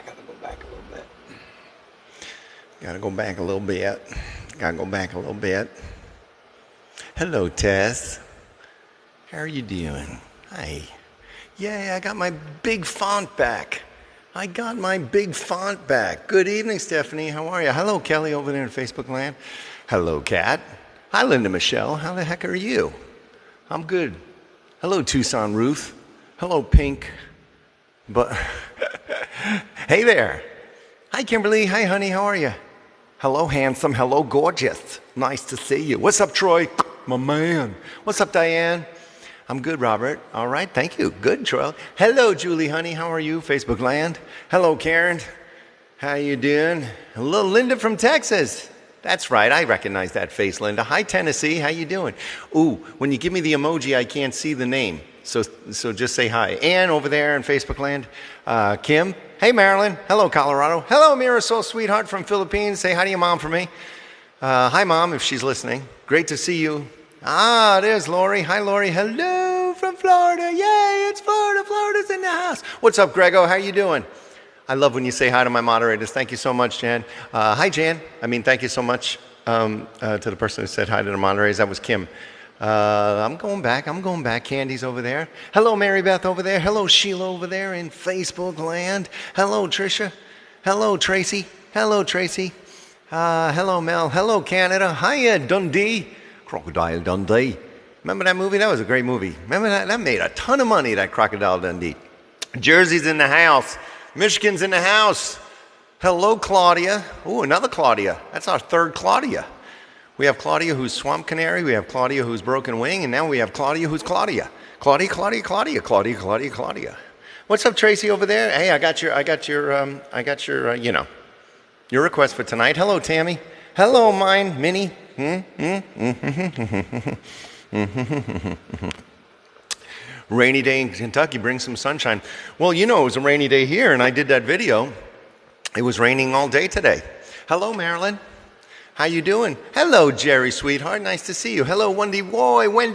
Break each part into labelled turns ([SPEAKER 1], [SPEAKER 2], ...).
[SPEAKER 1] I gotta go back a little bit. Gotta go back a little bit. Gotta go back a little bit. Hello, Tess. How are you doing? Hi. Yay, I got my big font back. I got my big font back. Good evening, Stephanie. How are you? Hello, Kelly over there in Facebook land. Hello, Kat. Hi, Linda Michelle. How the heck are you? I'm good. Hello, Tucson Ruth. Hello, Pink. But hey there. Hi, Kimberly. Hi, honey. How are you? Hello, handsome. Hello, gorgeous. Nice to see you. What's up, Troy? My man. What's up, Diane? I'm good, Robert. All right, thank you. Good, Troy. Hello, Julie, honey. How are you, Facebook land? Hello, Karen. How you doing? Hello, Linda from Texas. That's right. I recognize that face, Linda. Hi, Tennessee. How you doing? Ooh, when you give me the emoji, I can't see the name. So just say hi. Ann over there in Facebook land. Kim. Hey, Marilyn. Hello, Colorado. Hello, Mirasol, sweetheart from Philippines. Say hi to your mom for me. Hi, Mom, if she's listening. Great to see you. Ah, there's Lori. Hi, Lori. Hello from Florida. Yay, it's Florida. Florida's in the house. What's up, Grego? How you doing? I love when you say hi to my moderators. Thank you so much, Jan. Hi, Jan. Thank you so much to the person who said hi to the moderators. That was Kim. I'm going back. Candy's over there. Hello, Mary Beth over there. Hello, Sheila over there in Facebook land. Hello, Tricia. Hello, Tracy. Hello, Tracy. Hello, Mel. Hello, Canada. Hiya, Dundee. Crocodile Dundee. Remember that movie? That was a great movie. Remember that? That made a ton of money, that Crocodile Dundee. Jersey's in the house. Michigan's in the house. Hello, Claudia. Ooh, another Claudia. That's our third Claudia. We have Claudia who's Swamp Canary. We have Claudia who's Broken Wing. And now we have Claudia who's Claudia. Claudia. What's up, Tracy, over there? Hey, I got your request for tonight. Hello, Tammy. Hello, mine, Minnie. Rainy day in Kentucky brings some sunshine. Well, it was a rainy day here, and I did that video. It was raining all day today. Hello, Marilyn. How you doing? Hello, Jerry, sweetheart. Nice to see you. Hello, Wendy Roy over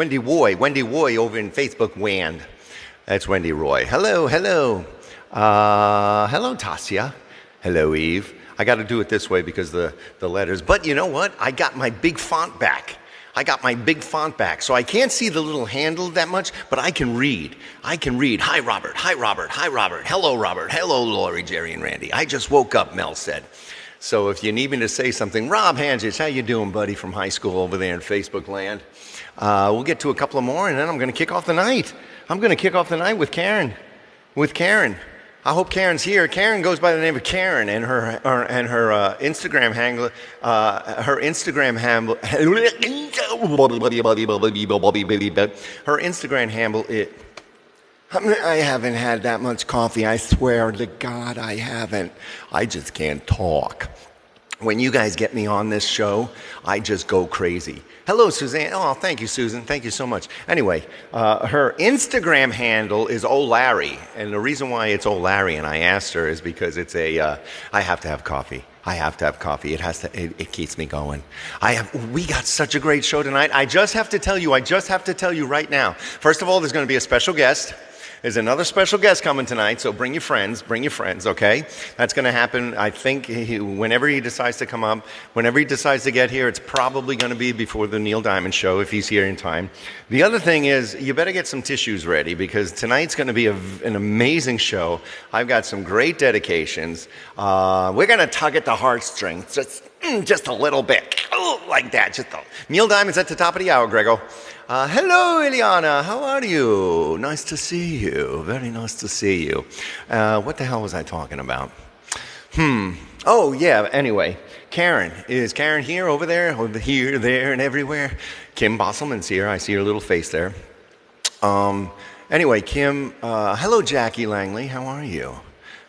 [SPEAKER 1] in Facebook land. That's Wendy Roy. Hello. Hello, Tasia. Hello, Eve. I got to do it this way because the letters. But you know what? I got my big font back. So I can't see the little handle that much, but I can read. Hi, Robert. Hello, Robert. Hello, Lori, Jerry, and Randy. I just woke up, Mel said. So if you need me to say something, Rob Hanges, how you doing, buddy, from high school over there in Facebook land? We'll get to a couple of more, and then I'm going to kick off the night. With Karen. I hope Karen's here. Karen goes by the name of Karen, and her Instagram handle, I haven't had that much coffee. I swear to God, I haven't. I just can't talk. When you guys get me on this show, I just go crazy. Hello, Suzanne. Oh, thank you, Susan. Thank you so much. Anyway, her Instagram handle is O'Larry. And the reason why it's O'Larry, and I asked her, is because it's I have to have coffee. It keeps me going. We got such a great show tonight. I just have to tell you right now. First of all, there's going to be a special guest. There's another special guest coming tonight, so bring your friends, okay? That's going to happen, I think, whenever he decides to come up. Whenever he decides to get here, it's probably going to be before the Neil Diamond Show, if he's here in time. The other thing is, you better get some tissues ready, because tonight's going to be an amazing show. I've got some great dedications. We're going to tug at the heartstrings, just a little bit, like that. Neil Diamond's at the top of the hour, Grego. Hello, Ileana. How are you? Nice to see you. Very nice to see you. What the hell was I talking about? Oh, yeah. Anyway, Karen. Is Karen here, over there, here, there, and everywhere? Kim Bosselman's here. I see her little face there. Anyway, Kim. Hello, Jackie Langley. How are you?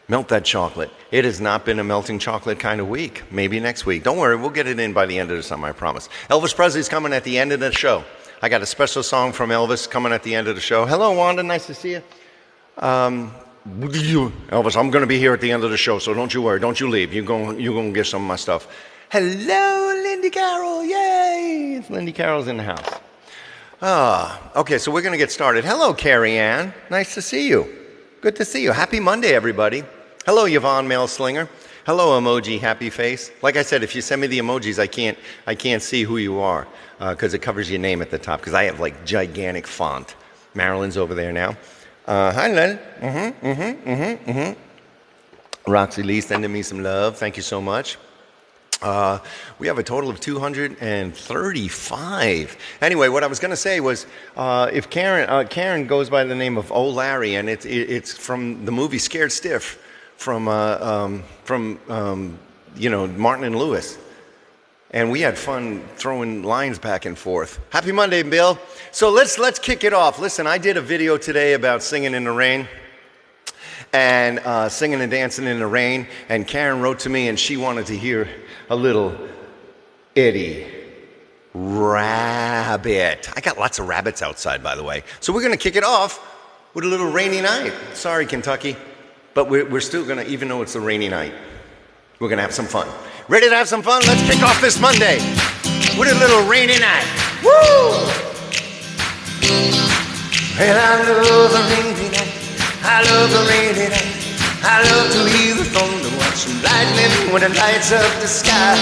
[SPEAKER 1] Melt that chocolate. It has not been a melting chocolate kind of week. Maybe next week. Don't worry. We'll get it in by the end of the summer, I promise. Elvis Presley's coming at the end of the show. I got a special song from Elvis coming at the end of the show. Hello, Wanda. Nice to see you. Elvis, I'm going to be here at the end of the show, so don't you worry. Don't you leave. You're going to get some of my stuff. Hello, Lindy Carroll. Yay. It's Lindy Carroll's in the house. Okay, so we're going to get started. Hello, Carrie Ann. Nice to see you. Good to see you. Happy Monday, everybody. Hello, Yvonne Mail Slinger. Hello, emoji happy face. Like I said, if you send me the emojis, I can't see who you are because it covers your name at the top because I have like gigantic font. Marilyn's over there now. Hi, Len. Roxy Lee sending me some love. Thank you so much. We have a total of 235. Anyway, what I was going to say was, if Karen goes by the name of O'Larry, and it's from the movie Scared Stiff, from Martin and Lewis, and we had fun throwing lines back and forth. Happy Monday, Bill. So let's kick it off. Listen, I did a video today about singing in the rain. And singing and dancing in the rain, and Karen wrote to me and she wanted to hear a little Eddie Rabbit. I got lots of rabbits outside, by the way. So we're going to kick it off with a little Rainy Night. Sorry, Kentucky, but we're still going to, even though it's a rainy night, we're going to have some fun. Ready to have some fun? Let's kick off this Monday with a little Rainy Night. Woo! Well, I love a rainy night. I love the rainy night. I love to hear the thunder, watch the lightning when it lights up the sky.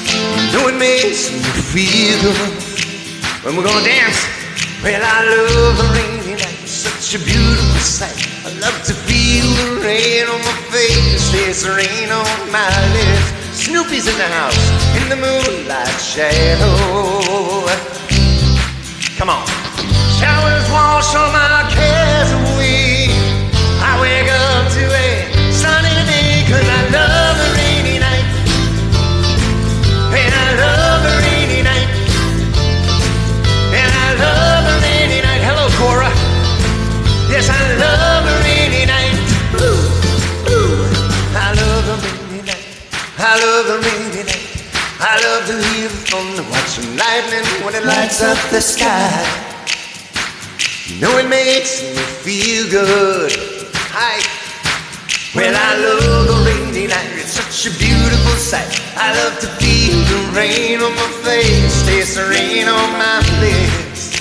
[SPEAKER 1] You know it makes me feel good when we're gonna dance. Well, I love the rainy night, such a beautiful sight. I love to feel the rain on my face, there's rain on my lips. Snoopy's in the house, in the moonlight shadow. Come on. Showers wash all my cares away. I wake up to a sunny day, 'cause I love a rainy night. And I love a rainy night. And I love a rainy night. Hello, Cora. Yes, I love a rainy night. Ooh, ooh. I love a rainy night. I love a rainy night. I love to hear the thunder, watch the lightning when it lights up the sky. You know it makes me feel good. Hi. Well, I love the rainy night. It's such a beautiful sight. I love to feel the rain on my face, taste the rain on my lips.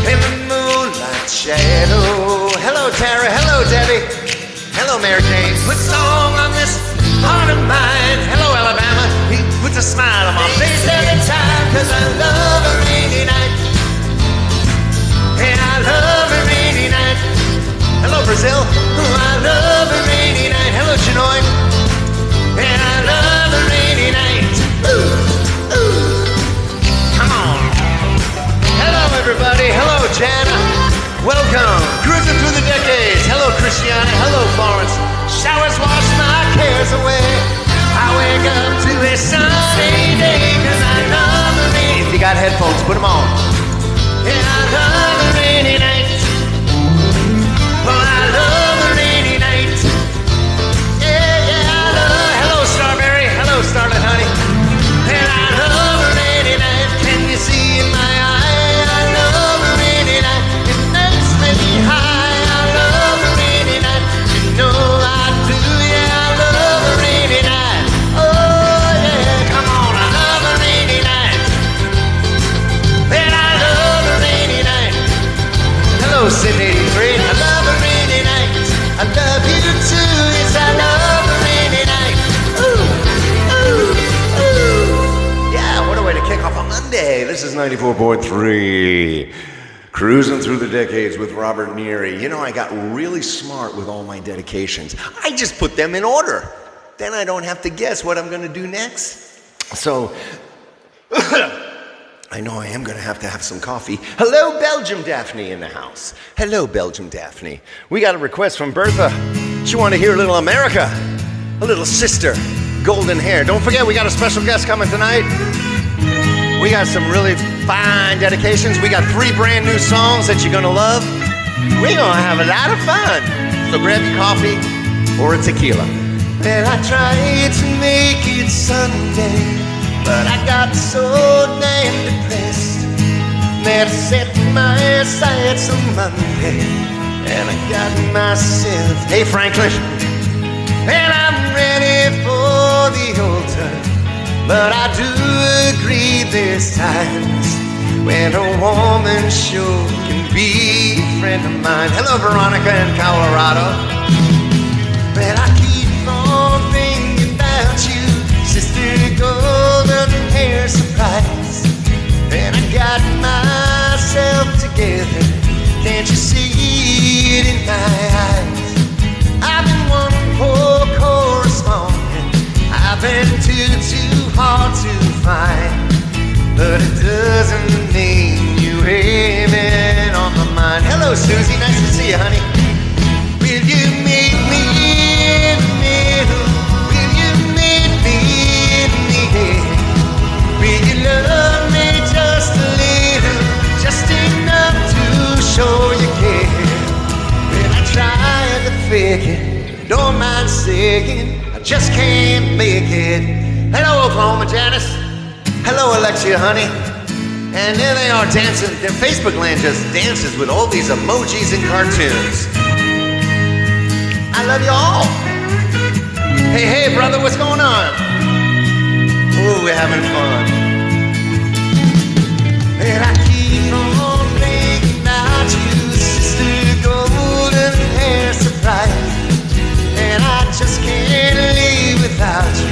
[SPEAKER 1] In the moonlight shadow. Hello, Tara. Hello, Debbie. Hello, Mary Jane. Put song on this heart of mine. Hello, Alabama. He puts a smile on my face every time, 'cause I love a rainy night. And I love a rainy night. Hello, Brazil. Oh, I love a rainy night. Hello, Chinoy. And I love a rainy night. Ooh, ooh. Come on. Hello, everybody. Hello, Jana. Welcome. Cruising through the decades. Hello, Christiana. Hello, Florence. Showers wash my cares away. I wake up to a sunny day, 'cause I love a rainy night. If you got headphones, put them on. And I love a rainy night. Well, I love a rainy night. Yeah, yeah, I love. Hello, Starberry. Hello, Starlet Honey. And I love a rainy night. Can you see in my eye? I love a rainy night. It makes me high. I love a rainy night. You know I do. Yeah, I love a rainy night. Oh yeah, come on. I love a rainy night. And I love a rainy night. Hello, Sydney 83. I love a rainy night. I love you too. Yes, I love a rainy night. Ooh, ooh, ooh. Yeah, what a way to kick off a Monday. This is 94.3. Cruising through the decades with Robert Neary. You know, I got really smart with all my dedications. I just put them in order. Then I don't have to guess what I'm going to do next. So, I know I am going to have some coffee. Hello, Belgium Daphne in the house. Hello, Belgium Daphne. We got a request from Bertha. She wanted to hear a little America. A little sister. Golden hair. Don't forget, we got a special guest coming tonight. We got some really fine dedications. We got 3 brand new songs that you're going to love. We're going to have a lot of fun. So grab your coffee or a tequila. Well, I tried to make it Sunday, but I got so damn depressed that I set my sights on Monday, and I got myself, hey Franklin, and I'm ready for the altar. But I do agree there's times when a woman sure can be a friend of mine. Hello, Veronica in Colorado. Can't you see it in my eyes? I've been one poor correspondent. I've been too hard to find. But it doesn't mean you ain't been on my mind. Hello, Susie. Nice to see you, honey. Will you meet me in the middle? Will you meet me in the end? Will you love me just a little? Just enough to show you care. When I tried to fake it, don't mind saying I just can't make it. Hello, Oklahoma Janice. Hello, Alexia, honey. And there they are dancing. Their Facebook land just dances with all these emojis and cartoons. I love you all. Hey, hey, brother, what's going on? Ooh, we're having fun. And I keep on thinking about you, sister, golden hair surprise. And I just can't live without you.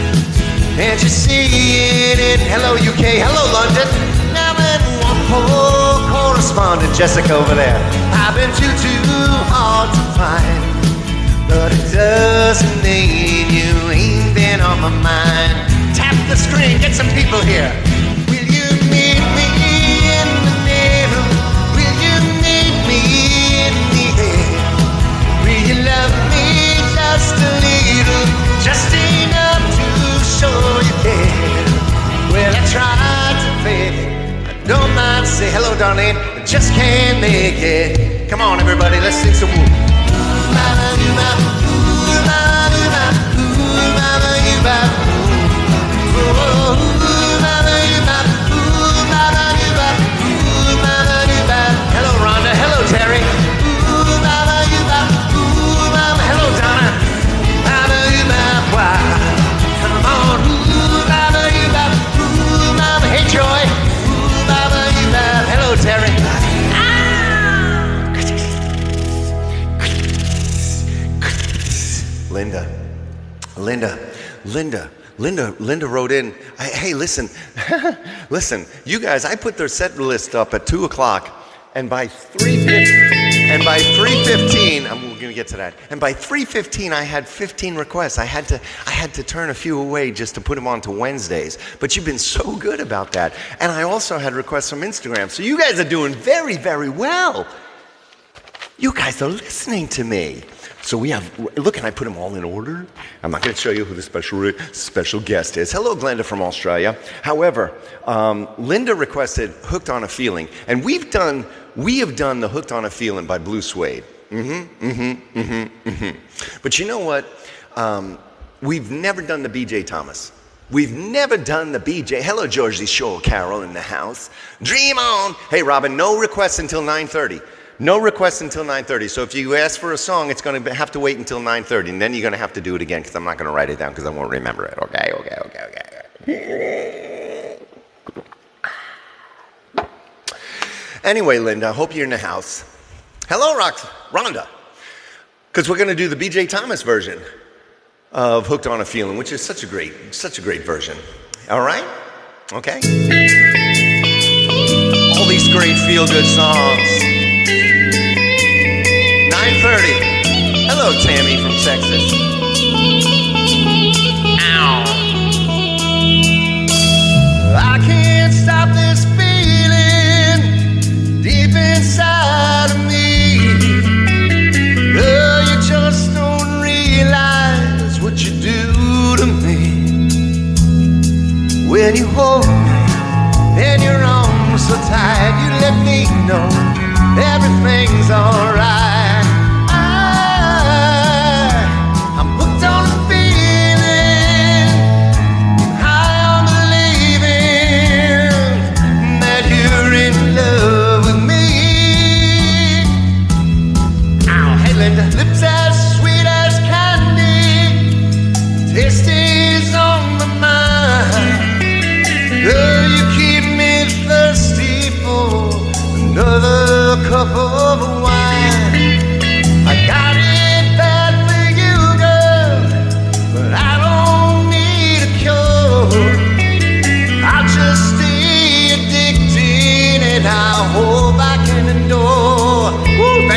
[SPEAKER 1] Can't you see it in hello UK, hello London? Now in one poor correspondent, Jessica over there. I've been too hard to find. But it doesn't mean you ain't been on my mind. Tap the screen, get some people here. Will you meet me in the middle? Will you meet me in the end? Will you love me just a little? Just enough to show you care. Well, I tried to fake it. I don't mind say hello, darling. I just can't make it. Come on, everybody, let's sing some woo. Hello, Rhonda. Hello, Terry. Hello, Donna. Come on. Hey, Joy. Hello, Terry. Linda wrote in, hey, listen, listen, you guys, I put their set list up at 2 o'clock, and by 3:15, I'm going to get to that, and by 3:15, I had 15 requests. I had to turn a few away just to put them on to Wednesdays, but you've been so good about that. And I also had requests from Instagram, so you guys are doing very, very well. You guys are listening to me. So we have, look, and I put them all in order. I'm not going to show you who the special guest is. Hello, Glenda from Australia. However, Linda requested Hooked on a Feeling. And we have done the Hooked on a Feeling by Blue Suede. But you know what? We've never done the B.J. Thomas. We've never done the B.J. Hello, Georgie Shore Carol in the house. Dream on. Hey, Robin, no requests until 9:30. No requests until 9:30. So if you ask for a song, it's going to have to wait until 9:30, and then you're going to have to do it again because I'm not going to write it down because I won't remember it. Okay. Anyway, Linda, I hope you're in the house. Hello, Rhonda, because we're going to do the B.J. Thomas version of Hooked on a Feeling, which is such a great version. All right? Okay. All these great feel-good songs. 9:30. Hello, Tammy from Texas. Ow. I can't stop this feeling deep inside of me. Girl, you just don't realize what you do to me. When you hold me in your arms so tight, you let me know everything's alright. I'm hooked on a feeling, high on believing that you're in love with me. Ow, hey Linda, lips as sweet as candy, taste is on my mind. Girl, you keep me thirsty for another cup of wine. I got it bad for you, girl, but I don't need a cure. I'll just stay addicted and I hope I can endure. Woo,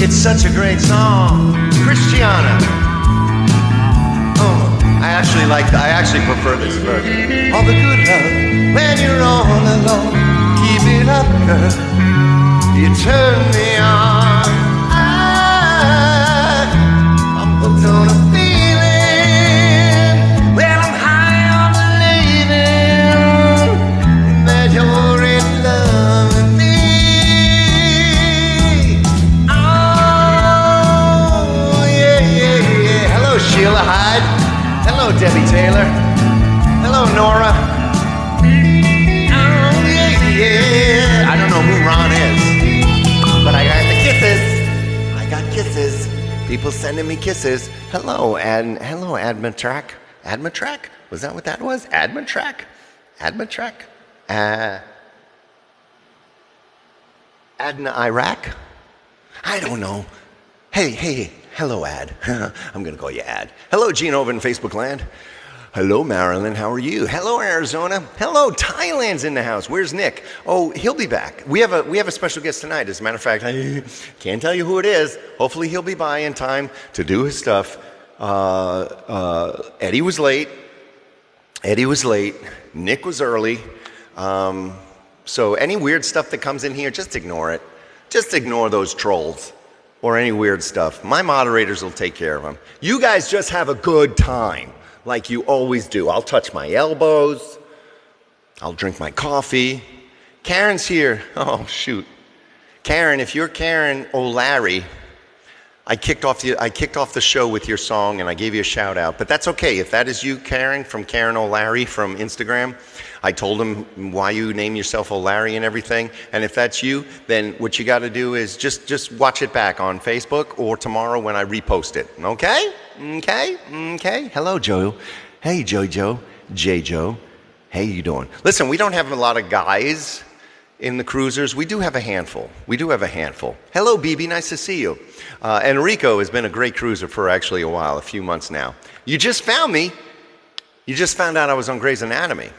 [SPEAKER 1] It's such a great song. Christiana. Oh, I actually prefer this version. All the good love when you're all alone. Keep it up, girl. You turn me on. I'm hooked on a feeling. Well, I'm high on believing that you're in love with me. Oh, yeah, yeah, yeah. Hello, Sheila Hyde. Hello, Debbie Taylor. Hello, Nora. Oh, yeah, yeah. I don't know who Ron is, but I got the kisses. I got kisses. People sending me kisses. Hello, and hello, Admatrack. Admatrack? Was that what that was? Admatrack? Admatrack? Adna Iraq? I don't know. Hey, hello, Ad. I'm going to call you Ad. Hello, Gene over in Facebook land. Hello, Maryland. How are you? Hello, Arizona. Hello, Thailand's in the house. Where's Nick? Oh, he'll be back. We have a special guest tonight. As a matter of fact, I can't tell you who it is. Hopefully, he'll be by in time to do his stuff. Eddie was late. Nick was early. So any weird stuff that comes in here, just ignore it. Just ignore those trolls or any weird stuff. My moderators will take care of them. You guys just have a good time. Like you always do. I'll touch my elbows. I'll drink my coffee. Karen's here. Oh, shoot. Karen, if you're Karen O'Larry, I kicked off the show with your song and I gave you a shout out. But that's okay. If that is you, Karen, from Karen O'Larry from Instagram, I told him why you name yourself O'Larry and everything. And if that's you, then what you got to do is just watch it back on Facebook or tomorrow when I repost it. Okay? Okay. Hello, Joe. Hey, Jojo. J-Joe. Hey, you doing? Listen, we don't have a lot of guys in the cruisers. We do have a handful. Hello, BB. Nice to see you. Enrico has been a great cruiser for actually a few months now. You just found me. You just found out I was on Grey's Anatomy.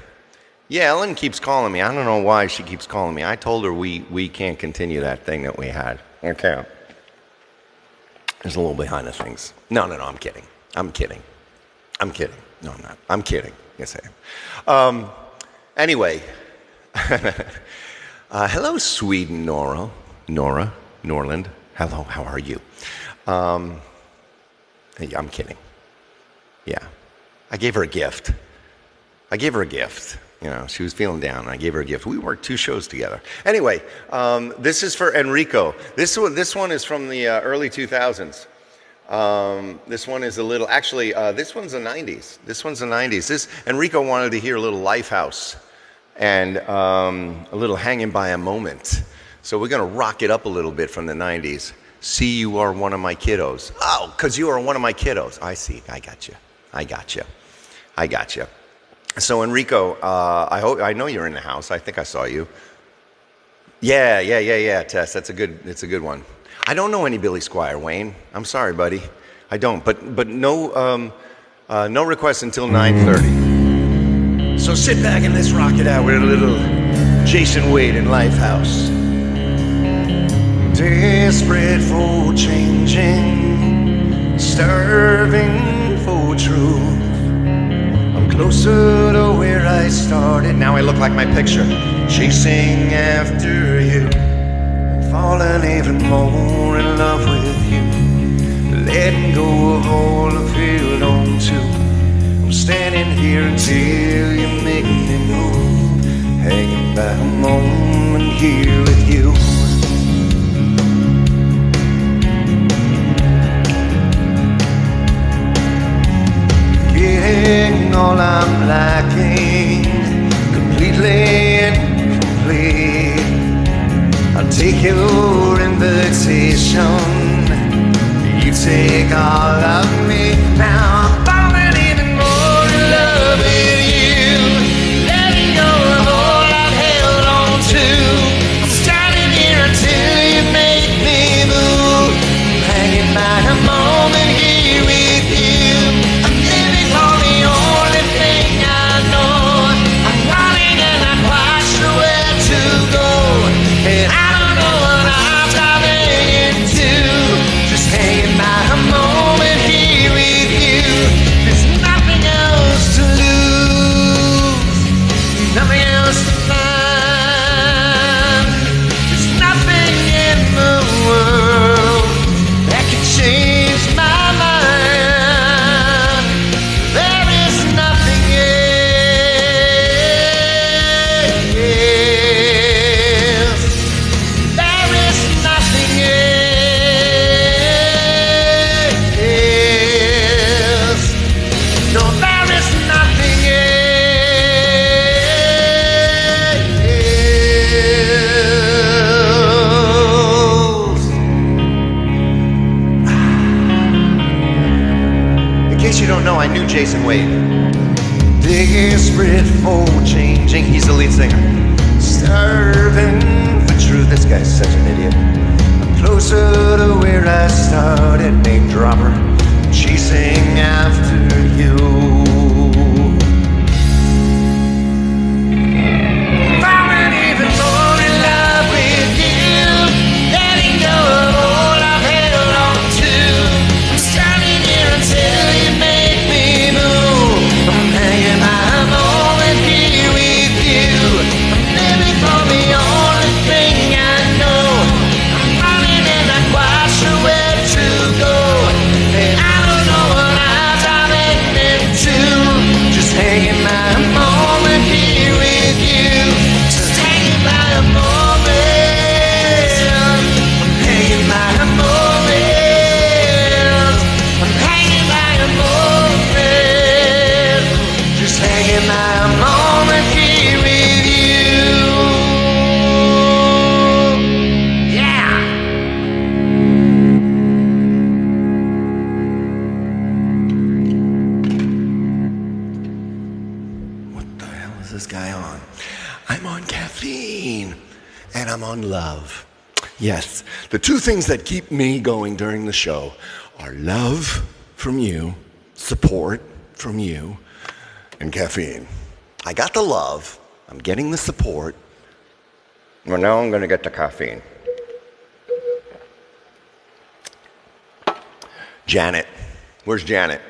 [SPEAKER 1] Yeah, Ellen keeps calling me. I don't know why she keeps calling me. I told her we can't continue that thing that we had. Okay. There's a little behind the scenes. No, I'm kidding. I'm kidding. No, I'm not. I'm kidding. Yes, I am. Anyway. Hello, Sweden, Nora, Norland. Hello, how are you? Hey, I'm kidding. Yeah. I gave her a gift. You know, she was feeling down, and I gave her a gift. We worked 2 shows together. Anyway, this is for Enrico. This one is from the early 2000s. This one is a little, actually, this one's the 90s. This Enrico wanted to hear a little Lifehouse and a little Hanging by a Moment. So we're going to rock it up a little bit from the 90s. See, you are one of my kiddos. Oh, because you are one of my kiddos. I see. I got you. So Enrico, I know you're in the house. I think I saw you. Yeah, Tess. It's a good one. I don't know any Billy Squier, Wayne. I'm sorry, buddy. I don't. But no requests until 9:30. So sit back and let's rock it out with a little Jason Wade in Lifehouse. Desperate for changing, starving for truth. I'm closer to where I started. Now I look like my picture. Chasing after you, falling even more in love with you. Letting go of all I've held on to. I'm standing here until you make me move. Hanging by a moment here with you. Getting all I'm lacking, completely incomplete. I'll take your invitation, you take all of me. Now I'm falling even more in love with you, letting go of all I've held on to. I'm standing here until you make me move, hanging by a moment here with you. I'm living for the only thing I know. I'm running and I'm quite sure where to go, and I don't know what I'm driving into. Jason Wade. Desperate for changing, he's the lead singer. Starving for truth, this guy's such an idiot. I'm closer to where I started, name dropper, chasing after you. Falling even more in love with you, letting go of all I've held on to. I'm standing here until you make me move. I'm hanging my moment here with you. I'm living for the only thing I know. I'm running and not quite sure where to go. And I don't know what I'm heading to. Just hanging my moment here with you. Just hanging by a moment. I'm hanging by a moment. I'm hanging by a moment. Just hanging by a moment here with you. Yeah. What the hell is this guy on? I'm on caffeine and I'm on love. Yes, the two things that keep me going during the show are love from you, support from you, and caffeine. I got the love, I'm getting the support, well, now I'm gonna get the caffeine. Janet, where's Janet?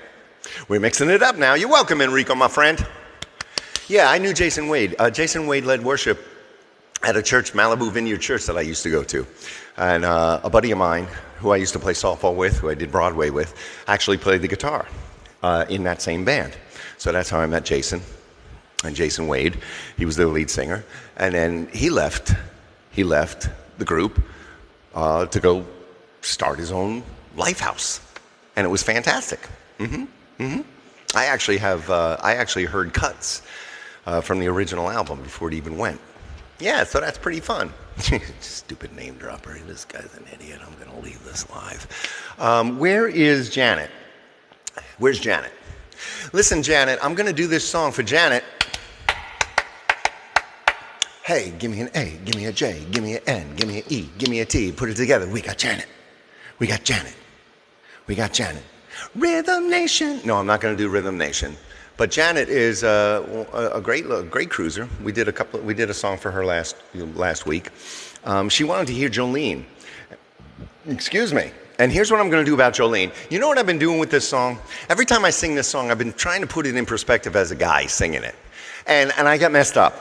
[SPEAKER 1] We're mixing it up now. You're welcome, Enrico, my friend. Yeah, I knew Jason Wade. Jason Wade led worship at a church, Malibu Vineyard Church, that I used to go to. And a buddy of mine, who I used to play softball with, who I did Broadway with, actually played the guitar in that same band. So that's how I met Jason. And Jason Wade, he was their lead singer. And then he left the group to go start his own Lifehouse. And it was fantastic. I actually heard cuts from the original album before it even went. Yeah, so that's pretty fun. Stupid name dropper. This guy's an idiot. I'm going to leave this live. Where is Janet? Where's Janet? Listen, Janet, I'm going to do this song for Janet. Hey, give me an A, give me a J, give me an N, give me an E, give me a T. Put it together. We got Janet. We got Janet. We got Janet. Rhythm Nation. No, I'm not going to do Rhythm Nation. But Janet is a great cruiser. We did a song for her last week. She wanted to hear Jolene. Excuse me. And here's what I'm going to do about Jolene. You know what I've been doing with this song? Every time I sing this song, I've been trying to put it in perspective as a guy singing it, and I got messed up.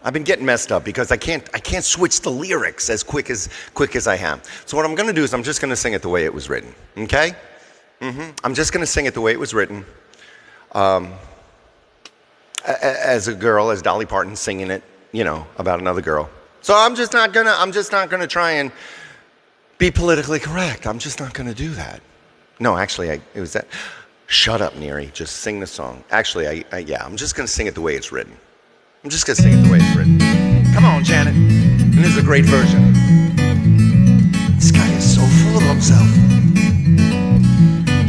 [SPEAKER 1] I've been getting messed up because I can't switch the lyrics as quick as I have. So what I'm going to do is I'm just going to sing it the way it was written. Okay? I'm just going to sing it the way it was written. As a girl, as Dolly Parton singing it, about another girl. So I'm just not gonna try and be politically correct. I'm just not gonna do that. No, actually, it was that. Shut up, Neary. Just sing the song. Actually, I'm just gonna sing it the way it's written. I'm just gonna sing it the way it's written. Come on, Janet. And this is a great version. This guy is so full of himself.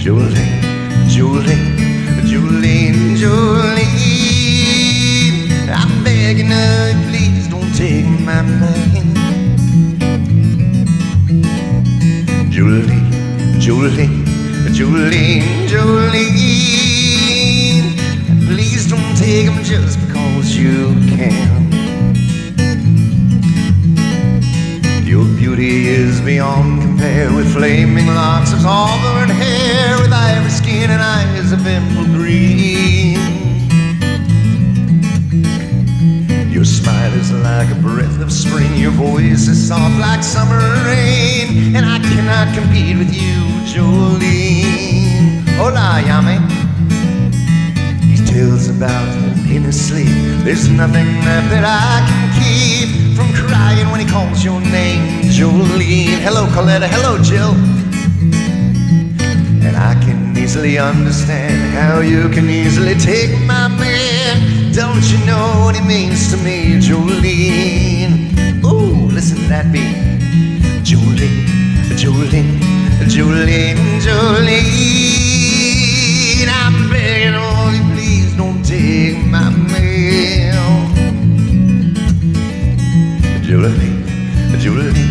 [SPEAKER 1] Jolene, Jolene, Jolene, Jolene. I'm begging her, please don't take my man. Jolene, Jolene, Jolene, Jolene. Please don't take him just because you can. Your beauty is beyond compare, with flaming locks of auburn hair, with ivory skin and eyes of emerald green. Your smile is like a breath of spring, your voice is soft like summer rain, and I cannot compete with you, Jolene. Hola, llame. He tells about in his sleep. There's nothing left that I can keep from crying when he calls your name, Jolene. Hello, Coletta. Hello, Jill. And I can easily understand how you can easily take my man. Don't you know what he means to me, Jolene? Ooh, listen to that beat. Jolene, Jolene, Jolene, Jolene. I'm begging of you, please don't take my mail. Jolene, Jolene,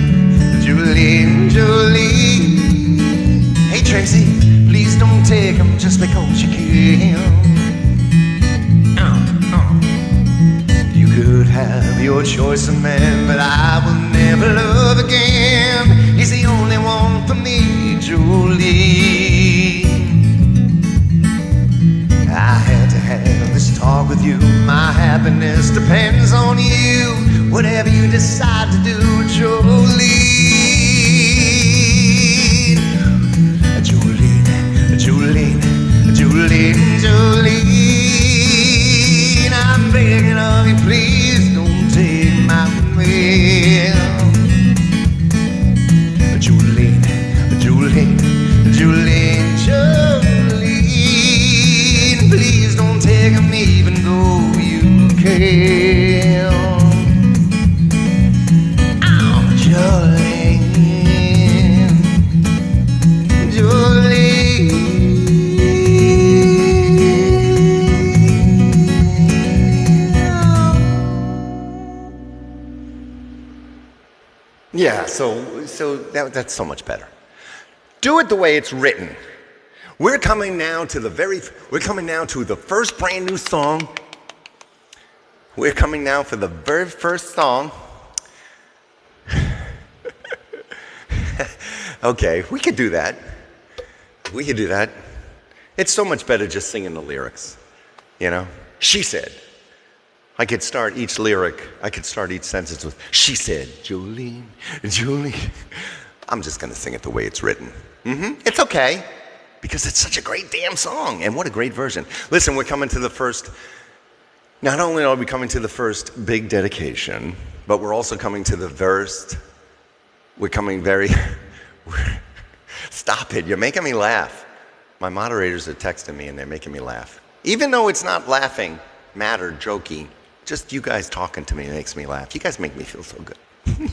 [SPEAKER 1] Jolene, Jolene. Hey Tracy, please don't take him just because you can. You could have your choice of man, but I will never love again. He's the only one for me, Jolene. I had to have this talk with you. My happiness depends on you. Whatever you decide to do, Jolene. Jolene, Jolene, Jolene, Jolene. I'm begging of you, please don't take my mail. Jolene, Jolene, Jolene, Jolene. Please don't take him even though you can. Oh, Jolene, Jolene. Yeah, so that's so much better. Do it the way it's written. We're coming now to the first brand new song. We're coming now for the very first song. Okay, we could do that. We could do that. It's so much better just singing the lyrics, you know? She said. I could start each sentence with, she said, Jolene, Jolene. I'm just going to sing it the way it's written. It's okay, because it's such a great damn song, and what a great version. Listen, not only are we coming to the first big dedication, but we're also coming to the stop it, you're making me laugh. My moderators are texting me, and they're making me laugh. Even though it's not laughing, matter, jokey, just you guys talking to me makes me laugh. You guys make me feel so good.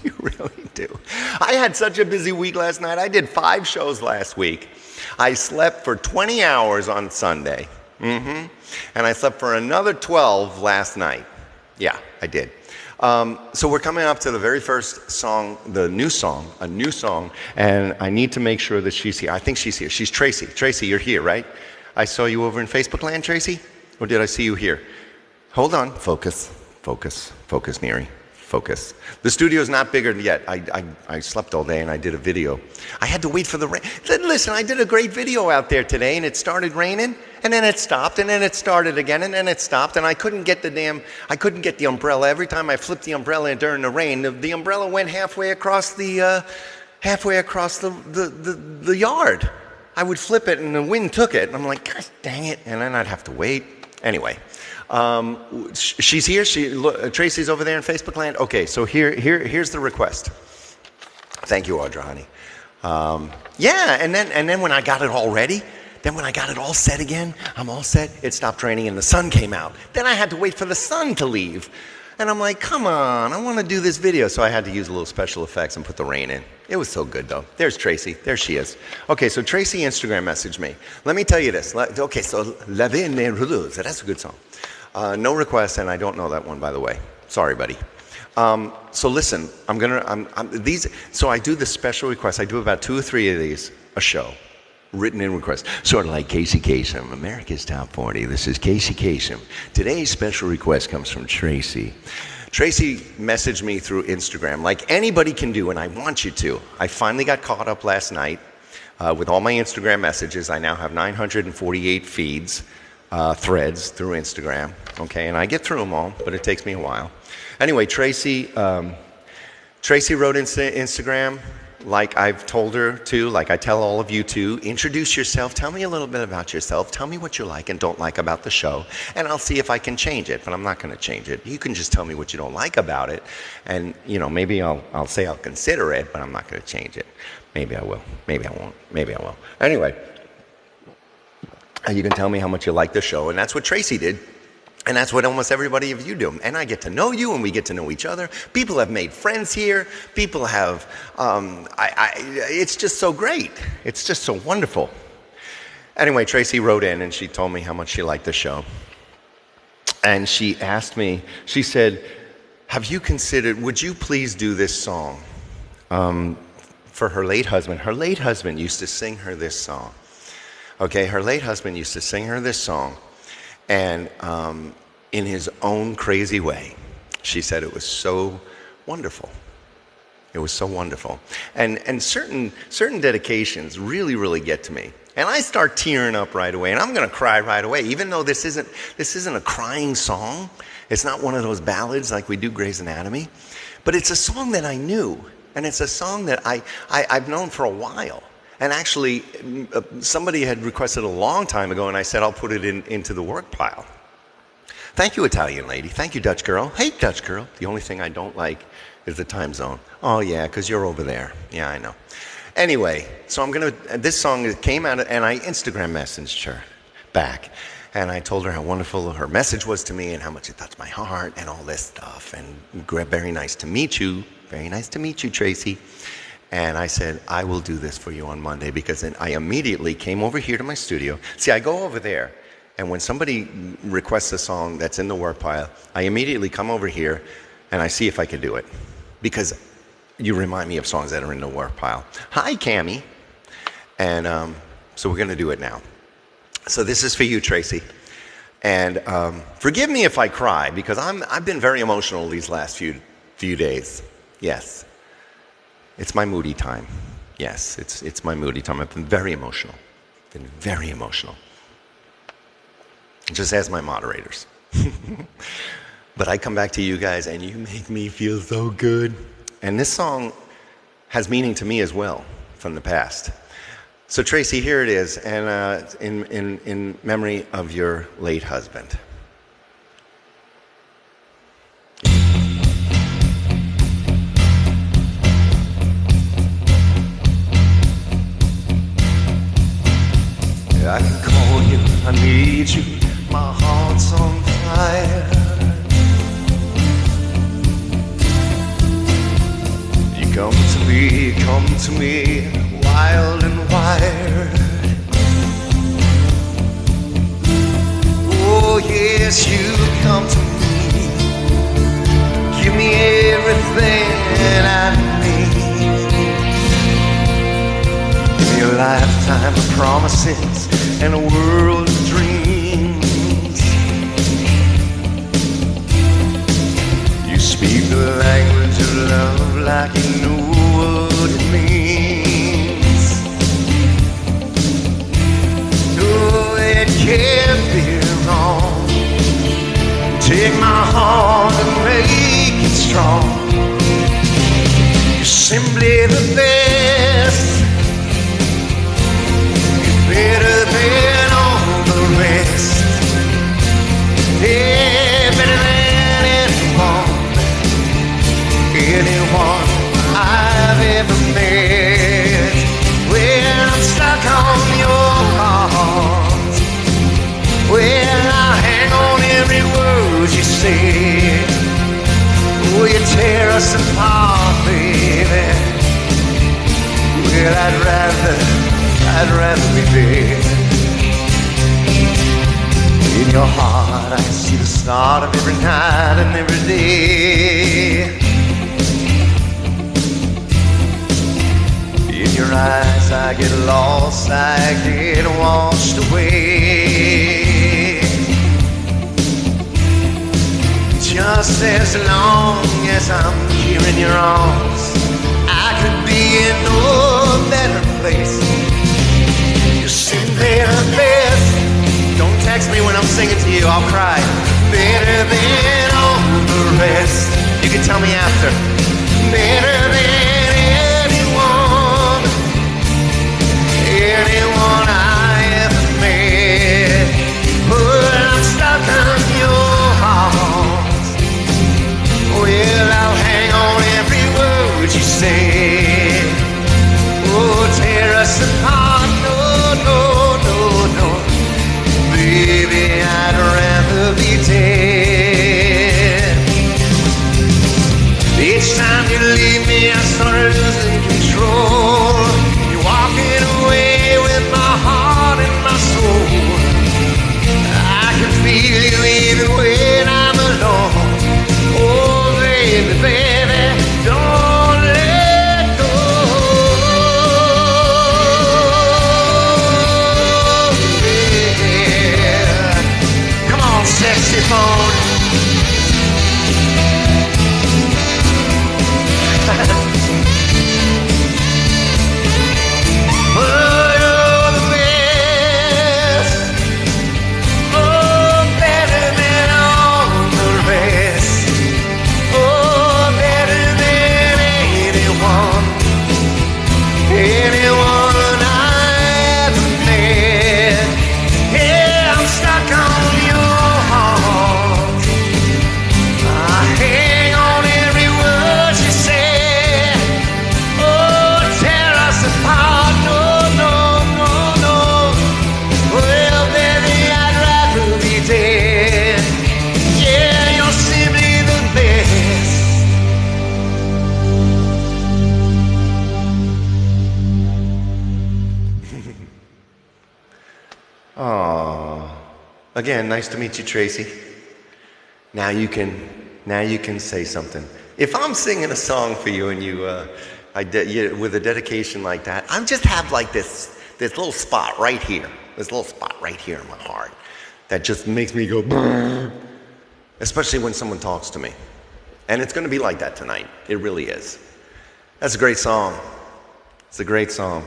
[SPEAKER 1] You really do. I had such a busy week last night. I did 5 shows last week. I slept for 20 hours on Sunday. And I slept for another 12 last night. Yeah, I did. So we're coming up to the very first song, a new song, and I need to make sure that she's here. I think she's here. She's Tracy. Tracy, you're here, right? I saw you over in Facebook land, Tracy? Or did I see you here? Hold on. Focus, Neri. Focus. The studio's not bigger yet. I slept all day and I did a video. I had to wait for the rain. Listen, I did a great video out there today and it started raining and then it stopped and then it started again and then it stopped and I couldn't get the umbrella. Every time I flipped the umbrella during the rain, the umbrella went halfway across the yard. I would flip it and the wind took it and I'm like, gosh dang it, and then I'd have to wait. Anyway, she's here. Tracy's over there in Facebook land. Okay, so here's the request. Thank you, Audra, honey. Yeah, and then when I got it all ready, then when I got it all set again, I'm all set. It stopped raining and the sun came out. Then I had to wait for the sun to leave. And I'm like, come on, I want to do this video. So I had to use a little special effects and put the rain in. It was so good, though. There's Tracy. There she is. Okay, so Tracy Instagram messaged me. Let me tell you this. Okay, so La Vie n'est Heureuse. That's a good song. No request, and I don't know that one, by the way. Sorry, buddy. So listen, so I do the special requests. I do about 2 or 3 of these a show. Written in requests. Sort of like Casey Kasem, America's Top 40. This is Casey Kasem. Today's special request comes from Tracy. Tracy messaged me through Instagram, like anybody can do, and I want you to. I finally got caught up last night with all my Instagram messages. I now have 948 feeds, threads through Instagram, okay? And I get through them all, but it takes me a while. Anyway, Tracy wrote Instagram, like I've told her to, like I tell all of you to, introduce yourself, tell me a little bit about yourself, tell me what you like and don't like about the show, and I'll see if I can change it, but I'm not going to change it. You can just tell me what you don't like about it, and, you know, maybe I'll say I'll consider it, but I'm not going to change it. Maybe I will. Maybe I won't. Maybe I will. Anyway, you can tell me how much you like the show, and that's what Tracy did. And that's what almost everybody of you do. And I get to know you, and we get to know each other. People have made friends here. People have, it's just so great. It's just so wonderful. Anyway, Tracy wrote in and she told me how much she liked the show. And she asked me, she said, have you considered, would you please do this song for her late husband? Her late husband used to sing her this song. Okay, her late husband used to sing her this song, and in his own crazy way. She said it was so wonderful. It was so wonderful. And certain dedications really, really get to me. And I start tearing up right away, and I'm going to cry right away, even though this isn't a crying song. It's not one of those ballads like we do Grey's Anatomy, but it's a song that I knew, and it's a song that I've known for a while. And actually, somebody had requested a long time ago, and I said I'll put it into the work pile. Thank you, Italian lady. Thank you, Dutch girl. Hey, Dutch girl. The only thing I don't like is the time zone. Oh yeah, because you're over there. Yeah, I know. Anyway, so this song came out, and I Instagram messaged her back. And I told her how wonderful her message was to me and how much it touched my heart and all this stuff. And very nice to meet you. Very nice to meet you, Tracy. And I said, I will do this for you on Monday, because then I immediately came over here to my studio. See, I go over there, and when somebody requests a song that's in the work pile, I immediately come over here and I see if I can do it. Because you remind me of songs that are in the work pile. Hi, Cammie. And so we're going to do it now. So this is for you, Tracy. And forgive me if I cry, because I've been very emotional these last few days. Yes. It's my moody time. Yes, it's my moody time. I've been very emotional. Been very emotional. Just as my moderators. But I come back to you guys, and you make me feel so good. And this song has meaning to me as well from the past. So Tracy, here it is, and in memory of your late husband. I can call you, I need you, my heart's on fire. You come to me, wild and wired. Oh yes, you come to me, give me everything that I need. Give me a lifetime of promises and a world of dreams. You speak the language of love like you know what it means. No, it can't be wrong. Take my heart and make it strong. You're simply the best. Better than all the rest. Yeah, better than anyone I've ever met. Well, I'm stuck on your heart. Well, I hang on every word you say. Oh, you tear us apart, baby. Well, I'd rather be dead. In your heart I see the start of every night and every day. In your eyes I get lost, I get washed away. Just as long as I'm here in your arms, I could be in no better place. You're simply the best. Don't text me when I'm singing to you, I'll cry. Better than all the rest. You can tell me after. Better than anyone I ever met. But I'm stuck on your heart. Well, I'll hang on every word you say. Oh, tear us apart, no. Baby, I'd rather be dead. Each time you leave me, I start losing control. You're walking away with my heart and my saxophone. Oh, you're the best. Oh, better than all the rest. Oh, better than anyone. Anyone I ever met. Yeah, I'm stuck on your heart. I hang on every word you say. Oh, tear us apart. No, no, no, no. Well, baby, I'd rather be dead. Yeah, you're simply the best. Aww. Again, nice to meet you, Tracy. Now you can say something. If I'm singing a song for you and you with a dedication like that, I just have like this little spot right here. This little spot right here in my heart that just makes me go brrr, especially when someone talks to me. And it's going to be like that tonight. It really is. That's a great song. It's a great song.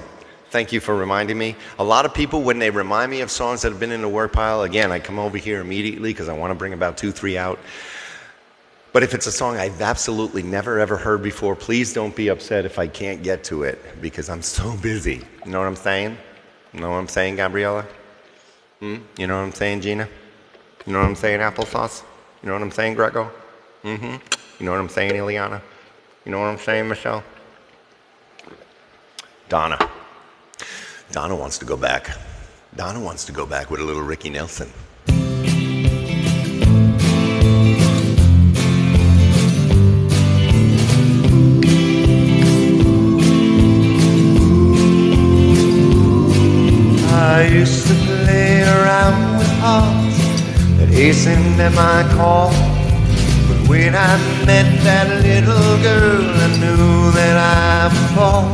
[SPEAKER 1] Thank you for reminding me. A lot of people, when they remind me of songs that have been in the work pile, again, I come over here immediately because I want to bring about 2, 3 out. But if it's a song I've absolutely never, ever heard before, please don't be upset if I can't get to it because I'm so busy. You know what I'm saying? You know what I'm saying, Gabriella? You know what I'm saying, Gina? You know what I'm saying, Applesauce? You know what I'm saying, Grego? You know what I'm saying, Ileana? You know what I'm saying, Michelle? Donna. Donna wants to go back. Donna wants to go back with a little Ricky Nelson. I used to play around with hearts that hastened at my call. But when I met that little girl, I knew that I would fall.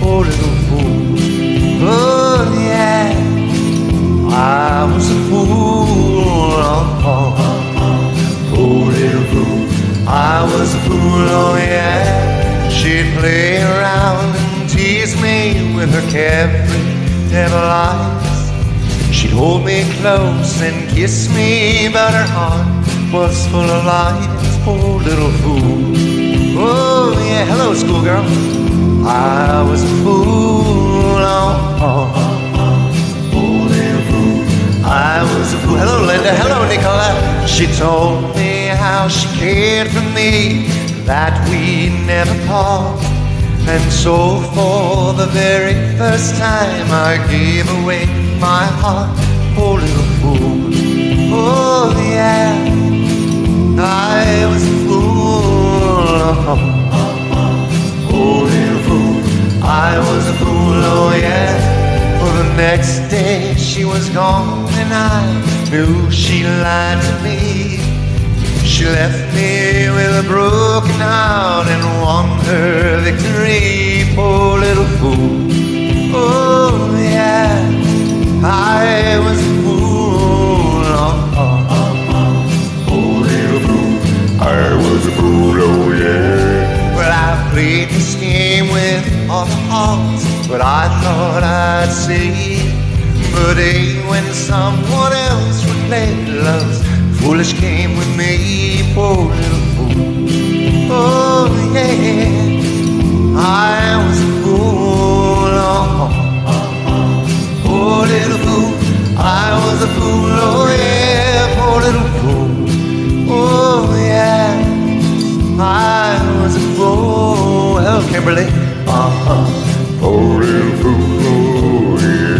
[SPEAKER 1] Oh, little fool. Oh, yeah. I was a fool. Oh, little fool. I was a fool, oh, yeah. She'd play around and tease me with her carefree devil eyes. She'd hold me close and kiss me, but her heart was full of lies. Poor little fool. Oh yeah, hello schoolgirl. I was a fool. Oh little fool. I was a fool. Hello Linda, hello Nicola. She told me how she cared for me, that we'd never part. And so for the very first time I gave away my heart. Oh little fool, oh yeah, I was a fool. Oh little fool, I was a fool, oh yeah. Well the next day she was gone and I knew she lied to me. She left me with a broken heart and won her victory. Poor little fool, oh yeah, I was a fool. Oh little fool, I was a fool, oh yeah. Well I played this game with all the hearts, but I thought I'd see the day when someone else would play love's foolish game with me. Poor little fool, oh yeah, I was a fool. Poor little fool, I was a fool, oh yeah. Poor little fool, oh yeah, I was a fool. Hello Kimberly. Poor little fool, oh yeah.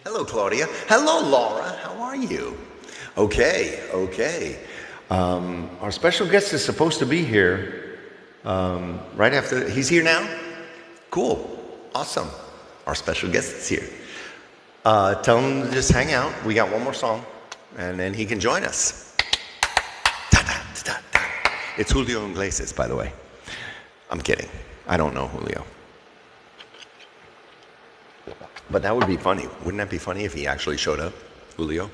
[SPEAKER 1] Hello Claudia. Hello Laura. How are you? Okay. Our special guest is supposed to be here right after. He's here now? Cool. Awesome. Our special guest is here. Tell him to just hang out. We got one more song, and then he can join us. It's Julio Iglesias, by the way. I'm kidding. I don't know Julio. But that would be funny. Wouldn't that be funny if he actually showed up, Julio?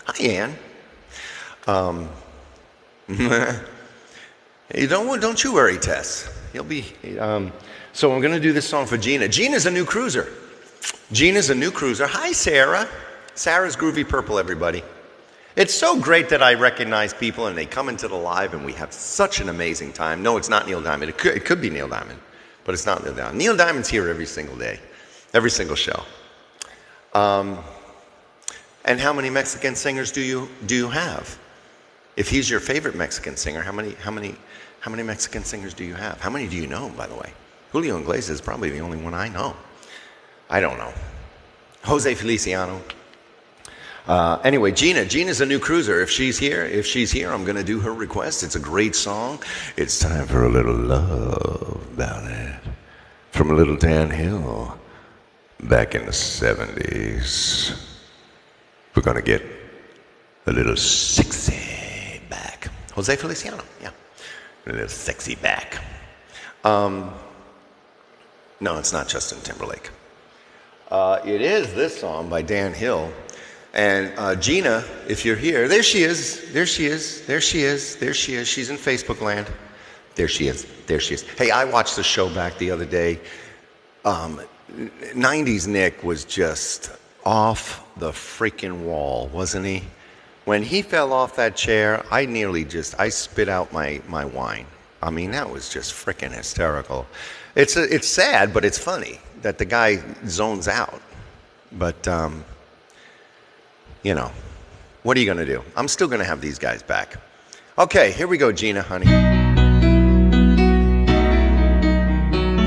[SPEAKER 1] Hi, Ann. Hey, don't you worry, Tess. He'll be. So I'm going to do this song for Gina. Gina's a new cruiser. Gina's a new cruiser. Hi, Sarah. Sarah's Groovy Purple, everybody. It's so great that I recognize people and they come into the live and we have such an amazing time. No, it's not Neil Diamond. It could be Neil Diamond, but it's not Neil Diamond. Neil Diamond's here every single day, every single show. And how many Mexican singers do you have? If he's your favorite Mexican singer, how many Mexican singers do you have? How many do you know, by the way? Julio Iglesias is probably the only one I know. I don't know. Jose Feliciano. Anyway, Gina's a new cruiser. If she's here, I'm going to do her request. It's a great song. It's time for a little love ballad from a little Dan Hill back in the 70s. We're going to get a little sexy back. Jose Feliciano, yeah. A little sexy back. No, it's not Justin Timberlake. It is this song by Dan Hill. And Gina, if you're here, there she is. She's in Facebook land. There she is. Hey, I watched the show back the other day. 90s Nick was just off the freaking wall, wasn't he? When he fell off that chair, I spit out my wine. I mean, that was just freaking hysterical. It's sad, but it's funny that the guy zones out. But, you know, what are you going to do? I'm still going to have these guys back. Okay, here we go, Gina, honey.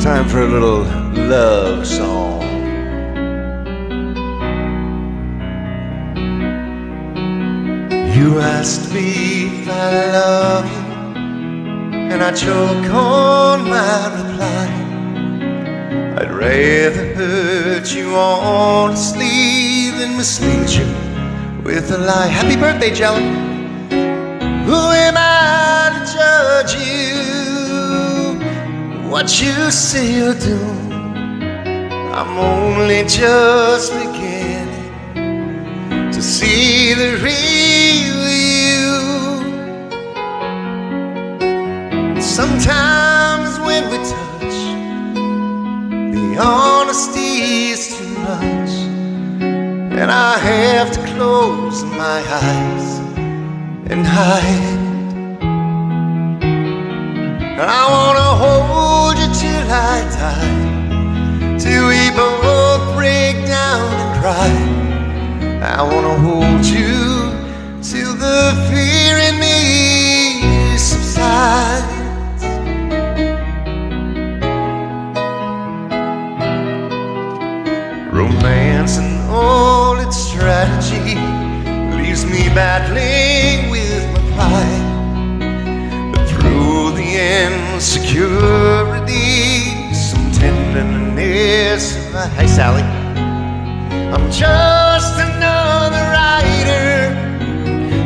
[SPEAKER 1] Time for a little love song. You asked me if I love you, and I choke on my reply. I'd rather hurt you honestly than mislead you with a lie. Happy birthday, Jelly. Who am I to judge you? What you say or do? I'm only just beginning to see the real you. Sometimes when we touch, the honesty is too much, and I have to close my eyes and hide. And I wanna hold you till I die, till we both break down and cry. I wanna hold you till the fear in me subsides. Romance and all its strategy leaves me battling with my pride. But through the insecurity, some tenderness of my... Hey, Sally. I'm just another writer,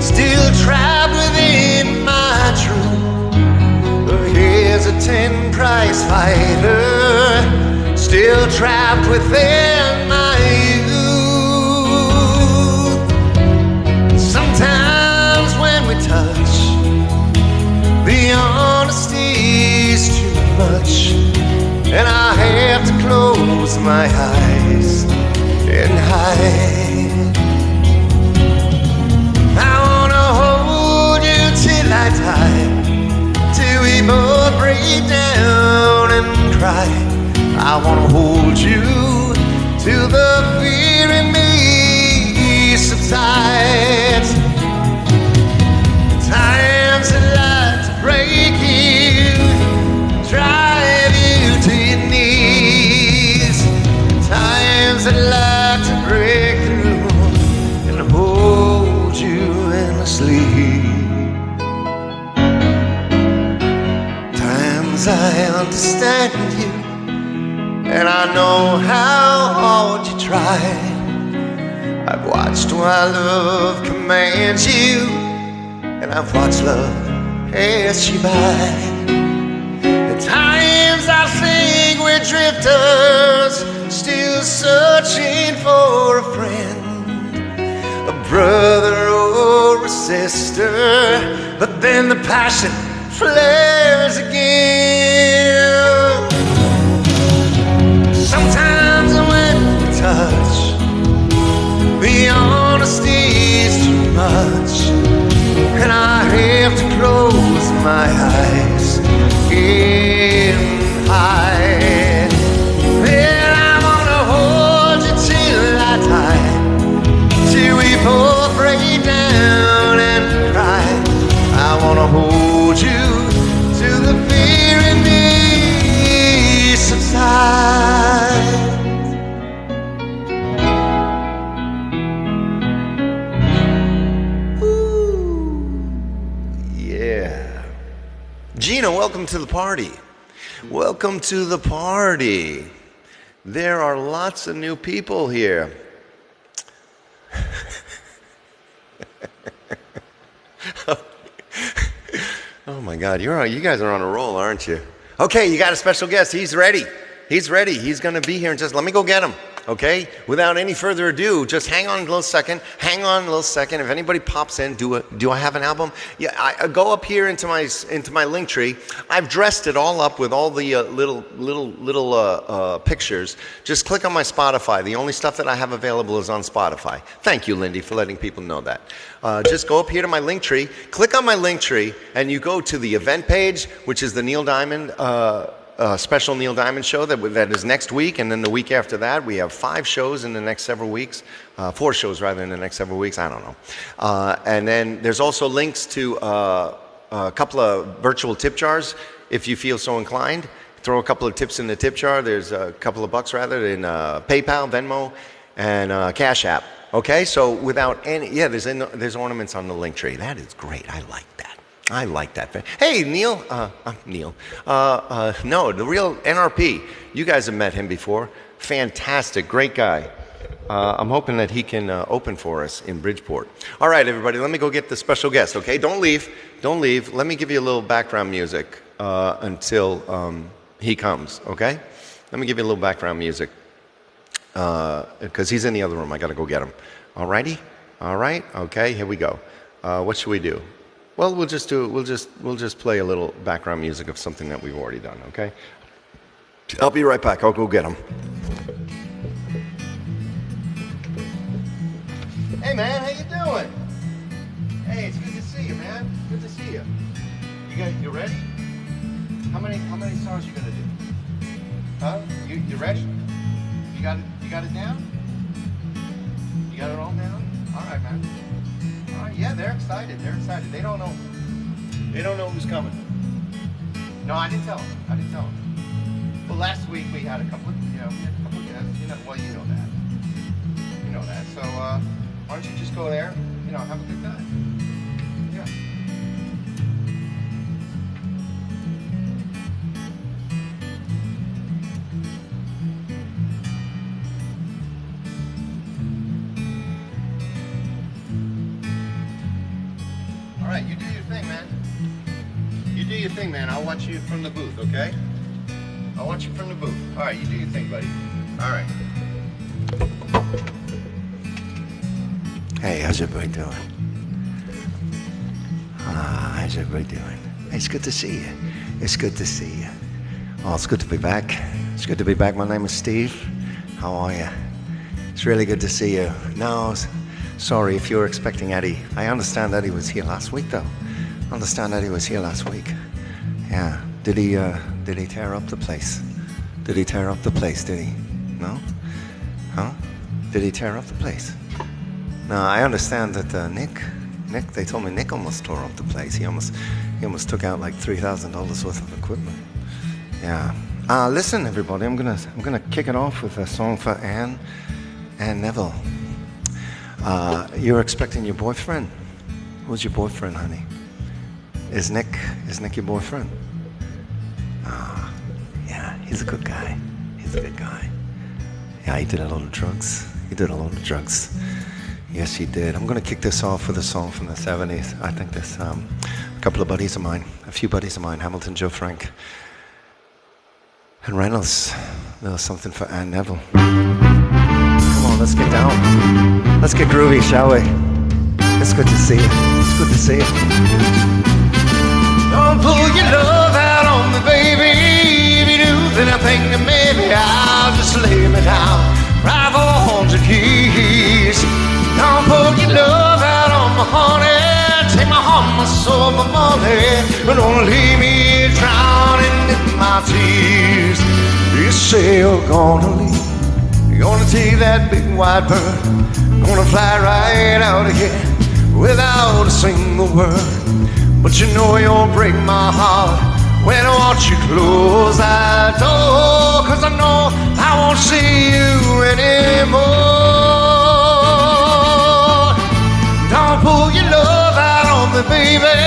[SPEAKER 1] still trapped within my truth. A hesitant prize fighter, still trapped within my youth. Sometimes when we touch, the honesty's too much, and I have to close my eyes and hide. I wanna hold you till I die, till we both break down and cry. I wanna hold you till the fear in me subsides. Times that like to break you, drive you to your knees. Times that like to break through and hold you endlessly. Times I understand you, and I know how hard you tried. I've watched while love commands you, and I've watched love pass you by. At times I think we're drifters, still searching searching for a friend, a brother or a sister, but then the passion flares again. Sometimes when we touch, the honesty's too much, and I have to close my eyes and hide. And I wanna hold you till I die, till we both break down and cry. I wanna hold you till the fear in me subsides. Gina, welcome to the party. Welcome to the party. There are lots of new people here. Oh my God, you guys are on a roll, aren't you? Okay, you got a special guest. He's ready. He's ready. He's going to be here in just, let me go get him. Okay, without any further ado, just hang on a little second. Hang on a little second. If anybody pops in, do I have an album? Yeah, I go up here into my link tree. I've dressed it all up with all the little pictures. Just click on my Spotify. The only stuff that I have available is on Spotify. Thank you, Lindy, for letting people know that. Just go up here to my link tree. Click on my link tree, and you go to the event page, which is the Neil Diamond. Special Neil Diamond show that is next week, and then the week after that we have 5 shows in the next several weeks, 4 shows rather in the next several weeks, I don't know. And then there's also links to a couple of virtual tip jars if you feel so inclined. Throw a couple of tips in the tip jar. There's a couple of bucks rather in PayPal, Venmo, and Cash App. Okay, so without any, yeah, there's ornaments on the link tree. That is great. I like that. I like that. Hey, Neil. Neil. No, the real NRP. You guys have met him before. Fantastic. Great guy. I'm hoping that he can open for us in Bridgeport. All right, everybody, let me go get the special guest, okay? Don't leave. Don't leave. Let me give you a little background music until he comes, okay? Let me give you a little background music because he's in the other room. I got to go get him. All righty? All right? Okay, here we go. What should we do? Well, we'll just play a little background music of something that we've already done, okay? I'll be right back. I'll go get him. Hey, man, how you doing? Hey, it's good to see you, man. Good to see you. You ready? How many songs you gonna do? Huh? You ready? You got it down? You got it all down? All right, man. Yeah, they're excited. They're excited. They don't know who's coming. No, I didn't tell them. Well, last week we had a couple of guests. Well, you know that. So why don't you just go there? Have a good time. Yeah. All right, you do your thing, man. You do your thing, man. I'll watch you from the booth, okay? I'll watch you from the booth. All right, you do your thing, buddy. All right. Hey, how's everybody doing? How's everybody doing? Hey, it's good to see you. It's good to see you. Oh, it's good to be back. It's good to be back. My name is Steve. How are you? It's really good to see you. No, sorry if you were expecting Eddie. I understand Eddie was here last week, though. Yeah. Did he tear up the place? Did he tear up the place? Did he? No? Huh? Did he tear up the place? No, I understand that Nick, they told me Nick almost tore up the place. He almost took out like $3,000 worth of equipment. Yeah. Listen, everybody, I'm gonna kick it off with a song for Ann Neville. You're expecting your boyfriend. Who's your boyfriend, honey? Is Nick your boyfriend? Yeah, he's a good guy. Yeah, he did a lot of drugs. Yes, he did. I'm going to kick this off with a song from the 70s. I think this, a few buddies of mine, Hamilton, Joe Frank, and Reynolds. There was something for Ann Neville. let's get down. Let's get groovy, shall we? It's good to see you. It's good to see you. Don't pull your love out on me, baby. If you do, then I think that maybe I'll just lay me down. Cry for 100 years. Don't pull your love out on me, honey. Take my heart, my soul, my money. But don't leave me drowning in my tears. You say you're gonna leave. You're gonna take that big white bird. Gonna fly right out of here without a single word. But you know you'll break my heart when I watch you close that door. Cause I know I won't see you anymore. Don't pull your love out on me, baby.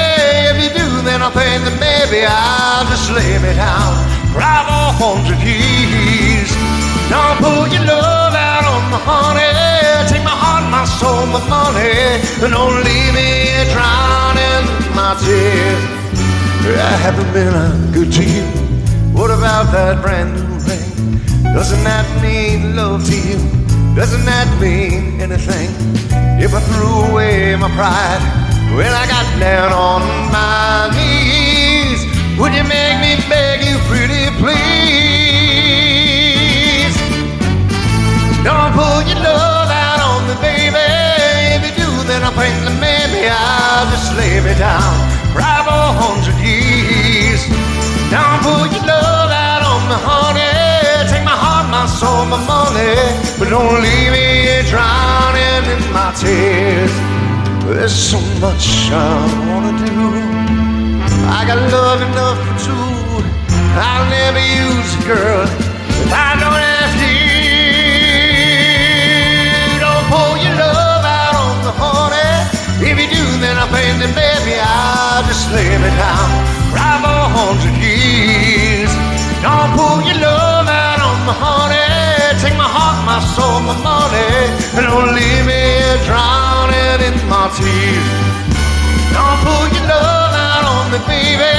[SPEAKER 1] If you do, then I think that maybe I'll just lay me down. Cry for 100 years. Don't pull your love out on me, honey. Take my heart, my soul, my money. And don't leave me drowning in my tears. I haven't been good to you. What about that brand new ring? Doesn't that mean love to you? Doesn't that mean anything? If I threw away my pride when I got down on my knees, would you make me beg you pretty please? Don't pull your love out on me, baby. If you do, then I think that maybe I'll just lay me down. Cry for 100 years. Don't pull your love out on me, honey. Take my heart, my soul, my money. But don't leave me drowning in my tears. There's so much I wanna do. I got love enough for two. I'll never use a girl if I don't ask you. Don't pull your love out on the honey. If you do, then I think that maybe I'll just lay me down. Cry for 100 years. Don't pull your love out on the honey. Take my heart, my soul, my money. And don't leave me drowning in my tears. Don't pull your love out on me, baby.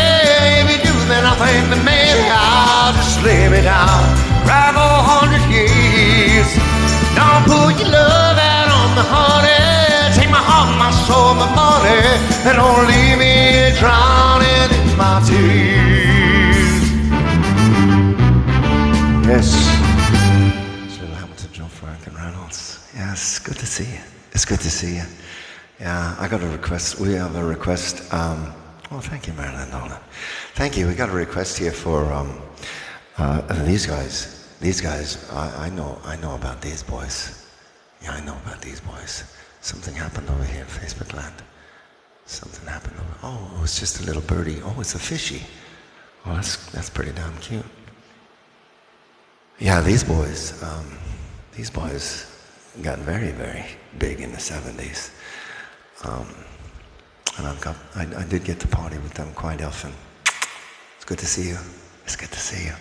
[SPEAKER 1] If you do, then I think that maybe I'll just lay me down. Cry for 100 years. Don't pull your love out on me, honey. Take my heart, my soul, my money. And don't leave me drowning in my tears. Yes. It's little Hamilton, Joe Frank and Reynolds. Yes, good to see you. It's good to see you. Yeah, I got a request. We have a request. Oh, thank you, Marilyn Nolan. Thank you. We got a request here for these guys. These guys. I know about these boys. Yeah, I know about these boys. Something happened over here in Facebook land. Something happened over. Oh, it was just a little birdie. Oh, it's a fishy. Oh, that's pretty damn cute. Yeah, these boys. These boys got very, very big in the 70s. And I did get to party with them quite often. It's good to see you. It's good to see you.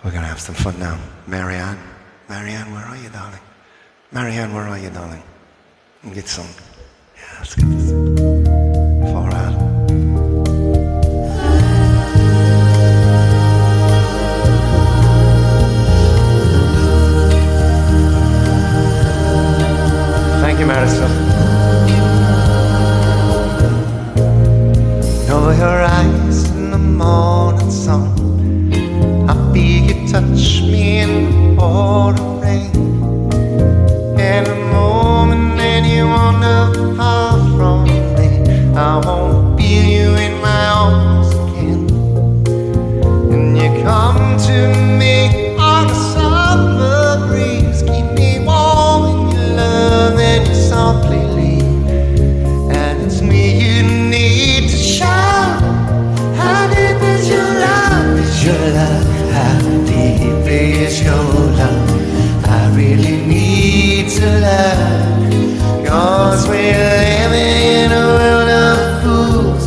[SPEAKER 1] We're gonna have some fun now. Marianne, where are you, darling? Marianne, where are you, darling? We'll get some. Yeah, it's good to see you. Far out. Thank you, Madison. Over your eyes in the morning sun, I feel you touch me in the pouring rain. In a moment then you wander far from me, I won't feel you in my arms again. And you come to me on a summer breeze, keep me warm in your love and you softly leave. And it's me you need to shout. How deep is your love? Is your love? How deep is your love? I really need to love. 'Cause we're living in a world of fools,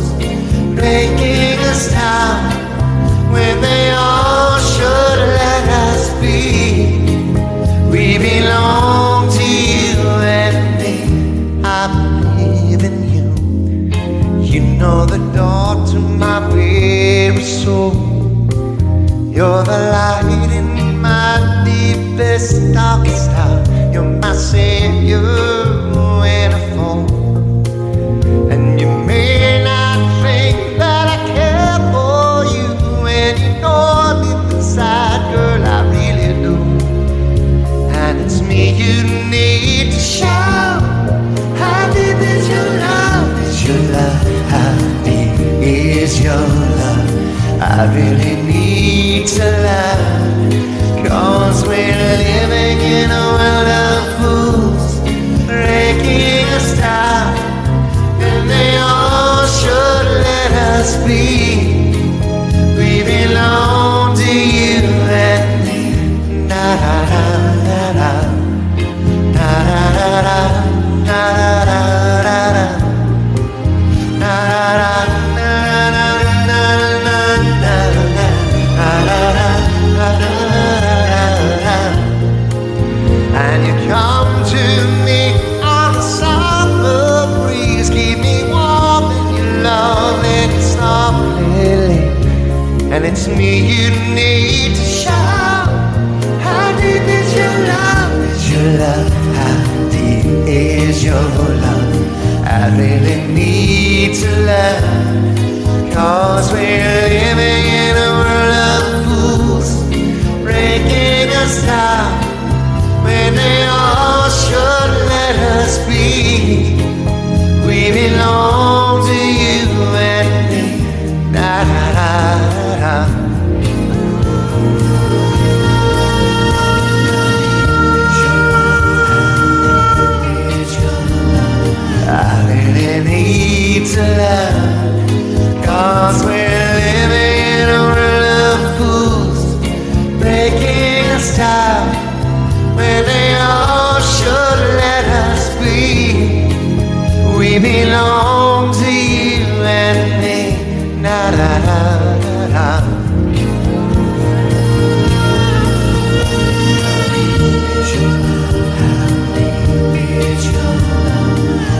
[SPEAKER 1] breaking us down when they all should let us be. We belong to you and me. I believe in you. You know the door to my very soul. You're the light in my deepest, darkest hour. You're my savior when I fall. And you may not think that I care for you, and you know deep inside, girl, I really do. And it's me you need to show. How deep is your love? Is your love? How deep is your love? I really need to learn, 'cause we're living in a world of fools, breaking us down, and they all should let us be. We belong to you and me. Na na na na na na na na na na na. And you come to me on a summer breeze, keep me warm in your love, and it's softly. And it's me you need to show. How deep is your love? Is your love? How deep is your love? I really need to learn, 'cause we're living in a world of fools, breaking us down, when they all should let us be. We belong to you and me. Da da da da. I really need to learn, 'cause we're living in a world of fools, breaking us down, when they all should let us be. We belong to you and me. Na da da da da.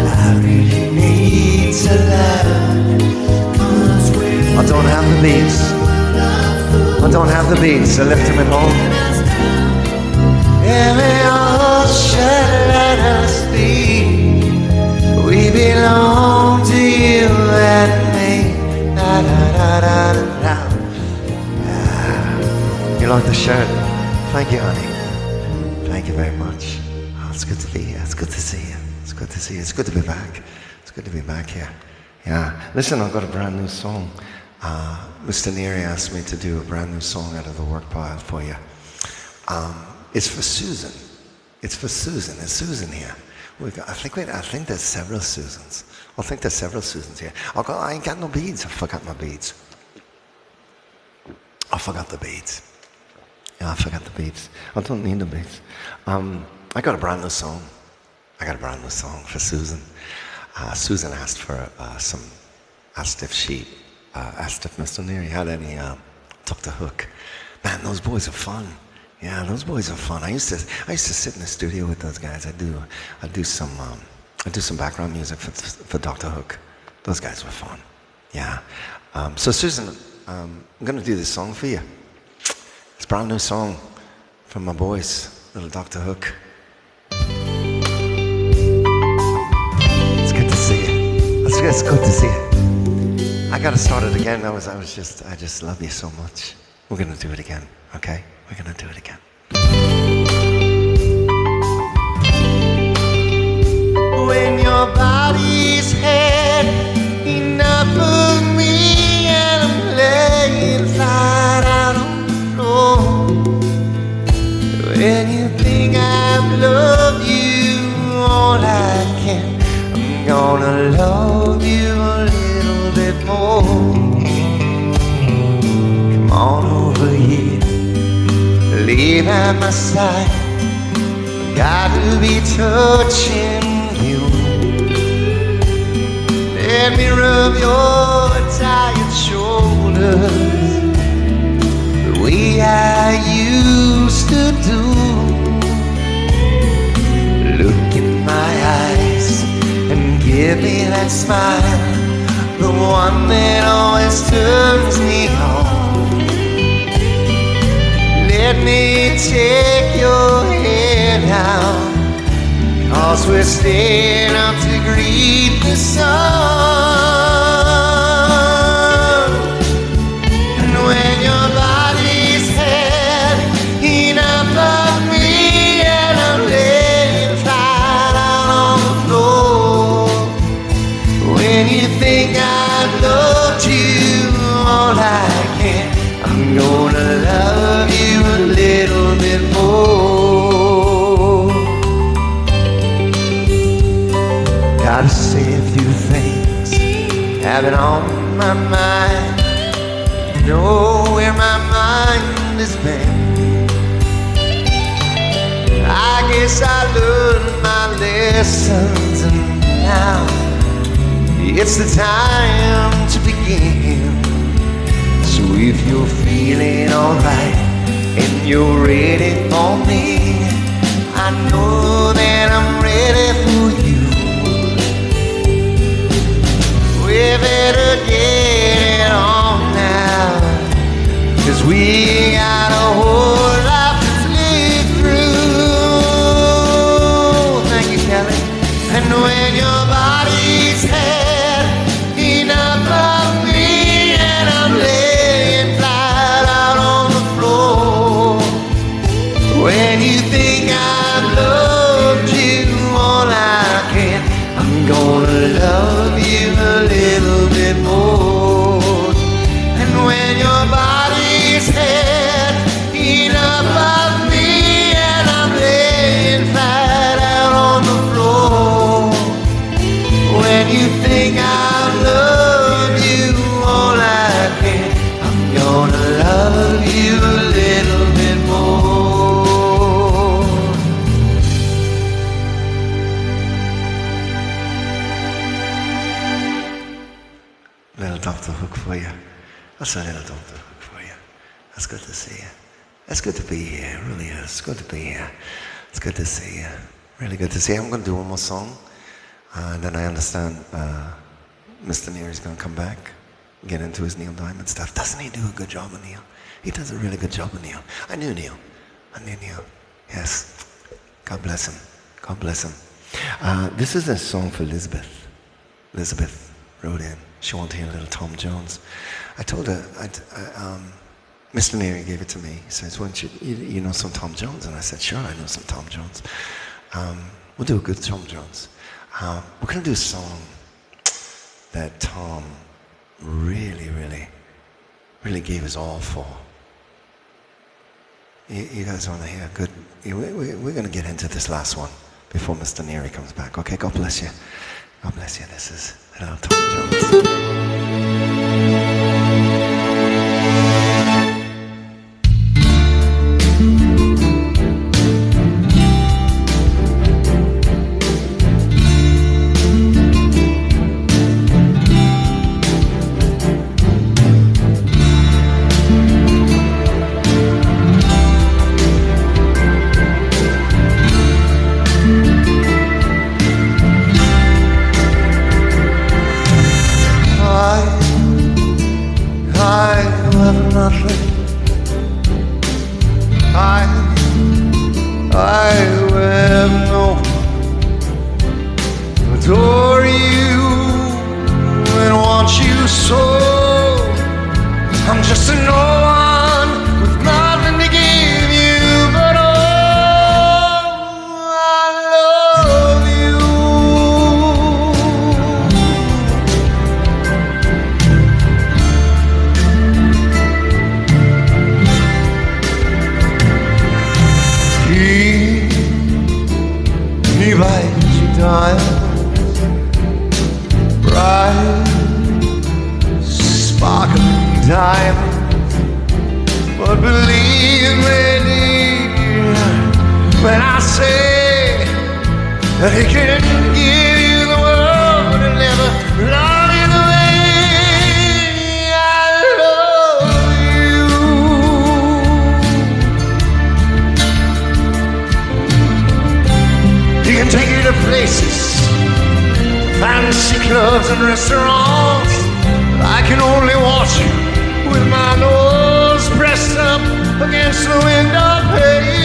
[SPEAKER 1] I really need to learn. I don't have the beats. I don't have the beats, so lift them at home. And they all should let us be. We belong to you and me. Da da da da da. You like the shirt? Thank you, honey. Thank you very much. Oh, it's good to be here. It's good to see you. It's good to see you. It's good to be back. It's good to be back here. Yeah. Listen, I've got a brand new song. Mr. Neary asked me to do a brand new song out of the work pile for you. It's for Susan. It's for Susan. Is Susan here? I think there's several Susans. I think there's several Susans here. I ain't got no beads. I forgot my beads. I forgot the beads. Yeah, I forgot the beads. I don't need the beads. I got a brand new song. I got a brand new song for Susan. Susan asked for asked if Mr. Neary had any Tuck the Hook. Man, those boys are fun. Yeah, those boys are fun. I used to sit in the studio with those guys. I do some background music for Dr. Hook. Those guys were fun. Yeah. So Susan, I'm gonna do this song for you. It's a brand new song from my boys, little Dr. Hook. It's good to see you. It's good to see you. I gotta start it again. I just love you so much. We're gonna do it again, okay? We're gonna do it again. When your body's had enough of me and I'm laying flat out on the floor, when you think I've loved you all I can, I'm gonna love you a little bit more. Come on over here, leave at my side. Got to be touching you. Let me rub your tired shoulders the way I used to do. Look in my eyes and give me that smile, the one that always turns me on. Let me take your hand down 'cause we're staying up to greet the sun. And when your body's had enough of me and I'm laying flat out on the floor, when you think I've loved you all I can, I'm gonna love you a little bit more. Gotta say a few things, have it on my mind. Know where my mind has been. I guess I learned my lessons and now it's the time to begin. So if you're feeling alright and you're ready for me, I know that I'm ready for you. We better get it on now, 'cause we got a whole life to live through. Thank you, Kelly. And when your body's had enough of me and I'm laying flat out on the floor, when you think I've loved you all I can, I'm gonna love you a little bit more. And when your body's had enough of me and I'm laying flat out on the floor, when you think I've loved you all I can, I'm gonna love you a little bit more. Little doctor hook for you. That's a little doctor hook for you. That's good to see you. It's good to be here, it really is. It's good to be here. It's good to see you. Really good to see you. I'm going to do one more song. And then I understand Mr. Neary's going to come back, get into his Neil Diamond stuff. Doesn't he do a good job of Neil? He does a really good job of Neil. I knew Neil. Yes. God bless him. God bless him. This is a song for Elizabeth. Elizabeth wrote in. She wanted to hear a little Tom Jones. I told her, Mr. Neary gave it to me. He says, "Why don't you know some Tom Jones?" And I said, "Sure, I know some Tom Jones." We'll do a good Tom Jones. We're going to do a song that Tom really, really, really gave his all for. You guys want to hear good? We're going to get into this last one before Mr. Neary comes back. Okay, God bless you. God bless you. This is little Tom Jones. I will know, adore you and want you so. I'm just a no one with nothing to give you, but oh, I love you. He bites you diamonds, bright, sparkling diamonds. But believe me, dear, when I say that he can give you the world and never love you the way I love you. He can take you to places, fancy clubs and restaurants. I can only watch you with my nose pressed up against the window pane.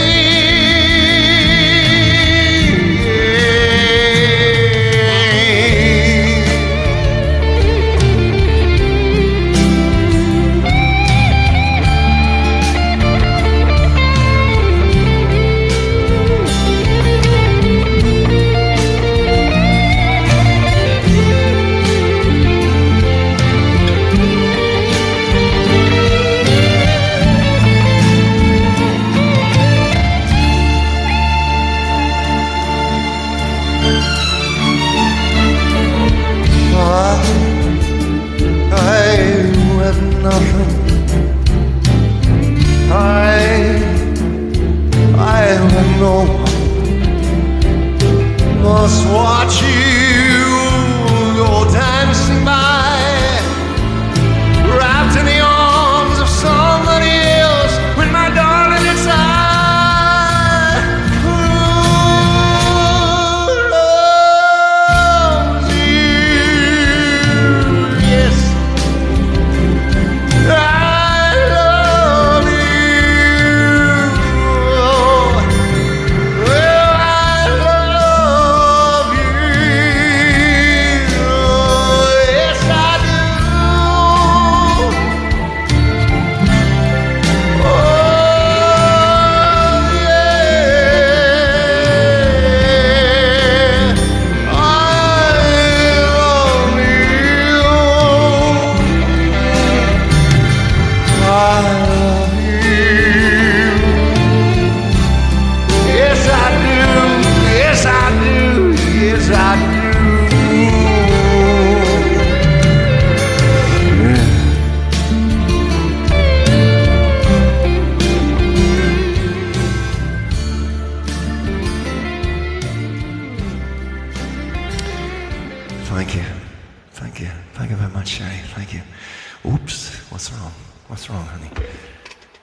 [SPEAKER 1] Oops, what's wrong? What's wrong, honey?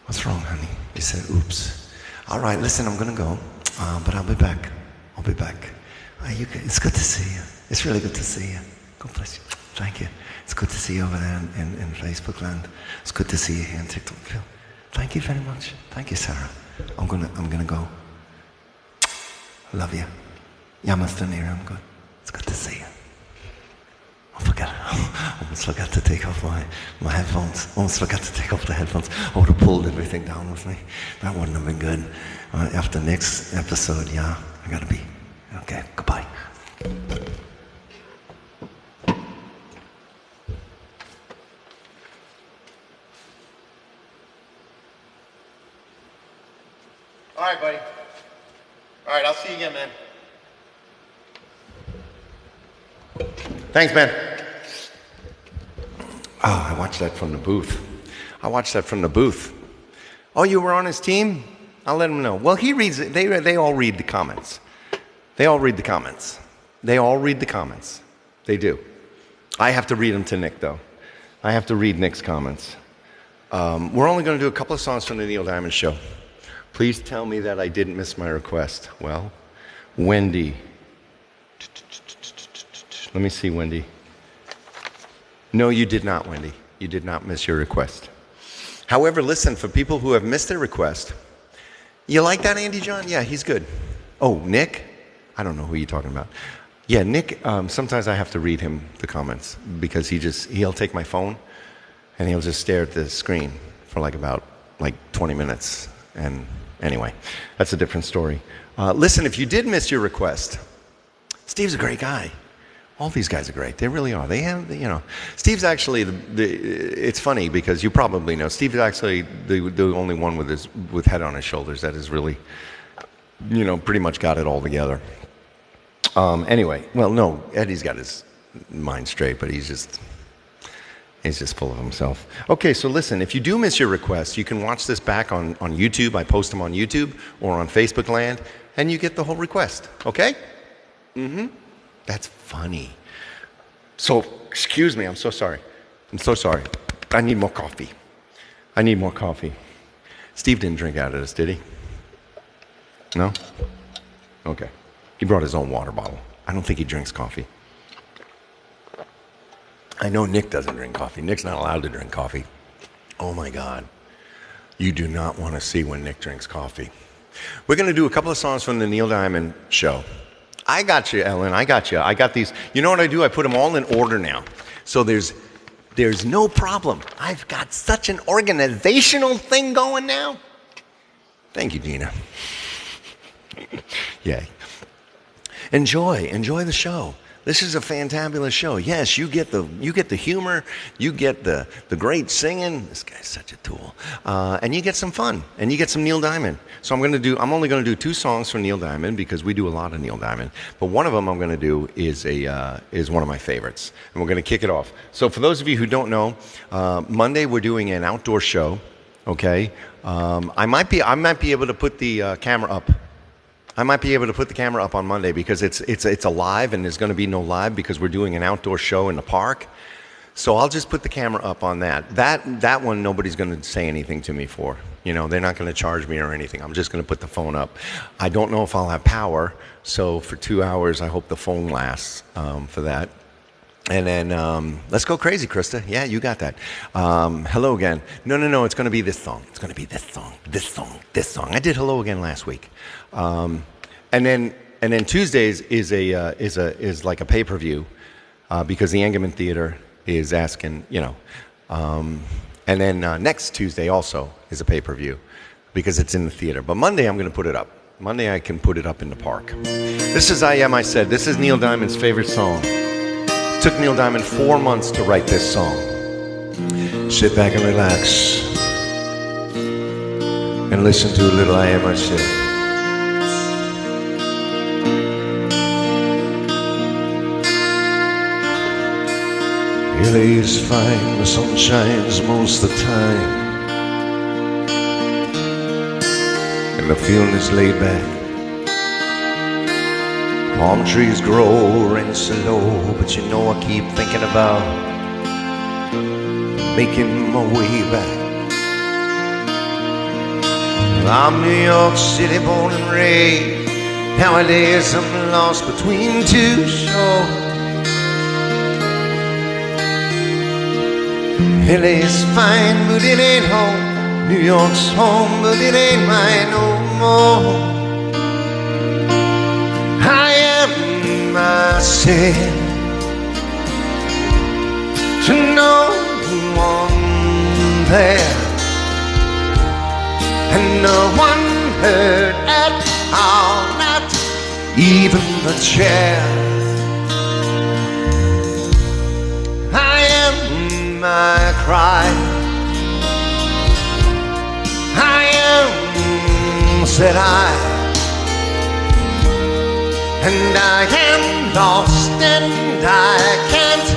[SPEAKER 1] What's wrong, honey? You said, oops. All right, listen, I'm gonna go, but I'll be back. I'll be back. It's good to see you. It's really good to see you. God bless you. Thank you. It's good to see you over there in Facebook land. It's good to see you here in TikTok. Thank you very much. Thank you, Sarah. I'm gonna go. Love you. Yamastan here, I'm good. It's good to see you. I almost forgot to take off my headphones. Almost forgot to take off the headphones. I would have pulled everything down with me. That wouldn't have been good. After next episode, yeah, I gotta be. Okay, goodbye. All right, buddy. All right, I'll see you again, man. Thanks, man. Oh, I watched that from the booth. Oh, you were on his team? I'll let him know. Well, he reads it. They all read the comments. They do. I have to read them to Nick, though. I have to read Nick's comments. We're only going to do a couple of songs from the Neil Diamond Show. Please tell me that I didn't miss my request. Well, Wendy. Let me see, Wendy. No, you did not, Wendy. You did not miss your request. However, listen, for people who have missed their request, you like that, Andy John? Yeah, he's good. Oh, Nick? I don't know who you're talking about. Yeah, Nick, sometimes I have to read him the comments because he'll take my phone and he'll just stare at the screen for about 20 minutes. And anyway, that's a different story. Listen, if you did miss your request, Steve's a great guy. All these guys are great. They really are. They have, Steve's actually it's funny because you probably know Steve's actually the only one with head on his shoulders that is really, pretty much got it all together. Anyway, well, no, Eddie's got his mind straight, but he's just full of himself. Okay, so listen, if you do miss your request, you can watch this back on YouTube. I post them on YouTube or on Facebook land, and you get the whole request. Okay? Mm-hmm. That's funny. So, excuse me, I'm so sorry. I need more coffee. Steve didn't drink out of this, did he? No? Okay. He brought his own water bottle. I don't think he drinks coffee. I know Nick doesn't drink coffee. Nick's not allowed to drink coffee. Oh my God. You do not want to see when Nick drinks coffee. We're going to do a couple of songs from the Neil Diamond Show. I got you, Ellen. I got you. I got these. You know what I do? I put them all in order now. So there's no problem. I've got such an organizational thing going now. Thank you, Gina. Yay. Enjoy the show. This is a fantabulous show. Yes, you get the humor, you get the great singing. This guy's such a tool, and you get some fun, and you get some Neil Diamond. So I'm only going to do 2 songs from Neil Diamond because we do a lot of Neil Diamond. But one of them I'm going to do is one of my favorites, and we're going to kick it off. So for those of you who don't know, Monday we're doing an outdoor show. Okay, I might be able to put the camera up. I might be able to put the camera up on Monday because it's a live and there's going to be no live because we're doing an outdoor show in the park. So I'll just put the camera up on that. That one nobody's going to say anything to me for. They're not going to charge me or anything. I'm just going to put the phone up. I don't know if I'll have power, so for 2 hours I hope the phone lasts for that. And then let's go crazy, Krista. Yeah, you got that. Hello again. No. It's going to be this song. It's going to be this song. I did Hello Again last week. And then Tuesdays is like a pay-per-view because the Engelman Theater is asking, and then next Tuesday also is a pay-per-view because it's in the theater. But Monday I'm going to put it up. Monday I can put it up in the park. This is I Said. This is Neil Diamond's favorite song. It took Neil Diamond 4 months to write this song. Sit back and relax and listen to a little I Said. LA is fine, the sun shines most of the time, and the feeling is laid back. Palm trees grow, rain slow, but I keep thinking about making my way back. I'm New York City born and raised. Nowadays I'm lost between two shores. LA's fine, but it ain't home. New York's home, but it ain't mine no more. I am myself to no one there, and no one heard at all, not even the chair. I am my cry, I am, said I, and I am lost and I can't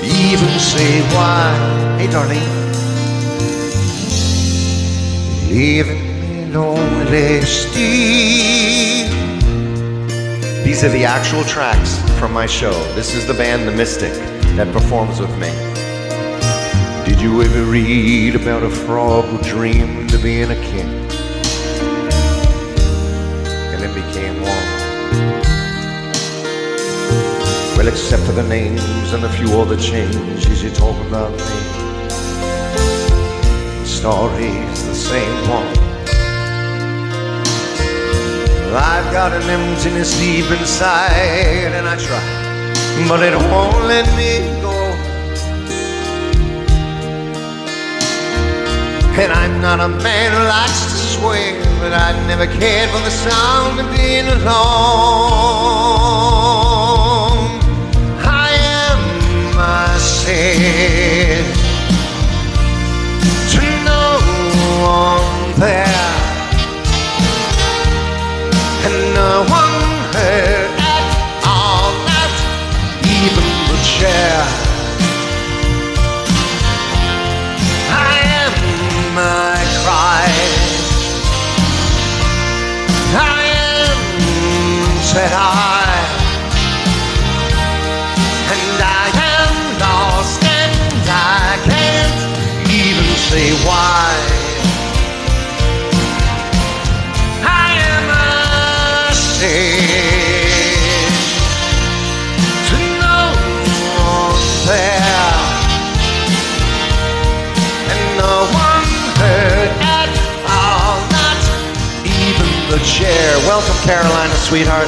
[SPEAKER 1] even say why. Hey darling, leaving me lonely still. These are the actual tracks from my show. This is the band The Mystic that performs with me. Did you ever read about a frog who dreamed of being a king and then became one? Well, except for the names and a few other changes, you talk about me, the story's the same one. Well, I've got an emptiness deep inside, and I try, but it won't let me go. And I'm not a man who likes to swear, but I never cared for the sound of being alone. I am myself to no one there, and no one heard at all, not even the chair. My cry, I am, said I, and I am lost and I can't even say why. I am a slave to no one there, and no one heard at all, not even the chair. Welcome, Carolina, sweetheart.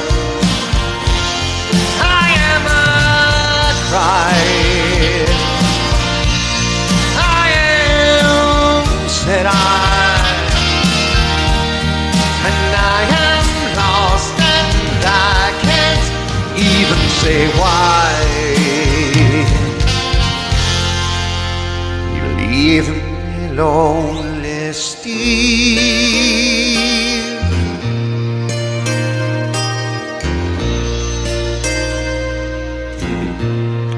[SPEAKER 1] I am a cry, I am, said I, and I am lost and I can't even say why. You leave me lonely still.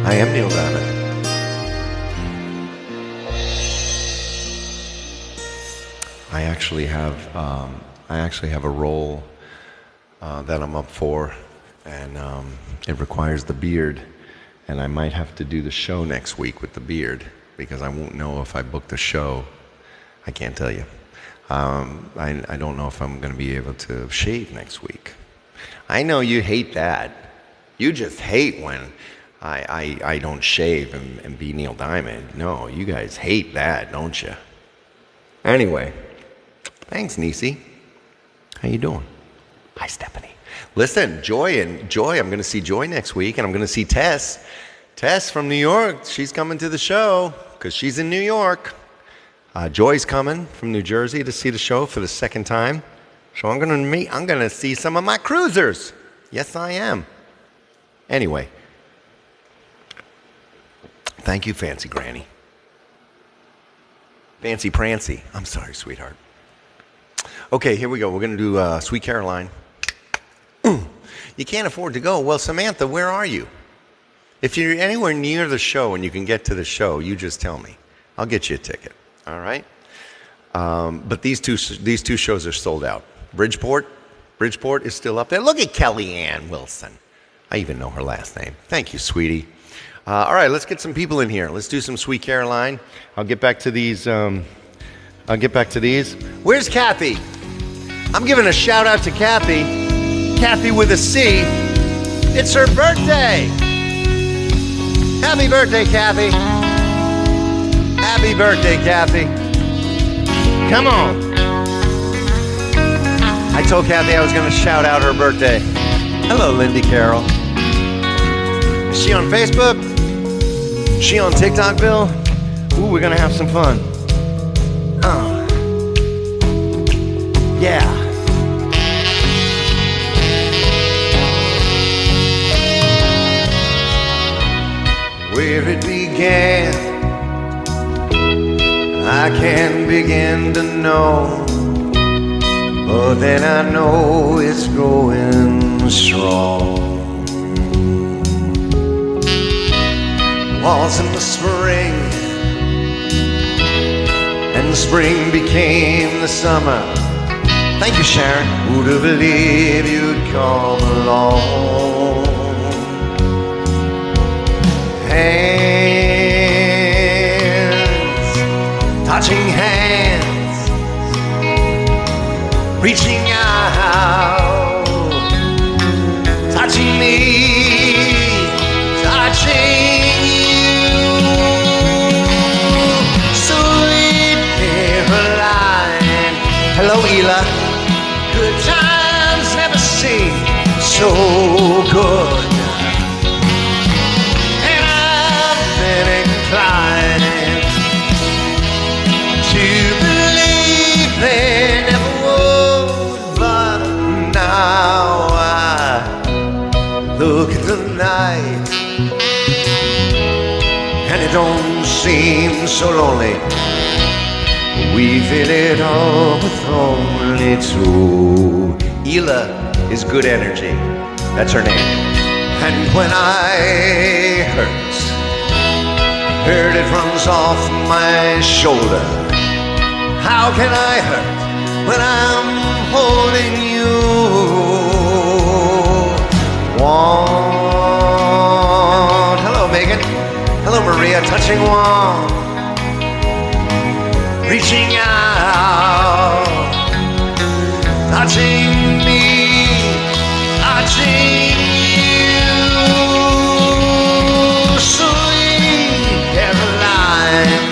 [SPEAKER 1] I am Neil Diamond. I actually have a role that I'm up for, and it requires the beard, and I might have to do the show next week with the beard because I won't know if I book the show. I can't tell you. I don't know if I'm going to be able to shave next week. I know you hate that. You just hate when I don't shave and be Neil Diamond. No, you guys hate that, don't you? Anyway, thanks, Nisi. How you doing? Hi, Stephanie. Listen, Joy, I'm going to see Joy next week, and I'm going to see Tess. Tess from New York, she's coming to the show because she's in New York. Joy's coming from New Jersey to see the show for the second time. So I'm going to see some of my cruisers. Yes, I am. Anyway, thank you, Fancy Granny. Fancy Prancy. I'm sorry, sweetheart. Okay, here we go. We're going to do Sweet Caroline. You can't afford to go. Well, Samantha, where are you? If you're anywhere near the show and you can get to the show, you just tell me. I'll get you a ticket. All right? But these two shows are sold out. Bridgeport is still up there. Look at Kellyanne Wilson. I even know her last name. Thank you, sweetie. All right, let's get some people in here. Let's do some Sweet Caroline. I'll get back to these. Where's Kathy? I'm giving a shout out to Kathy. Kathy with a C. It's her birthday. Happy birthday, Kathy. Happy birthday, Kathy. Come on. I told Kathy I was going to shout out her birthday. Hello, Lindy Carroll. Is she on Facebook? Is she on TikTok, Bill? Ooh, we're going to have some fun. Yeah. Where it began, I can't begin to know. But then I know it's growing strong. Was in the spring, and the spring became the summer. Thank you, Sharon. Who'd have believed you'd come along? Hands, touching hands, reaching out, touching me, touching you. Sweet Caroline. Hello, Ela. Good times never seem so good. And I've been inclined to believe they never would. But now I look at the night and it don't seem so lonely. We fill it up with only two. Ela is good energy. That's her name. And when I hurt, it runs off my shoulder. How can I hurt when I'm holding you? One. Hello, Megan. Hello, Maria. Touching one. Reaching out, touching me, touching you. Sweet Caroline.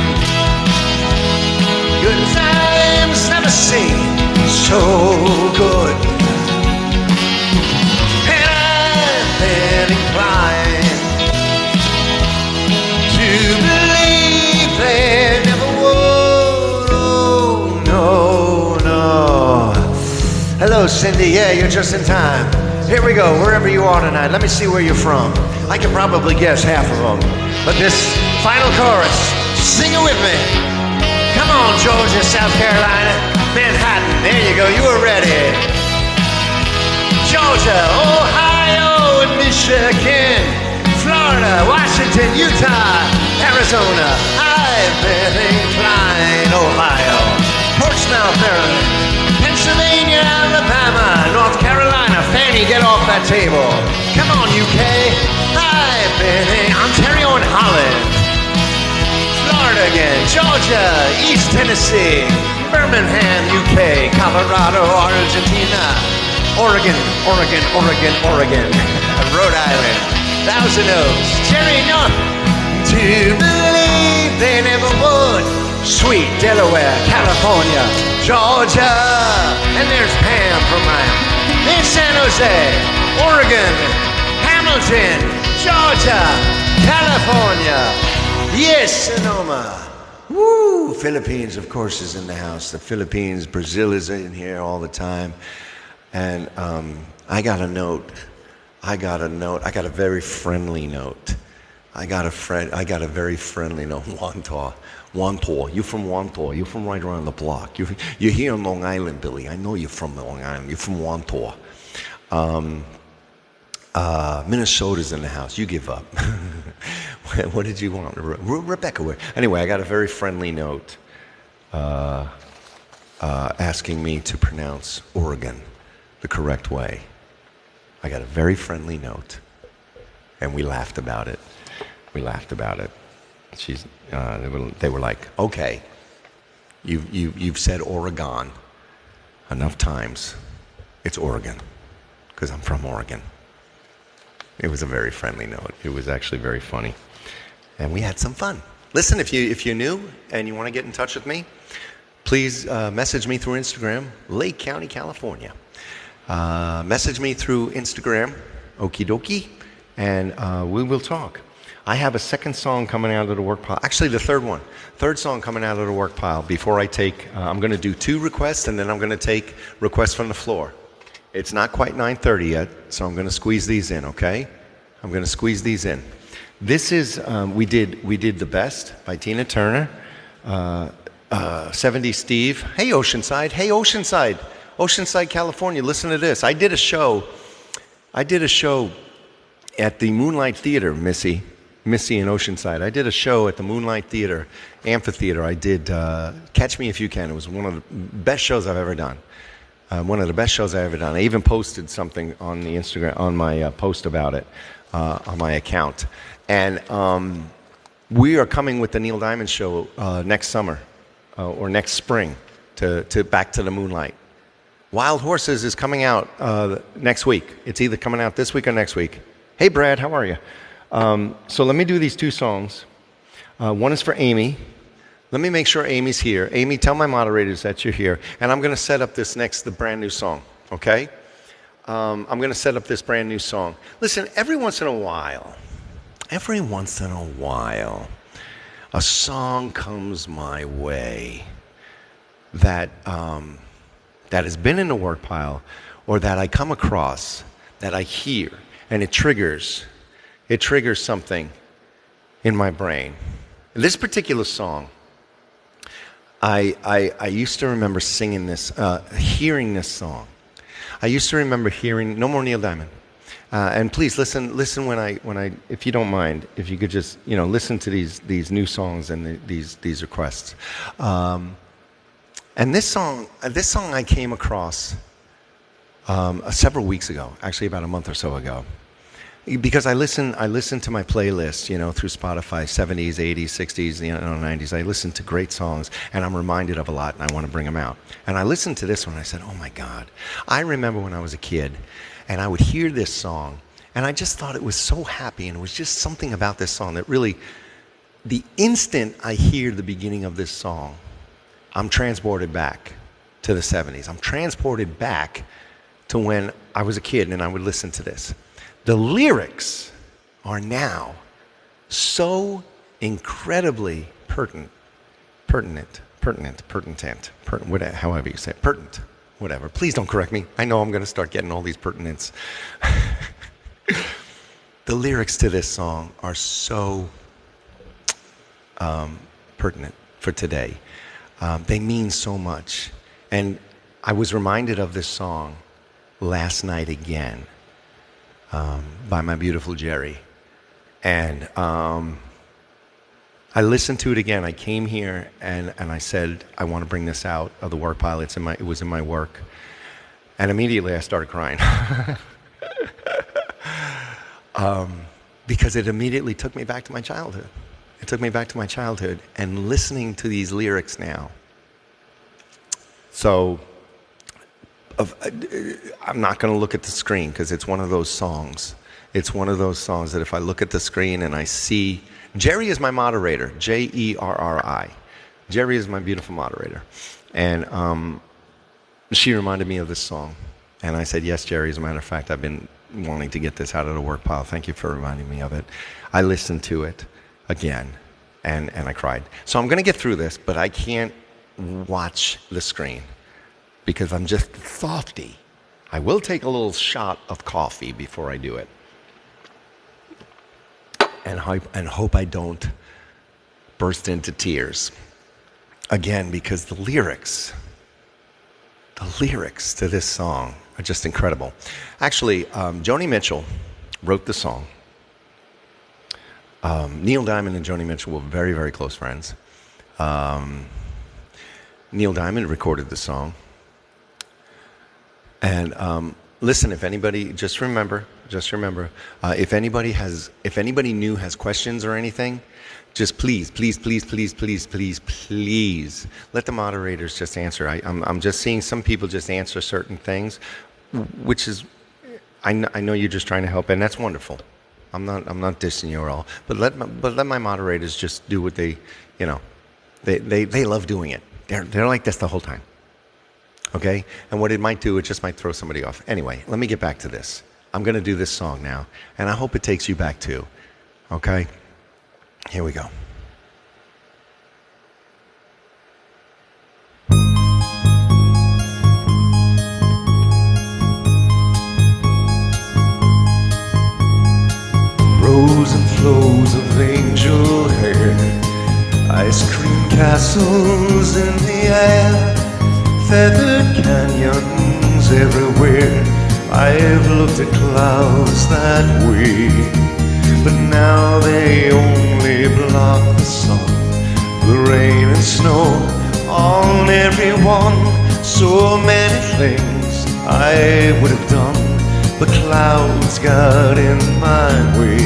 [SPEAKER 1] Good times never seem so good. And I've been inclined to believe there never would. No. Hello, Cindy. Yeah, you're just in time. Here we go, wherever you are tonight. Let me see where you're from. I can probably guess half of them. But this final chorus, sing it with me. Come on, Georgia, South Carolina, Manhattan. There you go, you are ready. Georgia, Ohio, and Michigan, Florida, Washington, Utah, Arizona. I've been inclined, Ohio, Portsmouth, Maryland, Pennsylvania, Alabama, North Carolina. Fanny, get off that table. Come on, UK. I've been in Ontario and Holland. Florida again. Georgia, East Tennessee, Birmingham, UK, Colorado, Argentina, Oregon, Rhode Island, Thousand Oaks, Cherry North. To believe they never would. Sweet Delaware, California, Georgia, and there's Pam from in San Jose, Oregon, Hamilton, Georgia, California. Yes, Sonoma. Woo! Philippines, of course, is in the house. The Philippines, Brazil is in here all the time. And I got a note. I got a very friendly note. I got a very friendly note. Wantor. You're from Wantor. You're from right around the block. You're here on Long Island, Billy. I know you're from Long Island. You're from Wantor. Minnesota's in the house. You give up. What did you want? Rebecca, where? Anyway, I got a very friendly note asking me to pronounce Oregon the correct way. I got a very friendly note, and we laughed about it. We laughed about it. They were like, okay, you've said Oregon enough times. It's Oregon, because I'm from Oregon. It was a very friendly note. It was actually very funny. And we had some fun. Listen, if you're new and you want to get in touch with me, please message me through Instagram, Lake County, California. Message me through Instagram, okie dokie, and we will talk. I have a second song coming out of the work pile. Actually, the third song coming out of the work pile before I take, I'm going to do 2 requests, and then I'm going to take requests from the floor. It's not quite 9:30 yet, so I'm going to squeeze these in, okay? I'm going to squeeze these in. This is, we did The Best by Tina Turner, 70 Steve. Hey, Oceanside. Hey, Oceanside. Oceanside, California. Listen to this. I did a show at the Moonlight Theater, Missy in Oceanside. I did a show at the Moonlight Theater, Amphitheater. I did Catch Me If You Can. It was one of the best shows I've ever done. One of the best shows I've ever done. I even posted something on the Instagram, on my post about it, on my account. And we are coming with the Neil Diamond Show next summer or next spring to back to the Moonlight. Wild Horses is coming out next week. It's either coming out this week or next week. Hey, Brad, how are you? So let me do these 2 songs. One is for Amy. Let me make sure Amy's here. Amy, tell my moderators that you're here. And I'm going to set up the brand new song, okay? I'm going to set up this brand new song. Listen, every once in a while, a song comes my way that has been in the work pile, or that I come across, that I hear, and it triggers something in my brain. This particular song, I used to remember singing this, hearing this song. I used to remember hearing, no more Neil Diamond. And please listen when I, if you don't mind, if you could just, listen to these new songs and these requests. And this song I came across several weeks ago, actually about a month or so ago, because I listen to my playlist, through Spotify, 70s, 80s, 60s, 90s. I listen to great songs, and I'm reminded of a lot, and I want to bring them out. And I listened to this one, and I said, oh my God. I remember when I was a kid, and I would hear this song, and I just thought it was so happy, and it was just something about this song that really, the instant I hear the beginning of this song, I'm transported back to the 70s. I'm transported back to when I was a kid, and I would listen to this. The lyrics are now so incredibly pertinent, however you say it, pertinent, whatever. Please don't correct me. I know I'm going to start getting all these pertinents. The lyrics to this song are so pertinent for today. They mean so much. And I was reminded of this song last night again. By my beautiful Jerry. And I listened to it again. I came here and I said, I want to bring this out of the work pile. It was in my work. And immediately I started crying. Because it immediately took me back to my childhood. It took me back to my childhood and listening to these lyrics now. So I'm not going to look at the screen because it's one of those songs. It's one of those songs that if I look at the screen and I see... Jerry is my moderator, Jerri. Jerry is my beautiful moderator. And she reminded me of this song. And I said, yes, Jerry, as a matter of fact, I've been wanting to get this out of the work pile. Thank you for reminding me of it. I listened to it again and I cried. So I'm going to get through this, but I can't watch the screen, because I'm just softy. I will take a little shot of coffee before I do it. And hope I don't burst into tears. Again, because the lyrics to this song are just incredible. Actually, Joni Mitchell wrote the song. Neil Diamond and Joni Mitchell were very, very close friends. Neil Diamond recorded the song. And listen, if anybody, just remember Just remember, if anybody new has questions or anything, just please, please, please, please, please, please, please, let the moderators just answer. I'm just seeing some people just answer certain things, which is, I know you're just trying to help, and that's wonderful. I'm not dissing you at all, but let my moderators just do what they, they love doing it. They're like this the whole time. Okay? And what it might do, it just might throw somebody off. Anyway, let me get back to this. I'm going to do this song now, and I hope it takes you back too. Okay? Here we go. Rows and flows of angel hair, ice cream castles in the air, feathered canyons everywhere. I've looked at clouds that way, but now they only block the sun, the rain and snow on everyone. So many things I would have done, but clouds got in my way.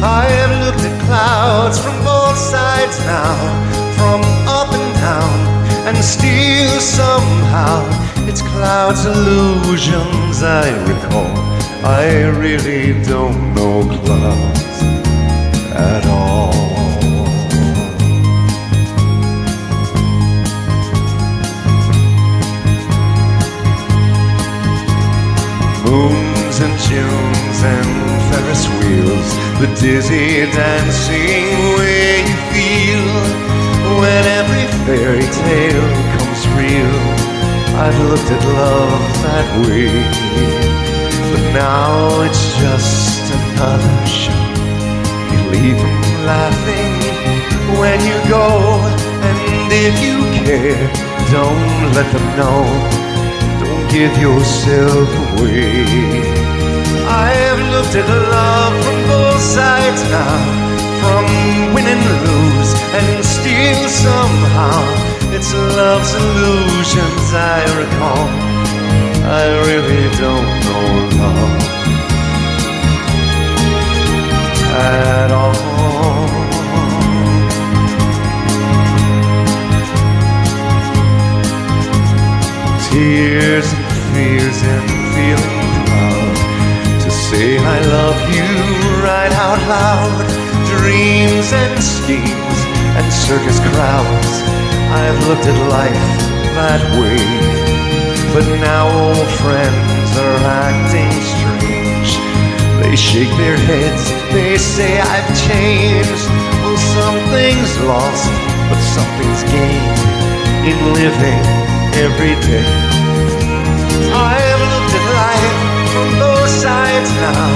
[SPEAKER 1] I have looked at clouds from both sides now, from up and down, and still somehow it's clouds' illusions I recall. I really don't know clouds at all. Moons and Junes and Ferris wheels, the dizzy dancing way you feel when every fairy tale comes real. I've looked at love that way, but now it's just another show. You leave them laughing when you go, and if you care, don't let them know. Don't give yourself away. I have looked at love from both sides now, from win and lose, and still somehow it's love's illusions I recall. I really don't know love at all. Tears and fears and feeling proud to say I love you right out loud. Dreams and schemes and circus crowds, I've looked at life that way, but now old friends are acting strange. They shake their heads, they say I've changed. Well, something's lost, but something's gained in living every day. I've looked at life from both sides now,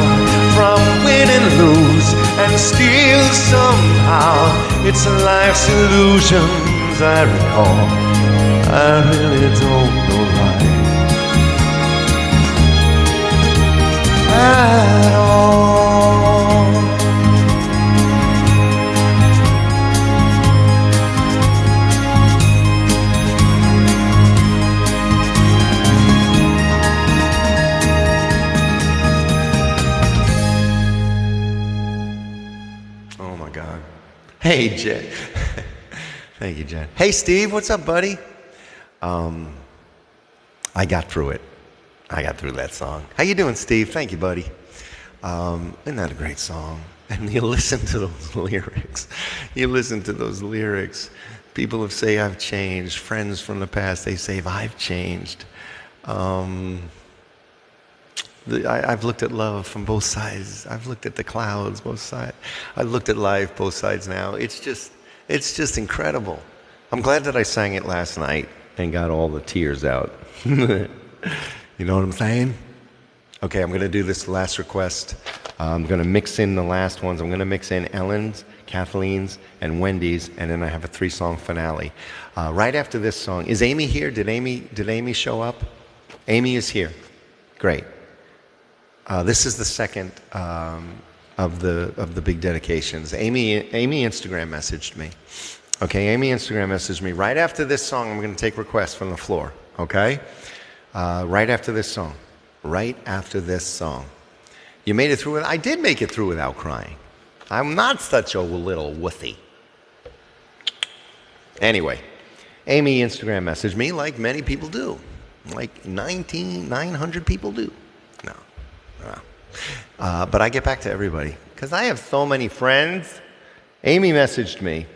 [SPEAKER 1] from win and lose, and still somehow it's life's illusions I recall. I really don't know life at all. Oh my God. Hey, Jen. Thank you, Jen. Hey, Steve, what's up, buddy? I got through it. I got through that song. How you doing, Steve? Thank you, buddy. Isn't that a great song? And you listen to those lyrics. You listen to those lyrics. People who say I've changed, friends from the past, they say I've changed. I've looked at love from both sides. I've looked at the clouds, both sides. I've looked at life, both sides now. It's just incredible. I'm glad that I sang it last night and got all the tears out. You know what I'm saying? Okay, I'm going to do this last request. I'm going to mix in the last ones. I'm going to mix in Ellen's, Kathleen's, and Wendy's, and then I have a 3-song finale. Right after this song, is Amy here? Did Amy show up? Amy is here. Great. This is the second of the big dedications. Amy Instagram messaged me. Okay, Amy Instagram messaged me. Right after this song, I'm going to take requests from the floor. Okay? Right after this song. Right after this song. You made it through it? I did make it through without crying. I'm not such a little wussy. Anyway, Amy Instagram messaged me like many people do. Like 900 people do. No. But I get back to everybody because I have so many friends. Amy messaged me,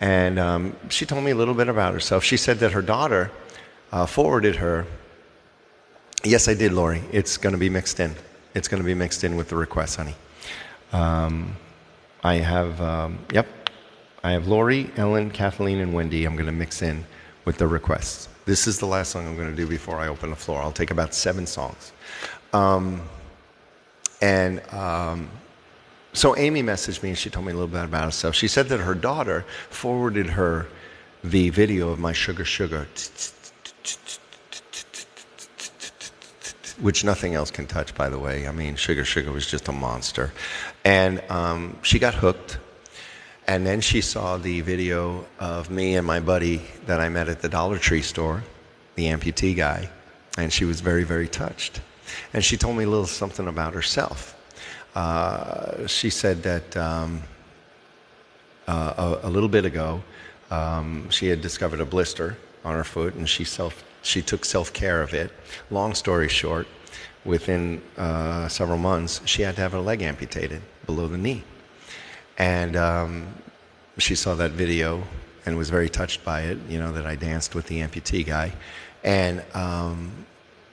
[SPEAKER 1] and she told me a little bit about herself. She said that her daughter forwarded her. Yes, I did, Lori. It's going to be mixed in. It's going to be mixed in with the requests, honey. I have, I have Lori, Ellen, Kathleen, and Wendy. I'm going to mix in with the requests. This is the last song I'm going to do before I open the floor. I'll take about 7 songs. So Amy messaged me and she told me a little bit about herself. She said that her daughter forwarded her the video of my Sugar Sugar, which nothing else can touch, by the way. I mean, Sugar Sugar was just a monster. And she got hooked. And then she saw the video of me and my buddy that I met at the Dollar Tree store, the amputee guy, and she was very, very touched. And she told me a little something about herself. She said that a little bit ago, she had discovered a blister on her foot, and she took self-care of it. Long story short, within several months, she had to have her leg amputated below the knee. And she saw that video and was very touched by it, you know, that I danced with the amputee guy. And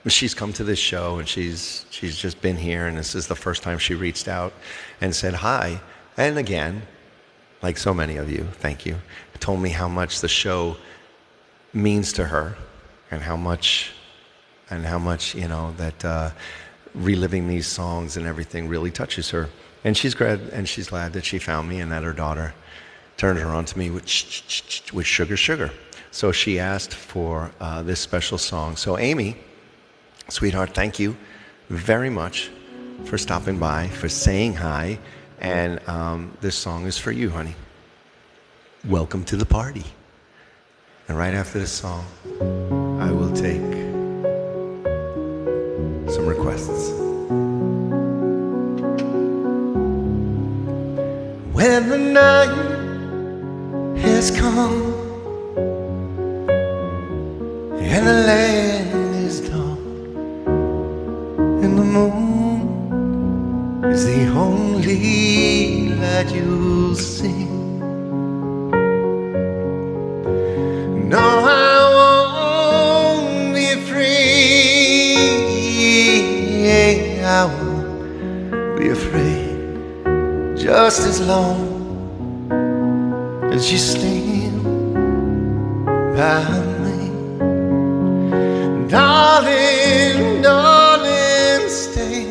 [SPEAKER 1] she's come to this show, and she's just been here, and this is the first time she reached out and said hi. And again, like so many of you, thank you, told me how much the show means to her, and how much, you know, that reliving these songs and everything really touches her. And she's glad that she found me and that her daughter turned her on to me with Sugar Sugar. So she asked for this special song. So Amy, sweetheart, thank you very much for stopping by, for saying hi. And this song is for you, honey. Welcome to the party. And right after this song, I will take some requests. When the night has come and the land is dark and the moon is the only light you'll see, no, I won't be free. I won't be afraid. Just as long as you stand by me, darling, darling, stand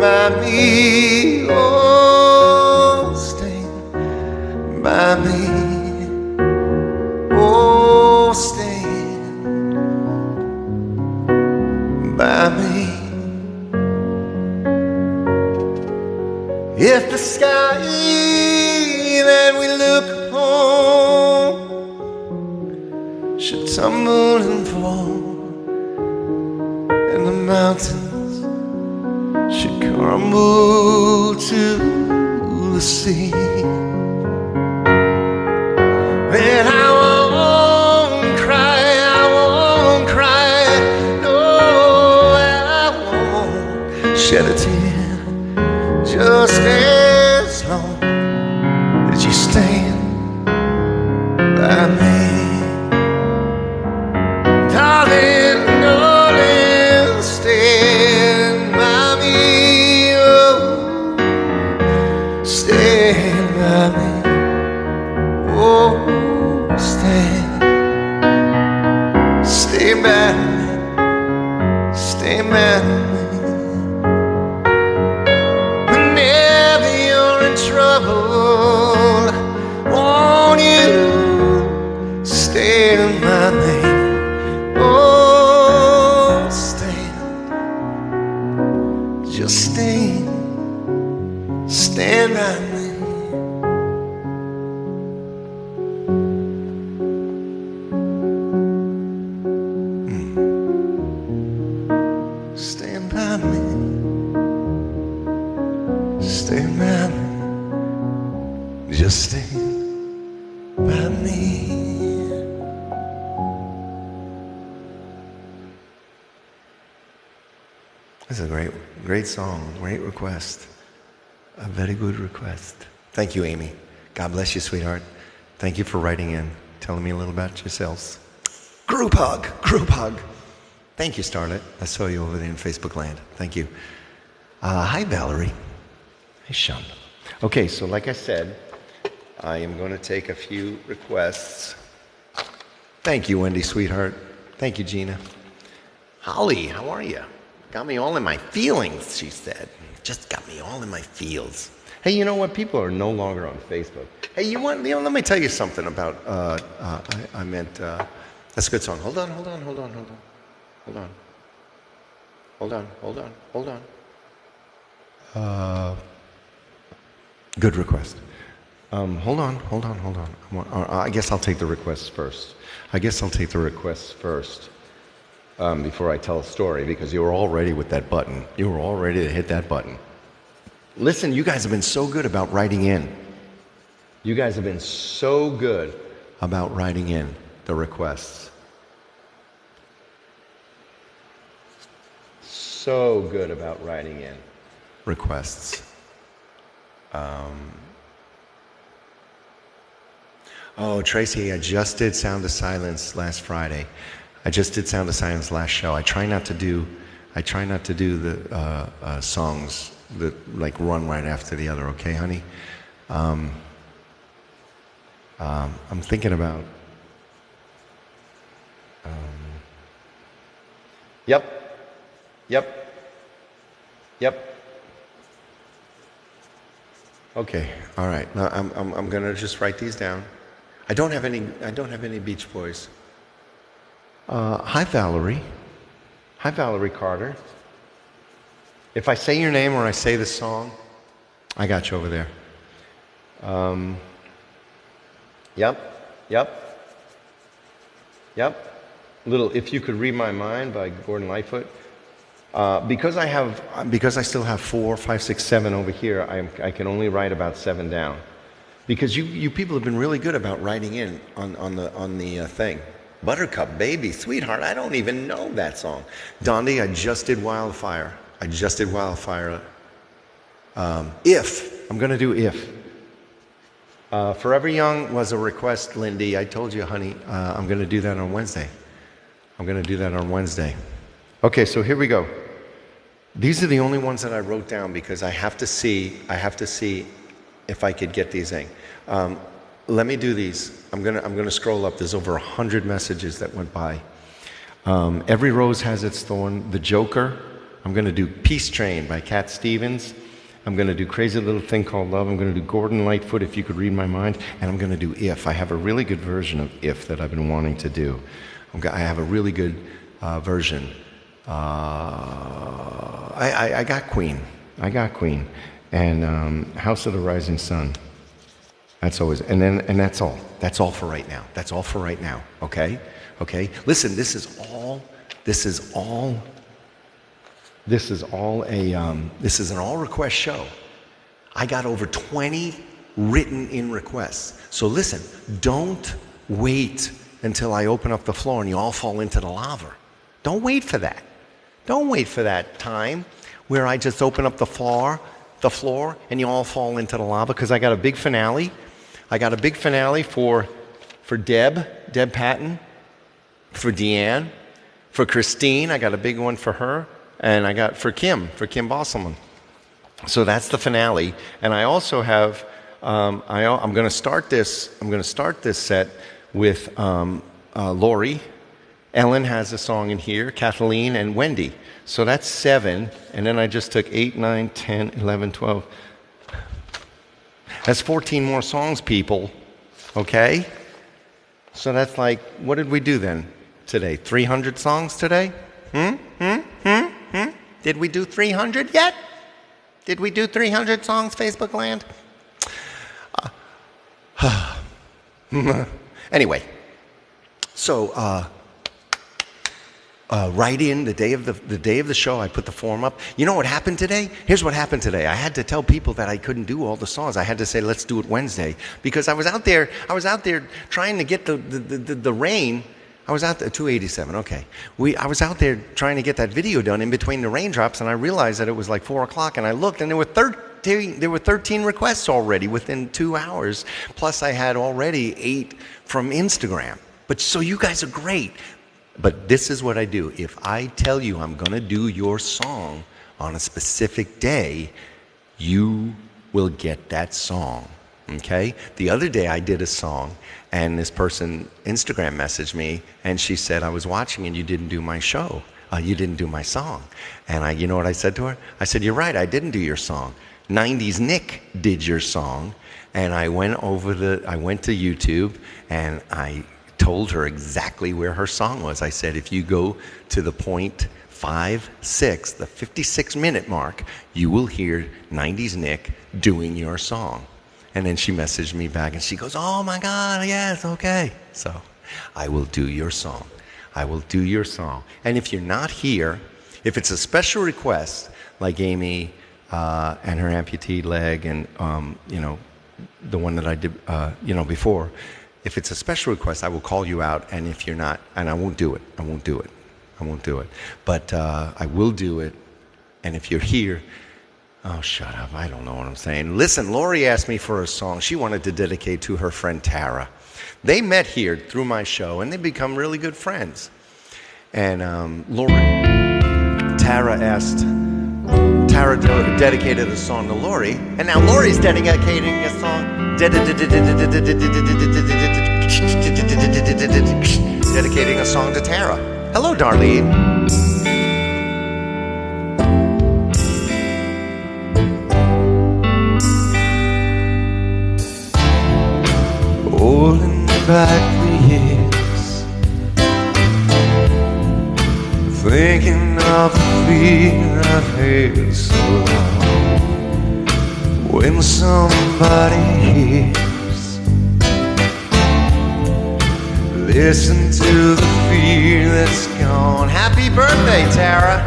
[SPEAKER 1] by me, oh, stand by me, oh, stand by me. If the sky that we look upon should tumble and fall, and the mountains should crumble to the sea, then I won't cry, no, and I won't shed a tear. Just as long as you stand by me, darling, darling, stand by me, oh, stand by me, oh, stand by me, stand by me. Trouble, won't you stand by me? Oh, stand, just stand by me. Stand by me. stay by me. Just stay by me. This is a great song, great request. A very good request. Thank you, Amy. God bless you, sweetheart. Thank you for writing in, telling me a little about yourselves. Group hug, group hug. Thank you, Starlet. I saw you over there in Facebook land. Thank you. Hi, Valerie. Hi, Sean. Okay, so like I said, I am going to take a few requests. Thank you, Wendy, sweetheart. Thank you, Gina. Holly, how are you? Got me all in my feelings, she said. Just got me all in my feels. Hey, you know what? People are no longer on Facebook. Hey, let me tell you something about, I meant, that's a good song. Hold on. Good request. Hold on. I guess I'll take the requests first. Before I tell a story, because you were all ready with that button. You were all ready to hit that button. Listen, you guys have been so good about writing in. You guys have been so good about writing in the requests. So good about writing in requests. Oh, Tracy, I just did Sound of Silence last Friday. I just did Sound of Silence last show. I try not to do the songs that like run right after the other. Okay, honey. I'm thinking about. Yep. Okay. All right. Now I'm gonna just write these down. I don't have any Beach Boys. Hi, Valerie. Hi, Valerie Carter. If I say your name or I say the song, I got you over there. Yep. Little If You Could Read My Mind by Gordon Lightfoot. Because I still have 4, 5, 6, 7 over here, I can only write about 7 down. Because you people have been really good about writing in on the thing. Buttercup Baby, sweetheart, I don't even know that song. Dondi, I just did Wildfire. If. I'm going to do If. Forever Young was a request, Lindy. I told you, honey, I'm going to do that on Wednesday. Okay, so here we go. These are the only ones that I wrote down because I have to see if I could get these in. Let me do these. I'm gonna scroll up. There's over 100 messages that went by. Every Rose Has Its Thorn. The Joker. I'm gonna do Peace Train by Cat Stevens. I'm gonna do Crazy Little Thing Called Love. I'm gonna do Gordon Lightfoot, If You Could Read My Mind, and I'm gonna do If. I have a really good version of If that I've been wanting to do. I have a really good version. I got Queen, and House of the Rising Sun. That's always, and that's all. That's all for right now. Okay. Listen, this is an all request show. I got over 20 written in requests. So listen, don't wait until I open up the floor and you all fall into the lava. Don't wait for that. Don't wait for that time where I just open up the floor and you all fall into the lava, because I got a big finale. I got a big finale for Deb Patton, for Deanne, for Christine. I got a big one for her, and I got for Kim Bosselman. So that's the finale. And I also have I'm going to start this set with Lori. Ellen has a song in here, Kathleen and Wendy. So that's 7, and then I just took 8, 9, 10, 11, 12. That's 14 more songs, people. Okay? So that's like, what did we do then today? 300 songs today? Did we do 300 yet? Did we do 300 songs, Facebook land? Anyway, so write in the day of the show. I put the form up. You know what happened today? Here's what happened today. I had to tell people that I couldn't do all the songs. I had to say, let's do it Wednesday, because I was out there trying to get the rain. I was out there 287. Okay, I was out there trying to get that video done in between the raindrops, and I realized that it was like 4 o'clock, and I looked, and there were 13 requests already within 2 hours. Plus, I had already 8 from Instagram. But so you guys are great. But this is what I do. If I tell you I'm going to do your song on a specific day, you will get that song, okay? The other day I did a song, and this person Instagram messaged me, and she said, I was watching and you didn't do my show. You didn't do my song. And you know what I said to her? I said, you're right, I didn't do your song. 90s Nick did your song. And I went to YouTube, and I told her exactly where her song was. I said, if you go to the 0.56, the 56-minute mark, you will hear 90s Nick doing your song. And then she messaged me back, and she goes, oh my God, yes, okay. So I will do your song. I will do your song. And if you're not here, if it's a special request, like Amy and her amputee leg, and the one that I did before, if it's a special request, I will call you out, and if you're not, and I won't do it. But I will do it, and if you're here, oh, shut up, I don't know what I'm saying. Listen, Lori asked me for a song she wanted to dedicate to her friend Tara. They met here through my show, and they become really good friends. And Tara dedicated a song to Lori, and now Lori's dedicating a song, dedicating a song to Tara. Hello, Darlene.
[SPEAKER 2] Holding back the years, thinking of the fear I've had so long. When somebody hears, listen to the fear that's gone.
[SPEAKER 1] Happy birthday, Tara.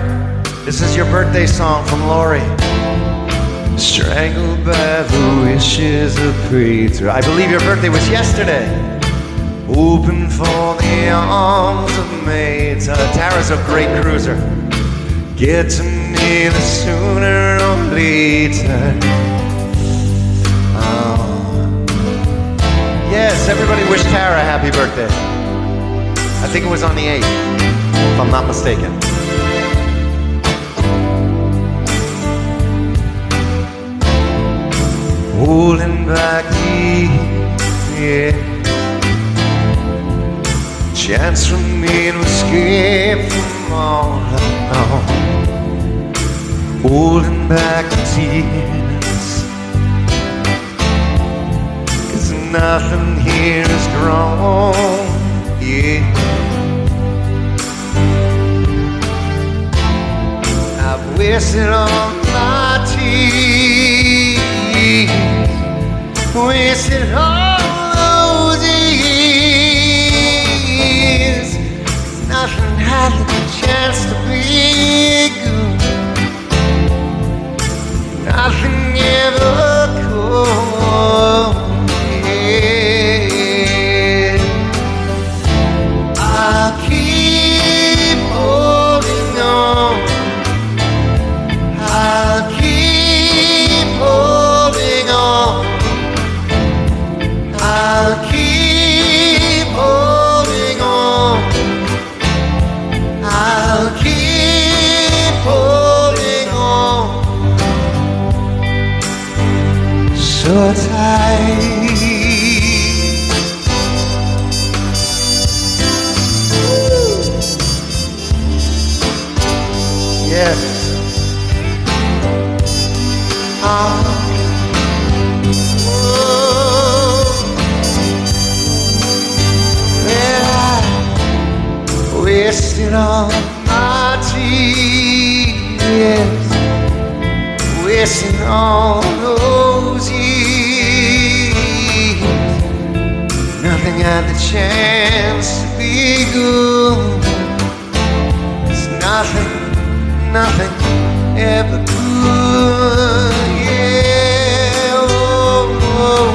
[SPEAKER 1] This is your birthday song from Lori.
[SPEAKER 2] Strangled by the wishes of prayer.
[SPEAKER 1] I believe your birthday was yesterday.
[SPEAKER 2] Open for the arms of mates.
[SPEAKER 1] Tara's a great cruiser.
[SPEAKER 2] Get to me the sooner or later.
[SPEAKER 1] Yes, everybody wish Tara a happy birthday. I think it was on the 8th, if I'm not mistaken.
[SPEAKER 2] Holding back the chance for me to escape from all alone. Holding back the tears, 'cause nothing here is grown. Yeah, I've wasted all my tears, wasted all those years. Nothing had the chance to be good. Nothing ever could. Yeah. I'll keep holding on. I'll keep holding on. I'll keep holding on. I'll keep holding on. So tight.
[SPEAKER 1] Yes.
[SPEAKER 2] Wasting all my tears, wasting all those years. Nothing had the chance to be good. nothing ever could. Yeah, oh, oh.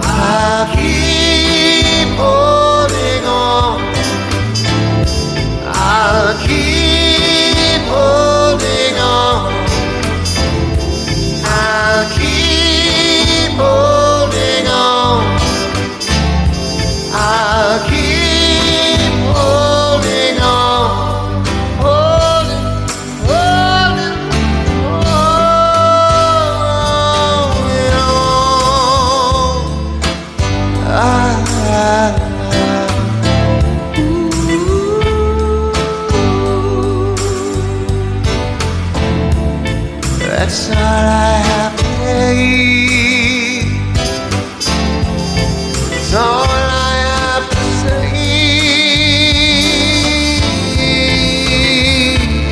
[SPEAKER 2] I'll keep holding on. I'll keep holding on. I'll keep holding on. I'll keep holding on. Holding, holding, holding on. That's all I have to say. That's all I have to say.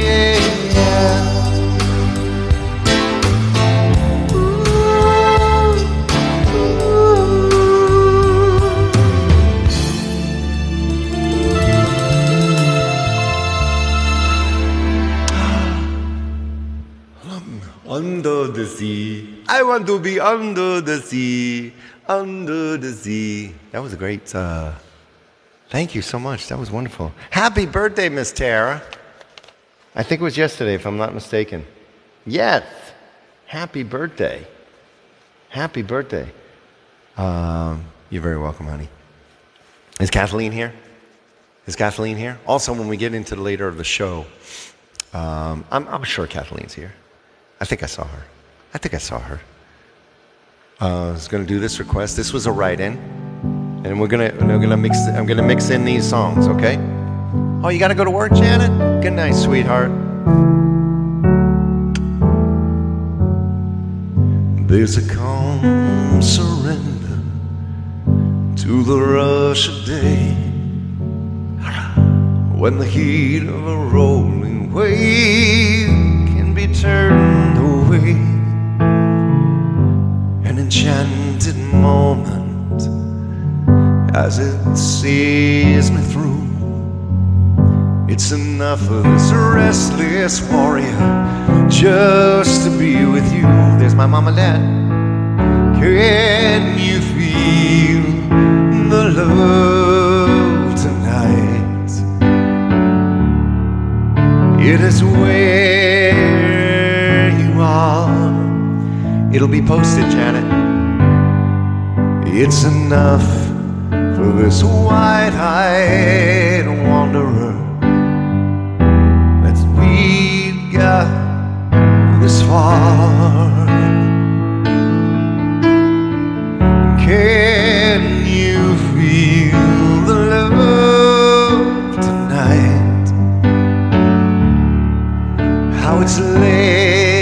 [SPEAKER 2] Yeah.
[SPEAKER 1] Under the sea. I want to be under the sea. Under the sea. That was a great, thank you so much. That was wonderful. Happy birthday, Miss Tara. I think it was yesterday, if I'm not mistaken. Yes. Happy birthday. Happy birthday. You're very welcome, honey. Is Kathleen here? Is Kathleen here? Also, when we get into the later of the show, I'm sure Kathleen's here. I think I saw her. I was going to do this request. This was a write-in, and I'm gonna mix in these songs. Okay? Oh, you got to go to work, Janet? Good night, sweetheart. There's a calm surrender to the rush of day, when the heat of a rolling wave can be turned away. An enchanted moment as it sees me through. It's enough for this restless warrior just to be with you. There's my mom and dad. Can you feel the love tonight? It is where you are. It'll be posted, Janet. It's enough for this wide-eyed wanderer that we've got this far. Can you feel the love tonight? How it's laid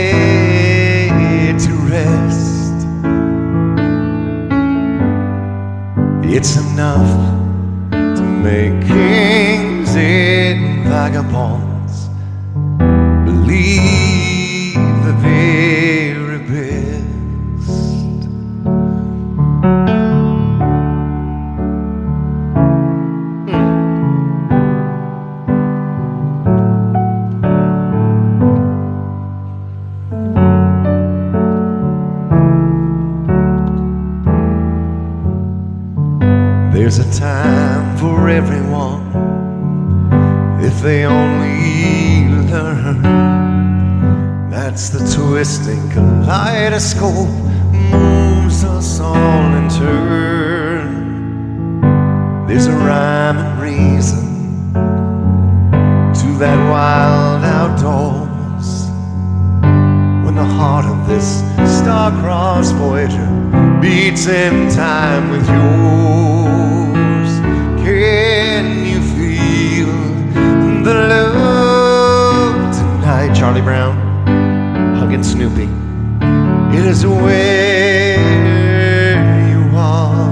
[SPEAKER 1] to rest. It's enough to make kings and vagabonds believe the very best. There's a time for everyone if they only learn. That's the twisting kaleidoscope moves us all in turn. There's a rhyme and reason to that wild outdoors when the heart of this star-crossed Voyager beats in time with yours. Can you feel the love tonight? Charlie Brown hugging Snoopy. It is where you are.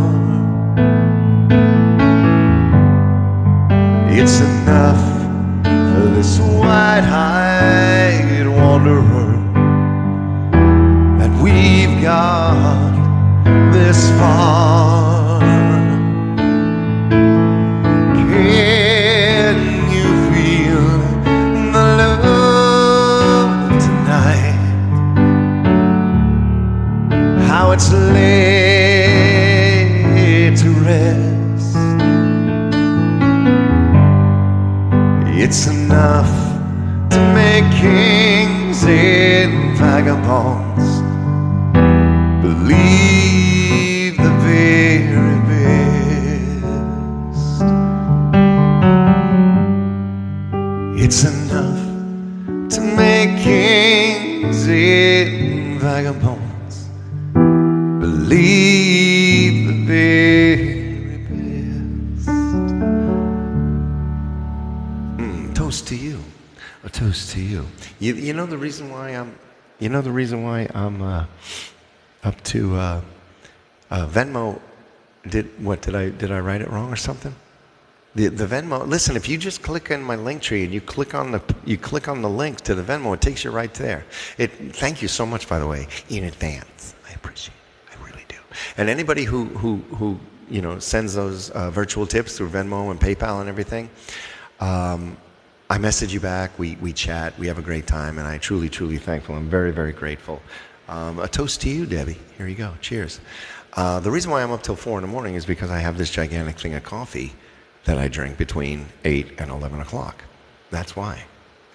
[SPEAKER 1] It's enough for this wide-eyed wanderer that we've got this far. Can you feel
[SPEAKER 2] now it's laid to rest. It's enough to make kings and vagabonds believe the very best. It's enough to make kings and vagabonds believe the very best. Toast to you. A toast to you. You know the reason why I'm up to Venmo. Did I write it wrong or something? The Venmo. Listen, if you just click in my link tree and you click on the link to the Venmo, it takes you right there. Thank you so much, by the way, in advance. I appreciate it. I really do. And anybody who sends those virtual tips through Venmo and PayPal and everything, I message you back. We chat. We have a great time, and I truly thankful. I'm very, very grateful. A toast to you, Debbie. Here you go. Cheers. The reason why I'm up till 4 in the morning is because I have this gigantic thing of coffee that I drink between 8 and 11 o'clock. That's why.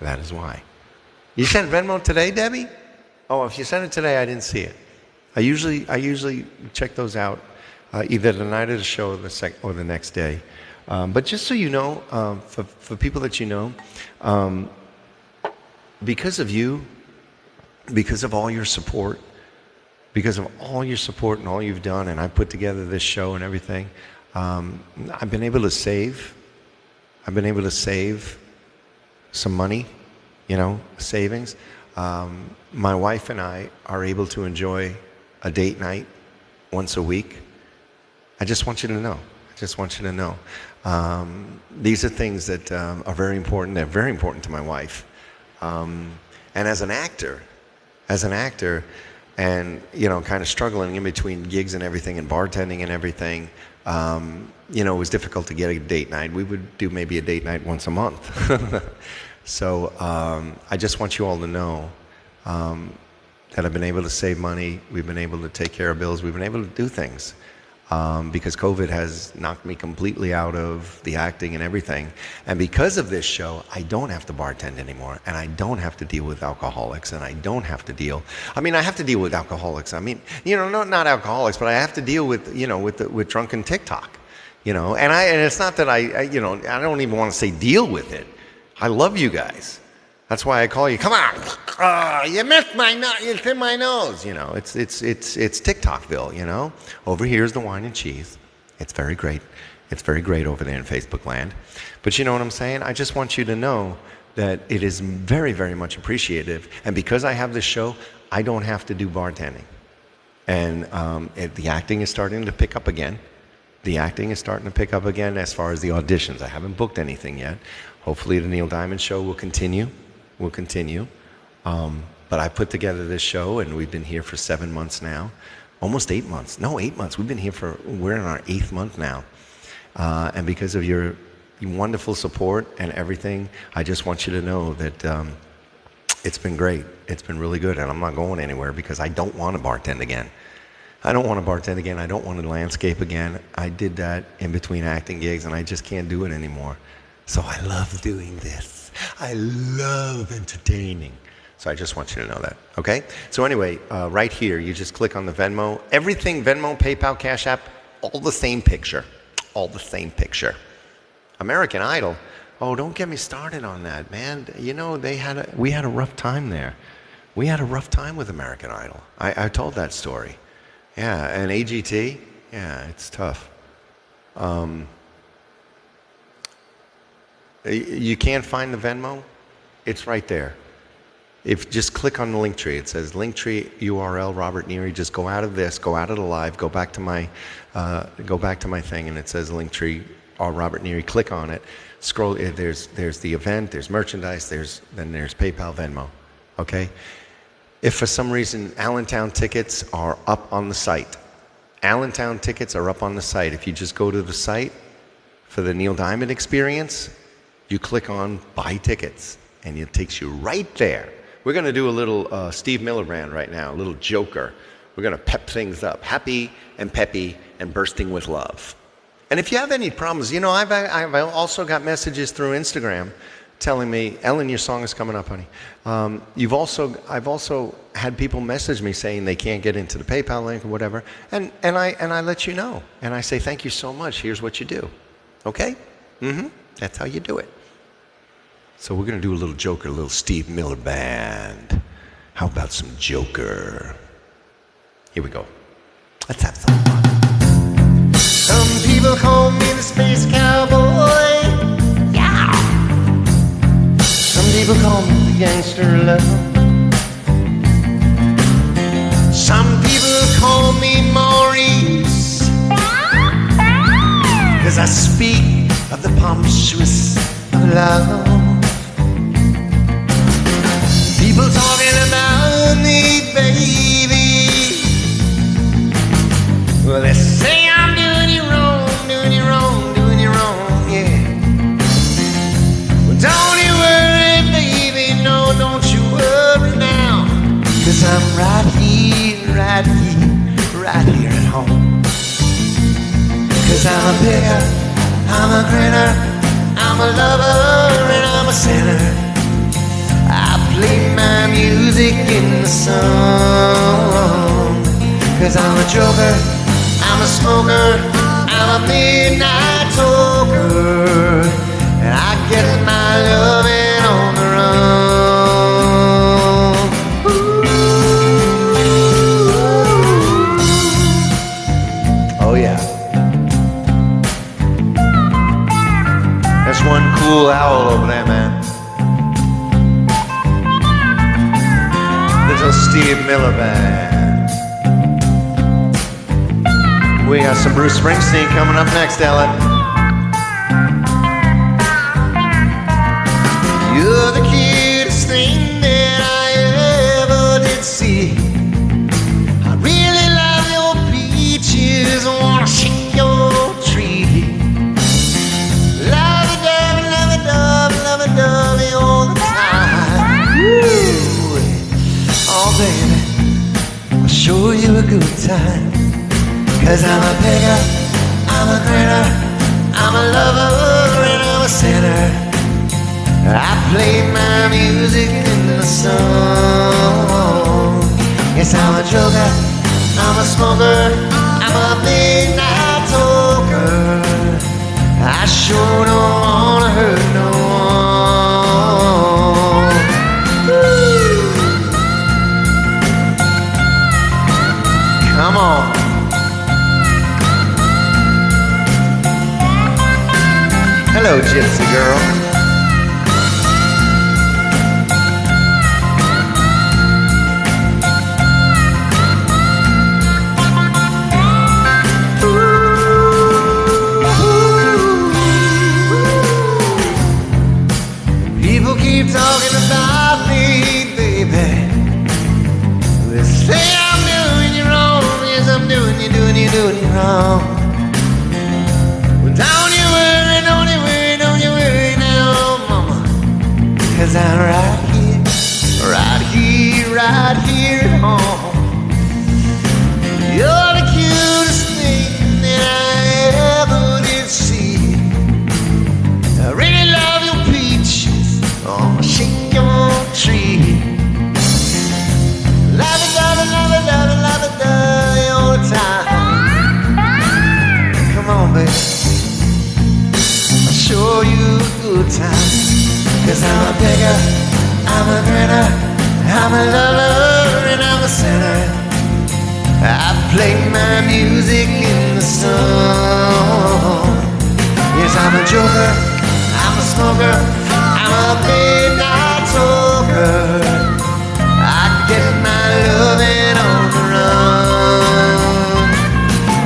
[SPEAKER 2] That is why. You sent Venmo today, Debbie? Oh, if you sent it today, I didn't see it. I usually check those out either the night of the show or the next day. But just so you know, for people that you know, because of you, because of all your support, and all you've done, and I put together this show and everything, I've been able to save some money, savings. My wife and I are able to enjoy a date night once a week. I just want you to know. These are things that are very important. They're very important to my wife. And as an actor, and kind of struggling in between gigs and everything, and bartending and everything, it was difficult to get a date night. We would do maybe a date night once a month. So I just want you all to know that I've been able to save money. We've been able to take care of bills. We've been able to do things. Because COVID has knocked me completely out of the acting and everything. And because of this show, I don't have to bartend anymore, and I don't have to deal with alcoholics, and I don't have to deal, I have to deal with alcoholics. Not alcoholics, but I have to deal with, with drunken TikTok, and it's not that I don't even want to say deal with it. I love you guys. That's why I call you. Come on, you missed my nose. It's in my nose. It's TikTokville. Over here is the wine and cheese. It's very great. It's very great over there in Facebook land. But you know what I'm saying? I just want you to know that it is very, very much appreciated. And because I have this show, I don't have to do bartending. And the acting is starting to pick up again. As far as the auditions. I haven't booked anything yet. Hopefully the Neil Diamond Show will continue. But I put together this show, and we've been here for 7 months now. Almost 8 months. No, 8 months. We're in our 8th month now. And because of your wonderful support and everything, I just want you to know that it's been great. It's been really good, and I'm not going anywhere because I don't want to bartend again. I don't want to landscape again. I did that in between acting gigs, and I just can't do it anymore. So I love doing this. I love entertaining. So I just want you to know that, okay? So anyway, right here, you just click on the Venmo. Everything, Venmo, PayPal, Cash App, all the same picture. American Idol, oh, don't get me started on that, man. We had a rough time there. We had a rough time with American Idol. I told that story. Yeah, and AGT, yeah, it's tough. You can't find the Venmo? It's right there. Just click on the link tree. It says link tree URL Robert Neary. Just go out of the live, go back to my thing, and it says link tree or Robert Neary. Click on it. Scroll. There's the event. There's merchandise. Then there's PayPal, Venmo. Okay. If for some reason Allentown tickets are up on the site, If you just go to the site for the Neil Diamond Experience, you click on buy tickets, and it takes you right there. We're going to do a little Steve Miller Band right now, a little Joker. We're going to pep things up. Happy and peppy and bursting with love. And if you have any problems, you know, I've also got messages through Instagram telling me, Ellen, your song is coming up, honey. I've also had people message me saying they can't get into the PayPal link or whatever, and I let you know, and I say thank you so much. Here's what you do, okay? That's how you do it. So we're gonna do a little Joker, a little Steve Miller Band. How about some Joker? Here we go. Let's have some fun. Some people call me the space cowboy. Yeah. Some people call me the gangster of love. Some people call me Maurice, 'cause I speak of the pompuous of love. People talking about me, baby. Well, they say I'm doing you wrong, doing you wrong, doing you wrong, yeah. Well, don't you worry, baby, no, don't you worry now. 'Cause I'm right here, right here, right here at home. 'Cause I'm a picker, I'm a grinner, I'm a lover, and I'm a sinner. I play my music in the sun. 'Cause I'm a joker, I'm a smoker, I'm a midnight toker, and I get my loving on the run. Ooh. Oh yeah. There's one cool owl over there, man. Little Steve Miller Band. We got some Bruce Springsteen coming up next, Ellen. You're the cutest thing that I ever did see. I really love your peaches, I wanna shake your tree. Lovey-dovey, lovey-dovey, lovey-dovey all the time. Woo. Oh baby, I'll show you a good time. 'Cause I'm a picker, I'm a grinner, I'm a lover, and I'm a sinner. I play my music in the sun. Yes, I'm a joker, I'm a smoker, I'm a midnight toker. I sure don't wanna hurt no one. Woo. Come on. Hello, gypsy girl. People keep talking about me, baby. They say I'm doing you wrong. Yes, I'm doing you wrong. Well, don't you worry, don't you worry, don't you worry now, mama. 'Cause I'm right here, right here, right here at home. You're the cutest thing that I ever did see. I really love your peaches, oh, shake your tree. Love-a-dovey, love-a-dovey, love-a-dovey all the time. Come on, baby, I'll show you a good time. 'Cause I'm a picker, I'm a grinner, I'm a lover, and I'm a sinner. I play my music in the sun. Yes, I'm a joker, I'm a smoker, I'm a midnight toker. I get my loving on the run.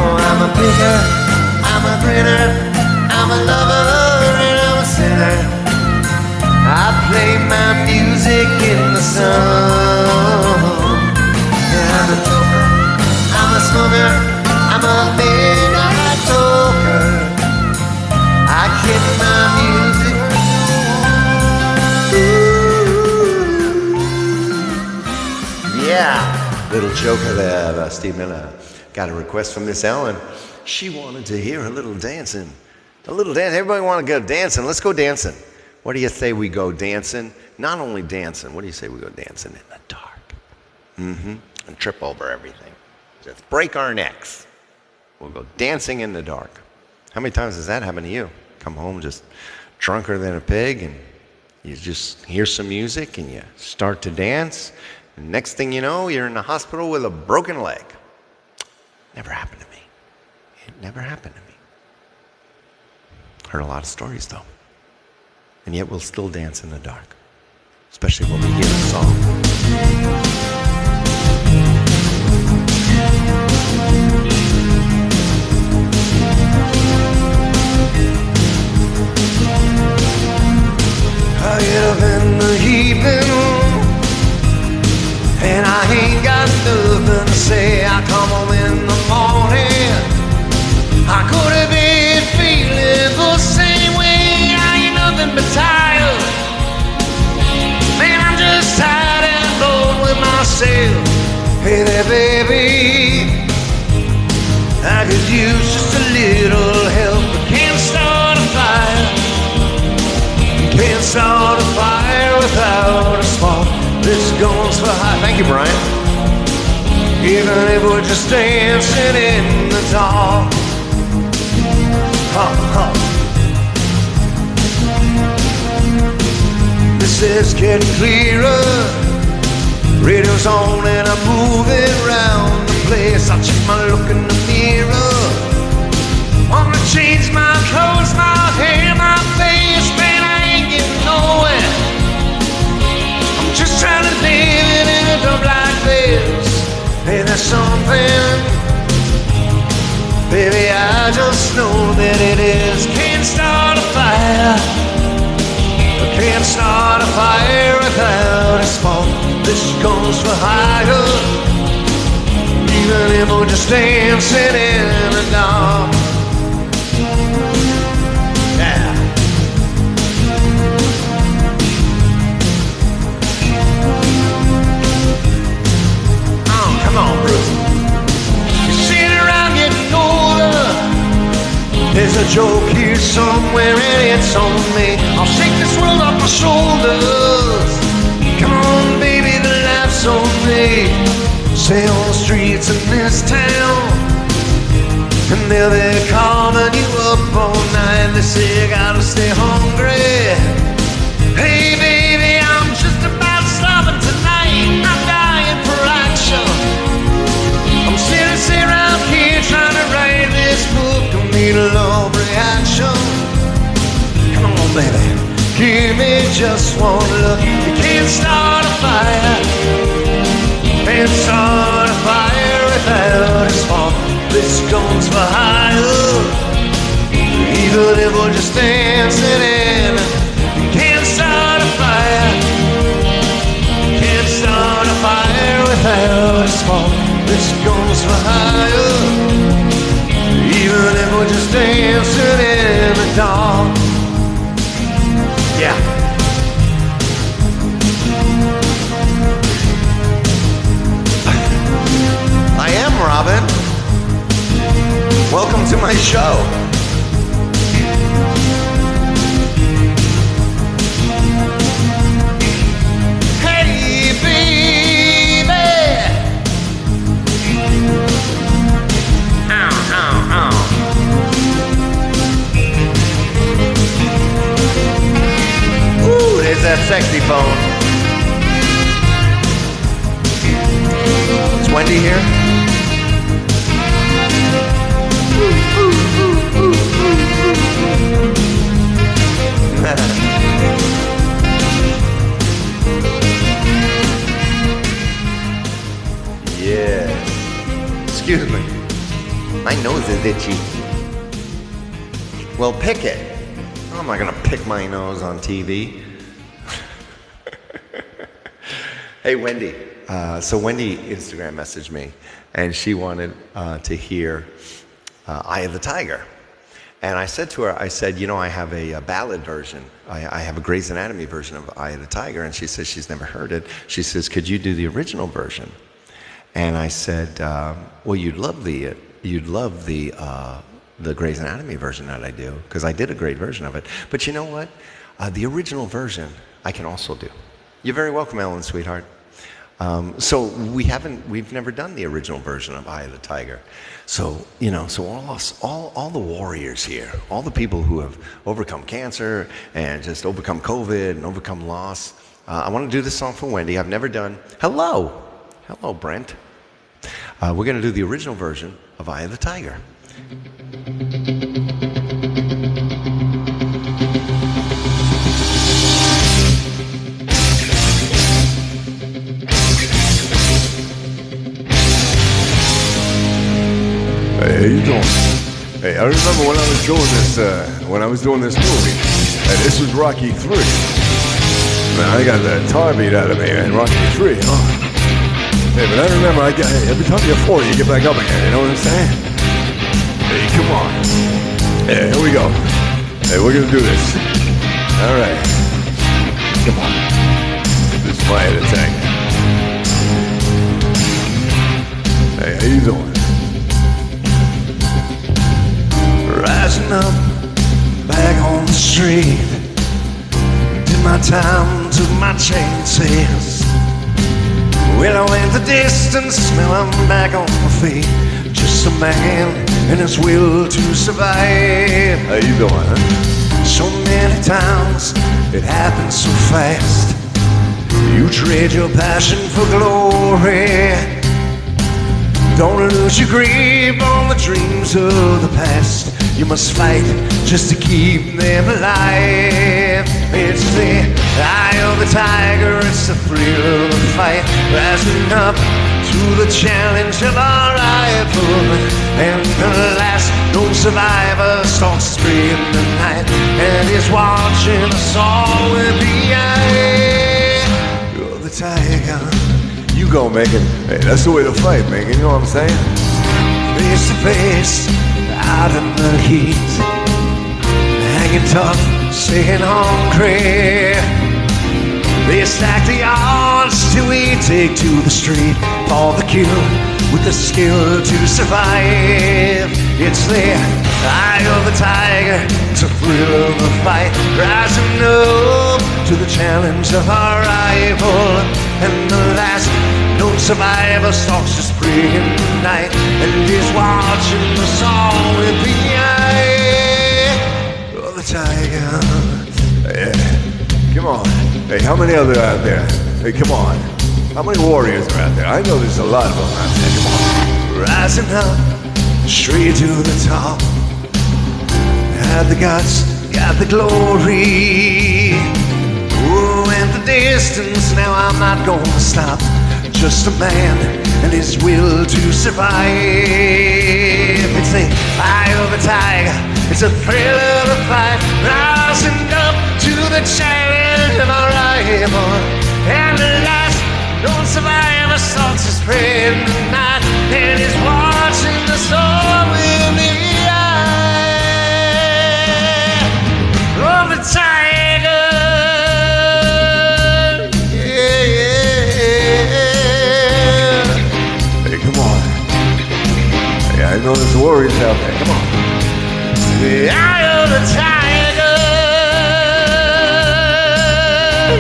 [SPEAKER 2] Oh, I'm a picker, I'm a grinner, I'm a lover, and I'm a sinner. I play my music in the sun. Yeah, I'm a joker, I'm a smoker, I'm a midnight toker. I get my music. Ooh. Yeah. Little joker there, Steve Miller. Got a request from Miss Ellen. She wanted to hear a little dancing. A little dance. Everybody want to go dancing. Let's go dancing. What do you say we go dancing? Not only dancing. What do you say we go dancing in the dark? And trip over everything. Just break our necks. We'll go dancing in the dark. How many times has that happened to you? Come home just drunker than a pig, and you just hear some music and you start to dance. And next thing you know, you're in the hospital with a broken leg. Never happened to me. It never happened to me. Heard a lot of stories though. And yet we'll still dance in the dark, especially when we hear the song. I get up in the evening and I ain't got nothing to say. I come home in the morning. I could have been feeling the same way. I ain't nothing but tired. Man, I'm just tired and bored with myself. Hey there, baby, I could use just a little help. I can't start a fire. Can't start a fire without a spark. This goes for high. Thank you, Brian. Even if we're just dancing in the dark. This is getting clearer. Radio's on and I'm moving around the place. I check my look in the mirror. Wanna change my clothes, my hair, my face. Man, I ain't getting nowhere. I'm just trying to live in a dump like this. Hey, there's something, baby, I just know that it is. Can't start a fire. Can't start a fire without a spark. This goes for higher. Even if we're just dancing in the dark. Yeah. Oh, come on, Bruce. You're sitting around getting older. There's a joke here somewhere and it's on me. I'll shake this world off my shoulders. Come on, baby, the laughs on me. Stay on the streets in this town, and they'll be calling you up all night. They say you gotta stay hungry. Hey, baby, I'm just about starving tonight. I'm dying for action. I'm sitting around here trying to write this book. Don't need a love reaction. Come on, baby, give me just one look. You can't start a fire. Can't start a fire without a spark. This goes for higher. Even if we're just dancing in. You can't start a fire. Can't start a fire without a spark. This goes for higher. Even if we're just dancing in the dark. Yeah. I am Robin. Welcome to my show. Hey, baby. Ow, ow, ow. Ooh, there's that sexy phone. Is Wendy here? Yes. Excuse me. My nose is itchy. Well, pick it. How am I going to pick my nose on TV? Hey, Wendy. So Wendy Instagram messaged me, and she wanted to hear Eye of the Tiger. And I said to her, I said, you know, I have a ballad version. I have a Grey's Anatomy version of Eye of the Tiger. And she says she's never heard it. She says, could you do the original version? And I said, well, you'd love the Grey's Anatomy version that I do, because I did a great version of it. But you know what? The original version I can also do. You're very welcome, Ellen, sweetheart. So we've never done the original version of Eye of the Tiger. So, so all the warriors here, all the people who have overcome cancer and just overcome COVID and overcome loss, I want to do this song for Wendy. I've never done. Hello, Brent. We're going to do the original version of Eye of the Tiger.
[SPEAKER 3] Hey, how you doing? Hey, I remember when I was doing this movie. Hey, this was Rocky 3. Man, I got the tar beat out of me in Rocky 3, huh? Hey, but I remember every time you fall, you get back up again, you know what I'm saying? Hey, come on. Hey, here we go. Hey, we're gonna do this. All right. Come on. This is my attack. Hey, how you doing?
[SPEAKER 2] Rising up, back on the street. Did my time, took my chances. Well, I went the distance, now I'm back on my feet. Just a man and his will to survive.
[SPEAKER 3] How you doing, huh?
[SPEAKER 2] So many times, it happens so fast. You trade your passion for glory. Don't lose your grip on the dreams of the past. You must fight just to keep them alive. It's the eye of the tiger, it's the thrill of the fight. Rising up to the challenge of our rival. And alas, no survivor stalks free in the night and is watching us all with the eye of the tiger.
[SPEAKER 3] You go, Megan. Hey, that's the way to fight, Megan. You know what I'm saying?
[SPEAKER 2] Face to face, out in the heat, hanging tough, staying hungry. They stack the odds till we take to the street for the kill with the skill to survive. It's the eye of the tiger, it's a thrill of the fight, rising up to the challenge of our rival. And the last known survivor stalks us free in the night and is watching us all with the eye of the tiger.
[SPEAKER 3] Yeah. Come on. Hey, how many other out there? Hey, come on. How many warriors are out there? I know there's a lot of them out there. Come on.
[SPEAKER 2] Rising up, straight to the top. Had the guts, got the glory. Oh, and the distance, now I'm not gonna stop. Just a man and his will to survive. It's the eye of the tiger, it's a thrill of the fight. Rising up to the challenge of our rival. And the last known survivor stalks his prey in the night and is watching the storm in the eye of the tiger.
[SPEAKER 3] I know there's warriors out there. Come on.
[SPEAKER 2] The eye of the tiger.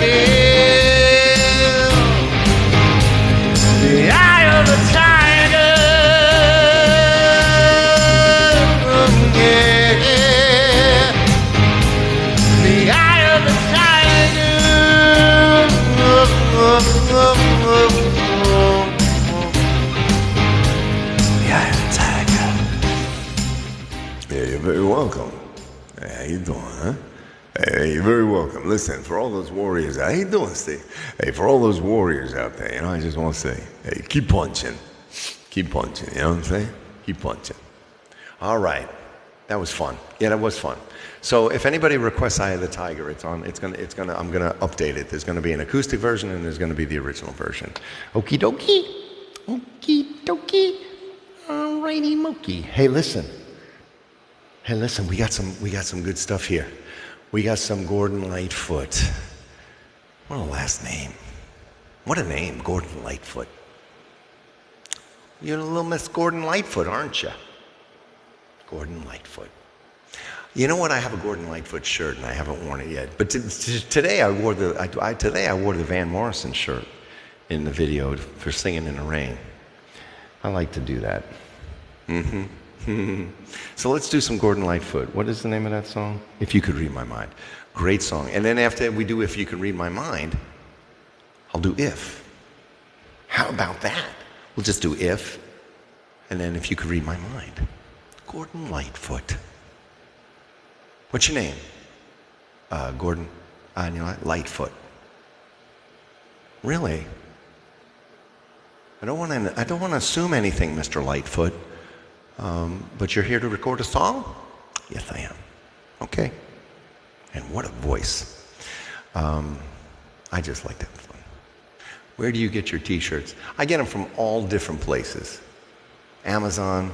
[SPEAKER 2] Yeah. The eye of the tiger. Yeah. The eye of the
[SPEAKER 3] Yeah, you're very welcome. Hey, how you doing, huh? Hey, you're very welcome. Listen, for all those warriors, how you doing, Steve? Hey, for all those warriors out there, I just want to say, hey, keep punching. Keep punching, you know what I'm saying? Keep punching.
[SPEAKER 2] All right. That was fun. Yeah, that was fun. So if anybody requests Eye of the Tiger, I'm gonna update it. There's gonna be an acoustic version and there's gonna be the original version. Okie dokie. Okie dokie. Alrighty mokey. Hey, listen, we got some good stuff here. We got some Gordon Lightfoot. What a last name. What a name, Gordon Lightfoot.
[SPEAKER 1] You're a little Miss Gordon Lightfoot, aren't you? Gordon Lightfoot. You know what? I have a Gordon Lightfoot shirt, and I haven't worn it yet. But today I wore the Van Morrison shirt in the video for Singing in the Rain. I like to do that. So let's do some Gordon Lightfoot. What is the name of that song? If You Could Read My Mind. Great song. And then after we do If You Can Read My Mind, I'll do If. How about that? We'll just do If, and then If You Could Read My Mind. Gordon Lightfoot. What's your name? Gordon. You know what? Lightfoot. Really? I don't want to assume anything, Mr. Lightfoot. But you're here to record a song? Yes, I am. Okay. And what a voice. I just like to have fun. Where do you get your t-shirts? I get them from all different places. Amazon.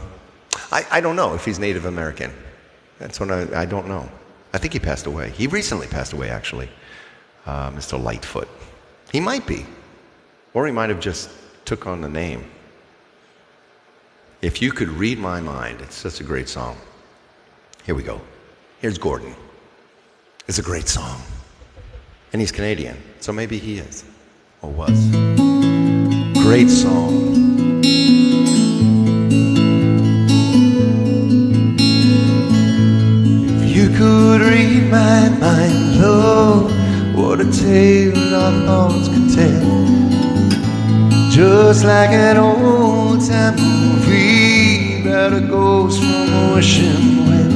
[SPEAKER 1] I don't know if he's Native American. That's what I don't know. I think he passed away. He recently passed away, actually. Mr. Lightfoot. He might be. Or he might have just took on the name. If You Could Read My Mind. It's such a great song. Here we go. Here's Gordon. It's a great song. And he's Canadian, so maybe he is. Or was. Great song. If you could read my mind, Lord, what a tale our thoughts could tell. Just like an old-time movie about a ghost from a wishing well,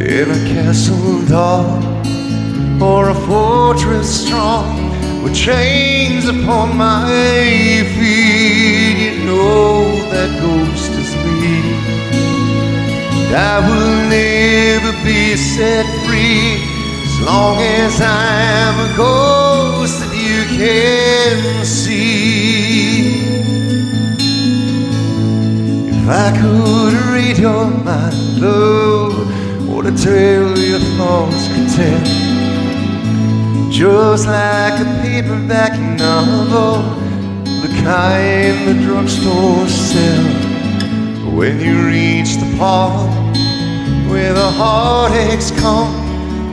[SPEAKER 1] in a castle dark or a fortress strong with chains upon my feet. You know that ghost is me, and I will never be set free as long as I'm a ghost that you can see. If I could read your mind, Lord, what a tale your thoughts could tell. Just like a paperback novel, the kind the drugstore sell. When you reach the part where the heartaches come,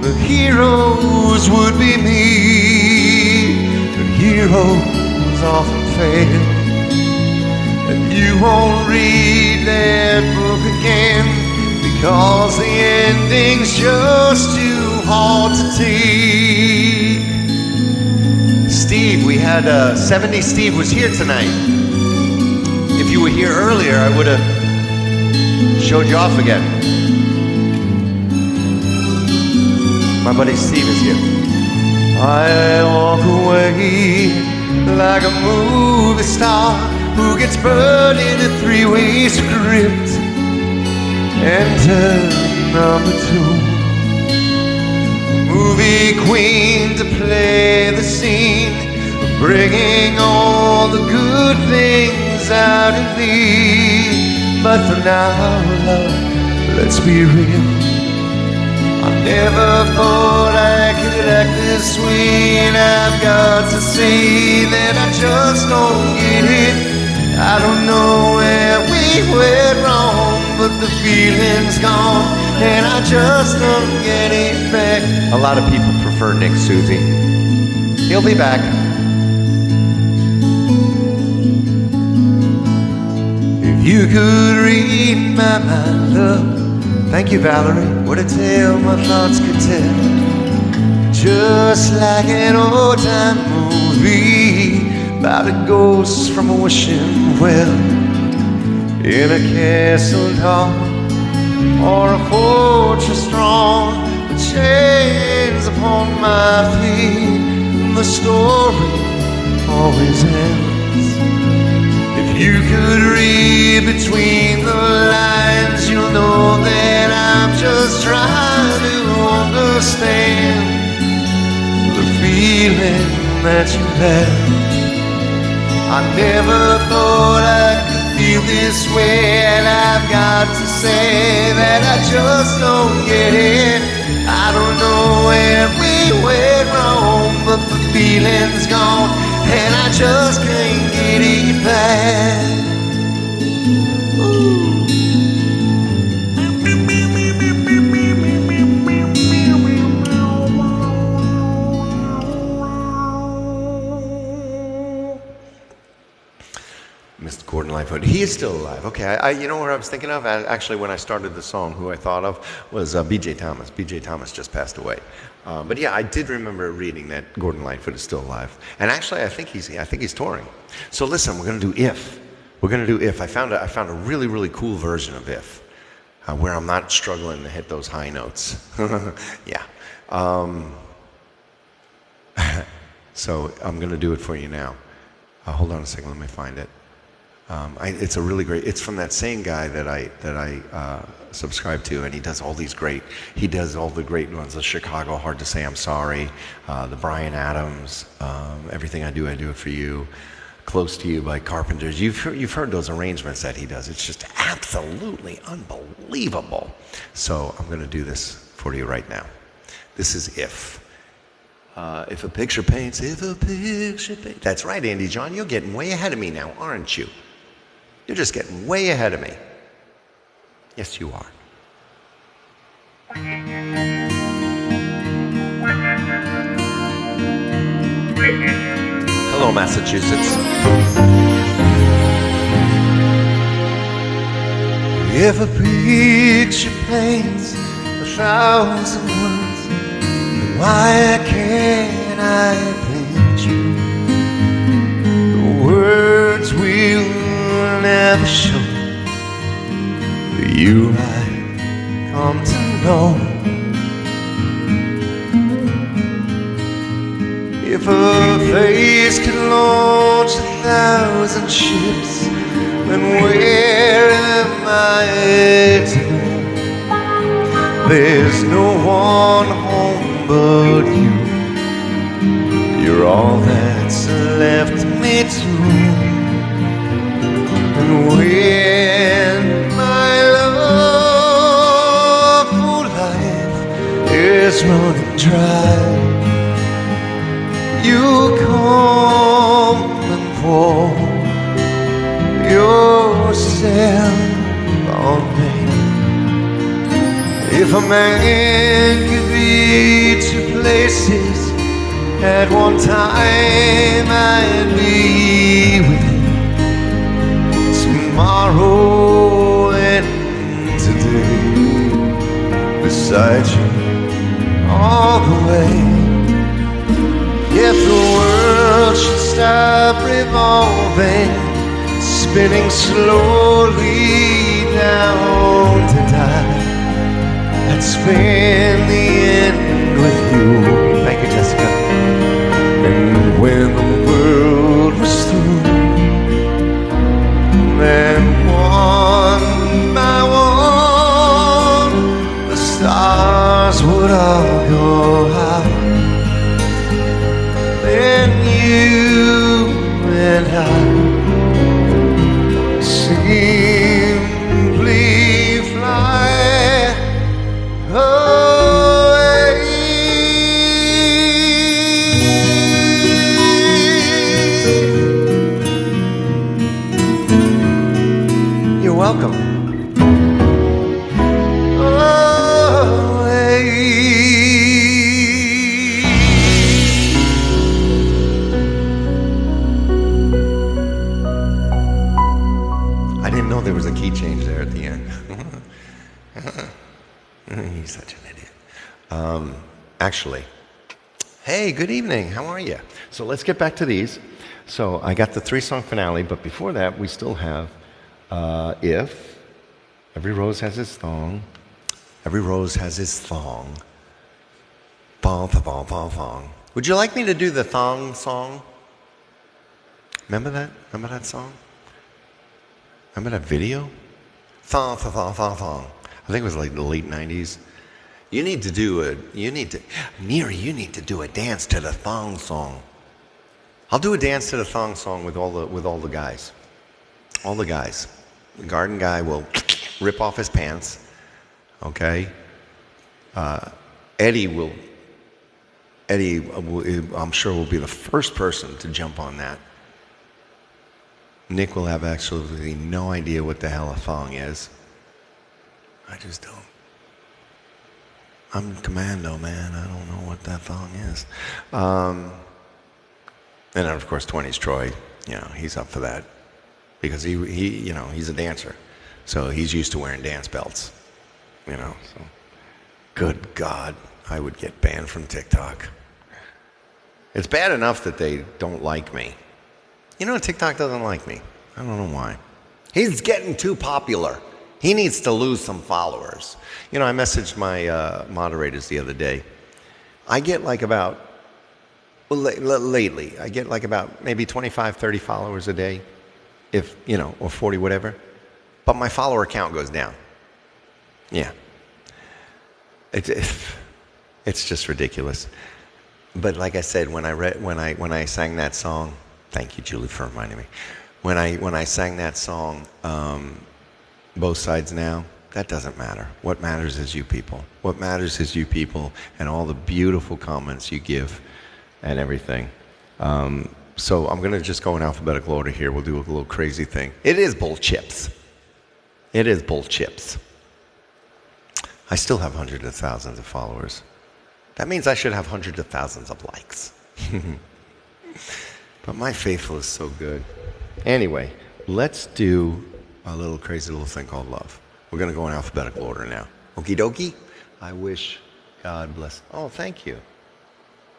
[SPEAKER 1] the heroes would be me. But heroes often fail, and you won't read that book again, because the ending's just too hard to take. Steve, we had 70 Steve was here tonight. If you were here earlier, I would have showed you off again. My buddy Steve is here. I walk away like a movie star who gets burned in a three-way script. Enter number 2. Movie queen to play the scene, bringing all the good things out in me. But for now, love, let's be real. I never thought I could act this way, and I've got to say that I just don't get it. I don't know where we went wrong, but the feeling's gone, and I just don't get it back. A lot of people prefer Nick Susie. He'll be back. If you could read my mind, love. Thank you, Valerie. What a tale my thoughts could tell. Just like an old-time movie about a ghost from a wishing well, in a castle dark or a fortress strong with chains upon my feet. The story always ends. If you could read between the lines, you'll know that I'm just trying to understand the feeling that you left. I never thought I could feel this way, and I've got to say that I just don't get it. I don't know where we went wrong, but the feeling's gone, and I just can't get it back.
[SPEAKER 2] Mr. Gordon Lightfoot. He is still alive. Okay, you know what I was thinking of? Actually, when I started the song, who I thought of was B.J. Thomas. B.J. Thomas just passed away. But yeah, I did remember reading that Gordon Lightfoot is still alive. And actually, I think he's touring. So listen, we're going to do If. We're going to do If. I found a really, really cool version of If, where I'm not struggling to hit those high notes. Yeah. So I'm going to do it for you now. Hold on a second, let me find it. It's a really great. It's from that same guy that I subscribe to, and he does all the great ones. The Chicago, Hard to Say I'm Sorry, the Bryan Adams, Everything I Do It For You, Close to You by Carpenters. You've heard those arrangements that he does. It's just absolutely unbelievable. So I'm going to do this for you right now. This is If. If a picture paints. That's right, Andy John. You're getting way ahead of me now, aren't you? You're just getting way ahead of me. Yes, you are. Hello, Massachusetts.
[SPEAKER 4] If a picture paints 1,000 words, then why can't I paint you? The words will never show the you I come to know. If a face could launch 1,000 ships, then where am I to go? There's no one home but you. You're all that's left me to. And when my love for life is running dry, you come and pour yourself on me. If a man could be 2 places at one time, I'd be with you tomorrow and today, beside you all the way. If the world should stop revolving, spinning slowly down to die, I'd spend the end with you. Thank you, Jessica. And when the world was through, then one by one, the stars would all go out. Then you and I simply fly away. You're welcome.
[SPEAKER 2] There was a key change there at the end. He's such an idiot. Actually, hey, good evening. How are you? So let's get back to these. So I got the 3-song finale, but before that, we still have If. Every rose has its thong. Every rose has its thong. Bong, bong, bong, bong. Would you like me to do the thong song? Remember that? Remember that song? Remember that video? Thong, thong, thong, thong, thong. I think it was like the late 90s. You need to do a dance to the thong song. I'll do a dance to the thong song with all the guys. All the guys. The garden guy will rip off his pants. Okay? Eddie, I'm sure, will be the first person to jump on that. Nick will have absolutely no idea what the hell a thong is. I just don't. I'm commando, man. I don't know what that thong is. And then, of course, 20s Troy, he's up for that. because he's a dancer, so he's used to wearing dance belts, So, good God, I would get banned from TikTok. It's bad enough that they don't like me. TikTok doesn't like me. I don't know why. He's getting too popular. He needs to lose some followers. I messaged my moderators the other day. I get lately, I get about maybe 25, 30 followers a day, or 40, whatever. But my follower count goes down. Yeah. It's just ridiculous. But like I said, when I sang that song, thank you, Julie, for reminding me. When I sang that song, Both Sides Now, that doesn't matter. What matters is you people. What matters is you people and all the beautiful comments you give and everything. So I'm going to just go in alphabetical order here. We'll do a little crazy thing. It is bull chips. It is bull chips. I still have hundreds of thousands of followers. That means I should have hundreds of thousands of likes. But my faithful is so good. Anyway, let's do a little crazy little thing called love. We're going to go in alphabetical order now. Okie dokie. I wish God bless. Oh, thank you.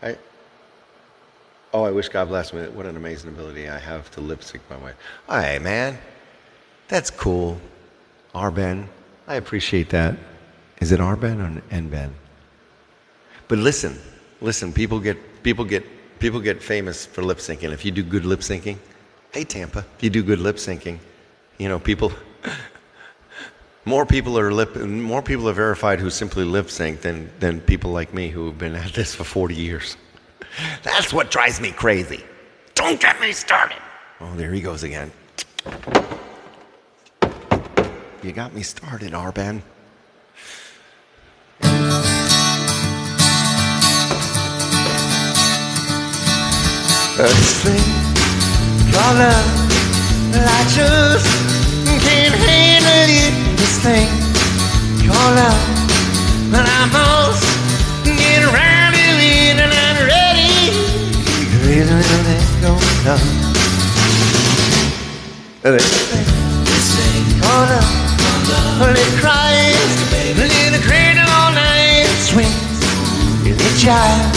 [SPEAKER 2] I wish God bless me. What an amazing ability I have to lip sync my way. Hey, man. That's cool. Arben. I appreciate that. Is it Arben or Nben? But listen. People get famous for lip syncing. If you do good lip syncing, hey Tampa, if you do good lip syncing, more people are verified who simply lip sync than people like me who have been at this for 40 years. That's what drives me crazy. Don't get me started. Oh, there he goes again. You got me started, Arben.
[SPEAKER 4] This thing called love, I just can't handle it. This thing called love, but I must get around to it, and I'm ready. Crazy little thing called love. This thing called love, well, it cries, little cradle all night, it swings in the child.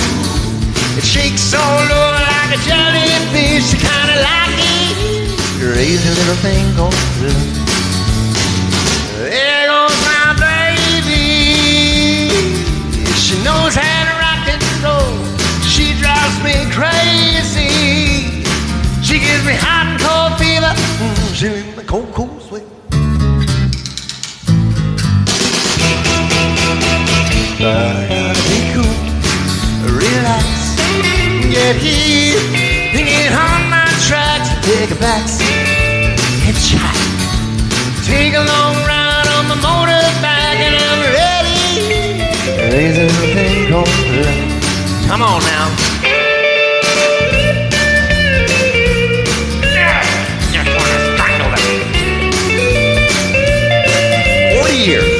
[SPEAKER 4] It shakes all over like a jellyfish, kinda like it. Crazy little thing called love. There goes my baby. She knows how to rock and roll. She drives me crazy. She gives me hot and cold fever. She makes me cold, cold sweat. I gotta be cool, relax. Get here and get on my tracks. Take a backseat, hitchhike. Take a long ride on my motorbike, and I'm ready. Crazy little thing called love. Come on now. Just wanna strangle it. 40 years.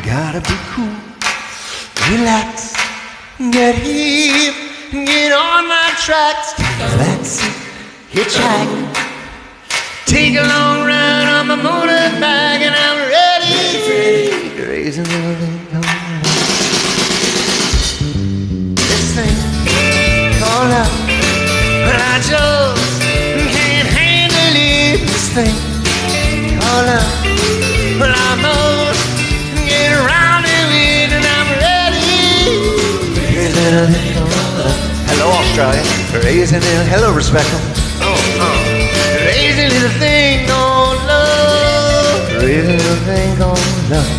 [SPEAKER 4] Gotta be cool, relax, get here, get on my tracks. Backseat, hitchhike, take a long ride on my motorbike, and I'm ready. Crazy little thing called love. This thing called love, but I just can't handle it. This thing called love, but I must get around to it, and I'm ready. Crazy little thing called love. Hello, Australia. Crazy little, hello, Rebecca. Crazy little thing called love. Crazy little thing called love.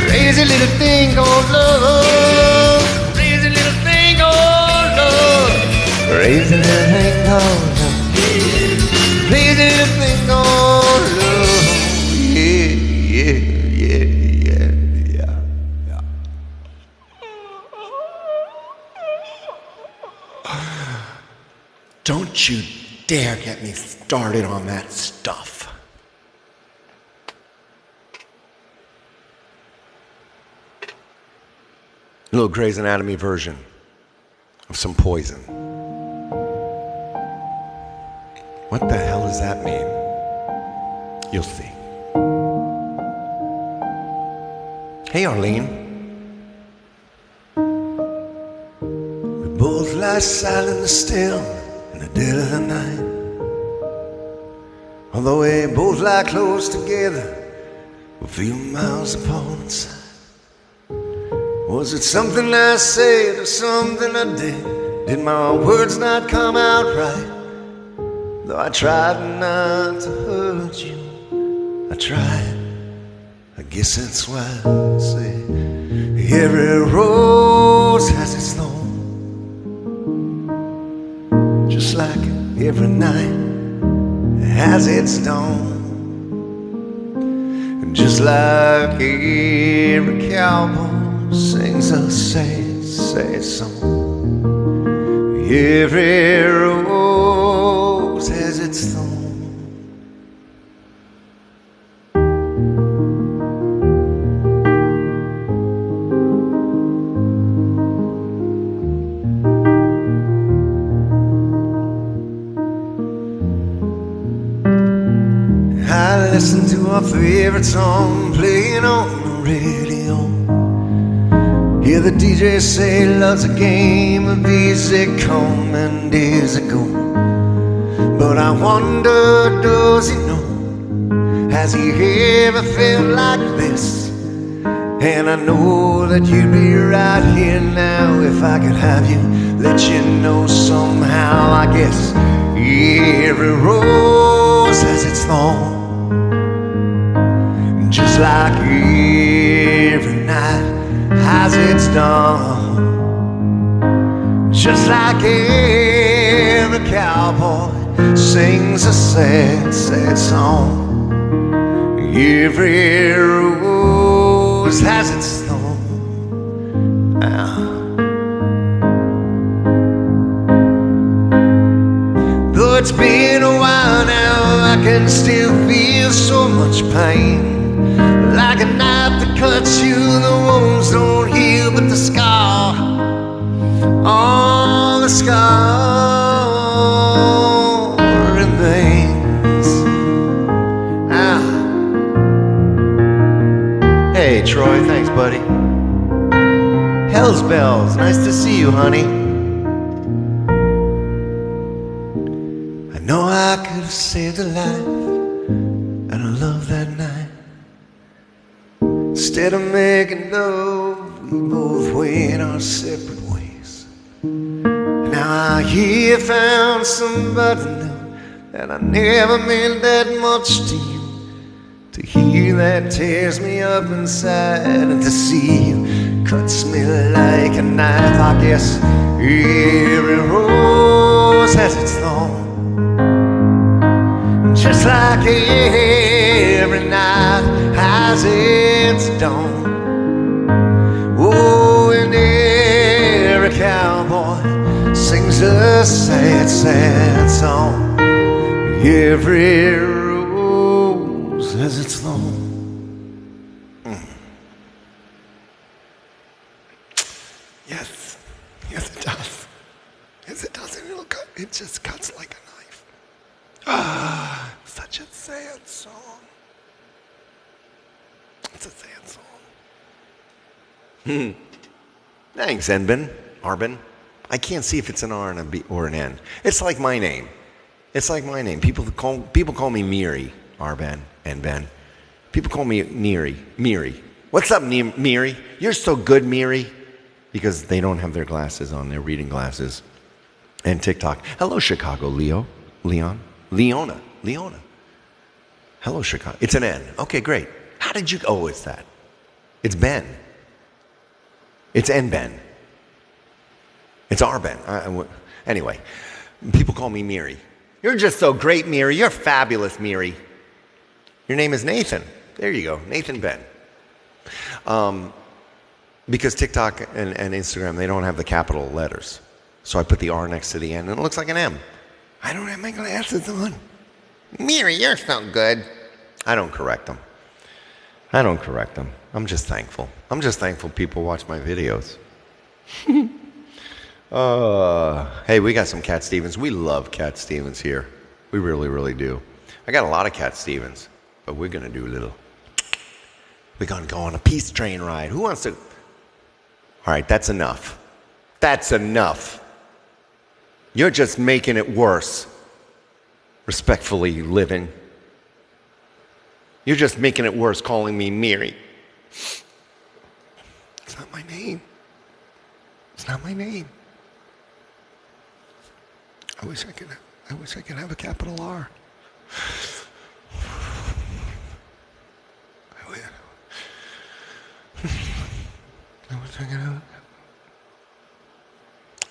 [SPEAKER 4] Crazy little thing called love. Crazy little thing called love. Crazy little thing called love. Crazy little thing called love. Yeah. Don't you dare get me started on that stuff.
[SPEAKER 2] A little Grey's Anatomy version of some poison. What the hell does that mean? You'll see. Hey, Arlene. We both lie silent and still in the dead of the night. Although we both lie close together, we feel miles apart inside. Was it something I said or something I did? Did my words not come out right? Though I tried not to hurt you, I tried. I guess that's why I say every rose has its thorn, just like every night has its dawn, and just like every cowboy sings a sad, sad song. Every rose has its thorn. I listen to our favorite song playing on the radio. Hear the DJ say love's a game of easy come and easy go. But I wonder, does he know? Has he ever felt like this? And I know that you'd be right here now if I could have you, let you know somehow. I guess every rose has its thorn, just like every night has its dawn, just like every cowboy sings a sad, sad song. Every rose has its thorn. Though it's been a while now, I can still feel so much pain. Like a knife that cuts you, the wounds don't heal, but the scar, oh, the scar remains. Hey, Troy, thanks, buddy. Hell's bells, nice to see you, honey. I know I could have saved a life and a love that night. Instead of making love, we both went our separate ways. Now I hear found somebody new, and I never meant that much to you. To hear that tears me up inside, and to see you cuts me like a knife. I guess every rose has its thorn, just like every night has its dawn. Oh, and every cowboy sings a sad, sad song. Every rose has its thorn. Yes, yes it does. Yes it does, and it just cuts like a knife. Ah, such a sad song. It's a sad song. Thanks, Arbin. I can't see if it's an R and a B or an N. It's like my name. It's like my name. People call me Miri, Arben and Ben. People call me Miri. What's up, Miri? You're so good, Miri. Because they don't have their glasses on, their reading glasses. And TikTok. Hello, Chicago, Leona. Hello, Chicago. It's an N. Okay, great. How did you... Oh, it's that. It's Ben. It's N Ben. It's our Ben. Anyway, people call me Miri. You're just so great, Miri. You're fabulous, Miri. Your name is Nathan. There you go. Nathan Ben. Because TikTok and Instagram, they don't have the capital letters. So I put the R next to the N, and it looks like an M. I don't have my glasses on. Miri, you're so good. I don't correct them. I'm just thankful. I'm just thankful people watch my videos. Hey, we got some Cat Stevens. We love Cat Stevens here. We really, really do. I got a lot of Cat Stevens, but we're going to do a little. We're going to go on a peace train ride. Who wants to? All right, that's enough. That's enough. You're just making it worse. Respectfully living. You're just making it worse calling me Miri. It's not my name. It's not my name. I wish I could have a capital R. I wish I could have.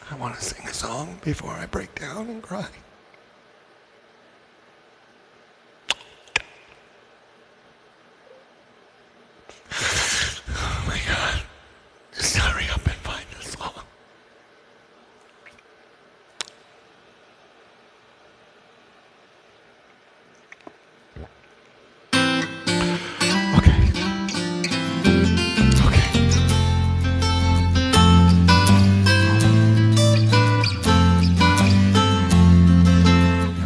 [SPEAKER 2] I want to sing a song before I break down and cry. Oh my God. Just hurry up and find the song. Okay. Okay.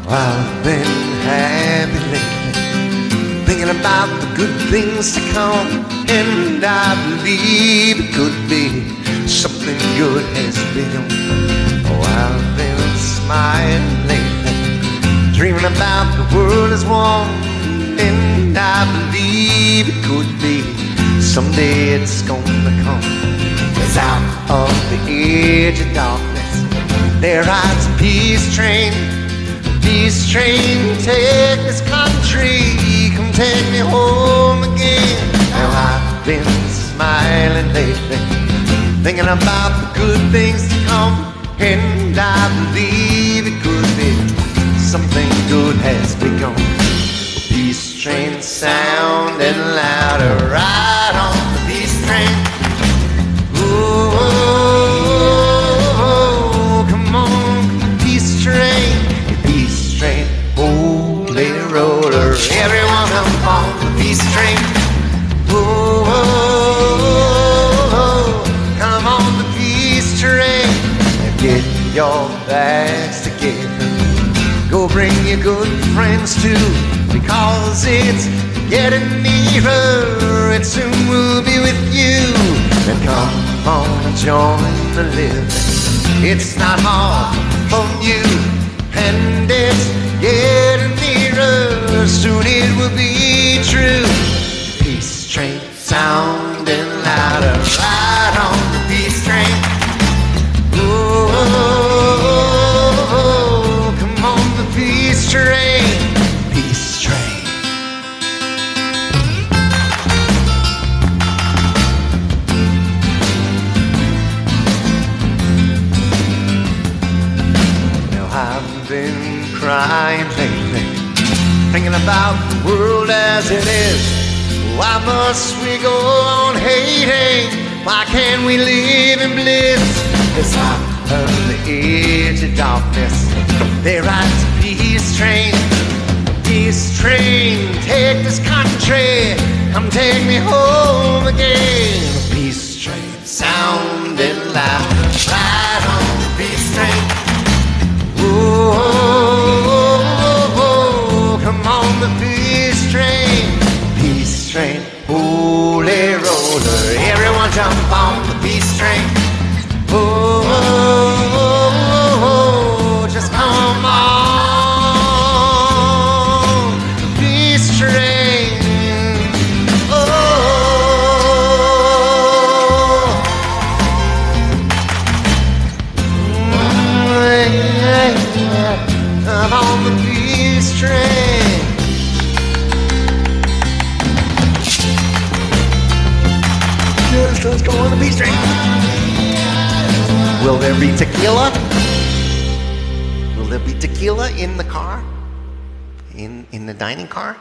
[SPEAKER 2] I've been happy lately, thinking about the good things to come, and I believe it could be something good has begun. Oh, I've been smiling lately, dreaming about the world as one, and I believe it could be someday it's gonna come. 'Cause out of the edge of darkness there rides a peace train. Peace train, take this country, come take me home again. Now I've been smiling lately, thinking about the good things to come, and I believe it could be something good has begun. Peace train sounding louder, ride on the peace train. Ooh, oh, oh, come on, peace train. Train, holy roller, everyone up on the peace train. Oh, oh, oh, come on the peace train. Get your bags together, go bring your good friends too, because it's getting nearer, and soon we'll be with you. And come on and join the living, it's not hard for you. And it's getting nearer, soon it will be true. Peace train sounding louder, ride on the peace train. Oh, oh, oh, come on the peace train. Peace train. Now I've been crying lately, thinking about the world as it is. Why must we go on hating? Why can't we live in bliss? It's out of the edge of darkness there rides a peace train. Peace train, take this country, come take me home again. Peace train sounding loud, ride on the peace train. Oh, oh, oh, come on the peace train. Peace train, holy roller, everyone jump on the peace train. Oh, oh, oh, oh, just come on the peace train. Oh, come on the peace train. Just let's go on the peace train. Will there be tequila? Will there be tequila in the car? In the dining car?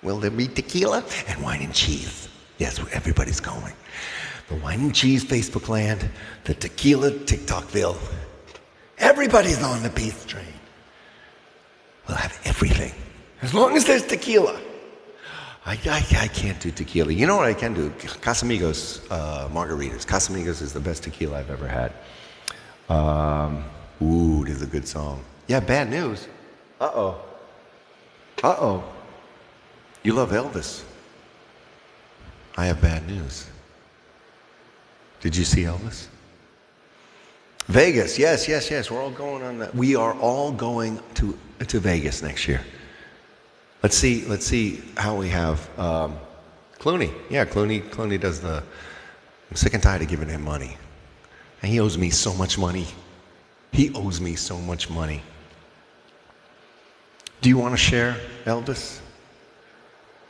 [SPEAKER 2] Will there be tequila and wine and cheese? Yes, everybody's going. The wine and cheese Facebook land, the tequila TikTokville. Everybody's on the peace train. We'll have everything. As long as there's tequila. I can't do tequila. You know what I can do? Casamigos margaritas. Casamigos is the best tequila I've ever had. Ooh, this is a good song. Yeah, bad news. Uh-oh. Uh-oh. You love Elvis. I have bad news. Did you see Elvis? Vegas, yes. We're all going on that. We are all going to Vegas next year. Let's see how we have Clooney. Yeah, Clooney does the. I'm sick and tired of giving him money, and he owes me so much money. He owes me so much money. Do you want to share Elvis?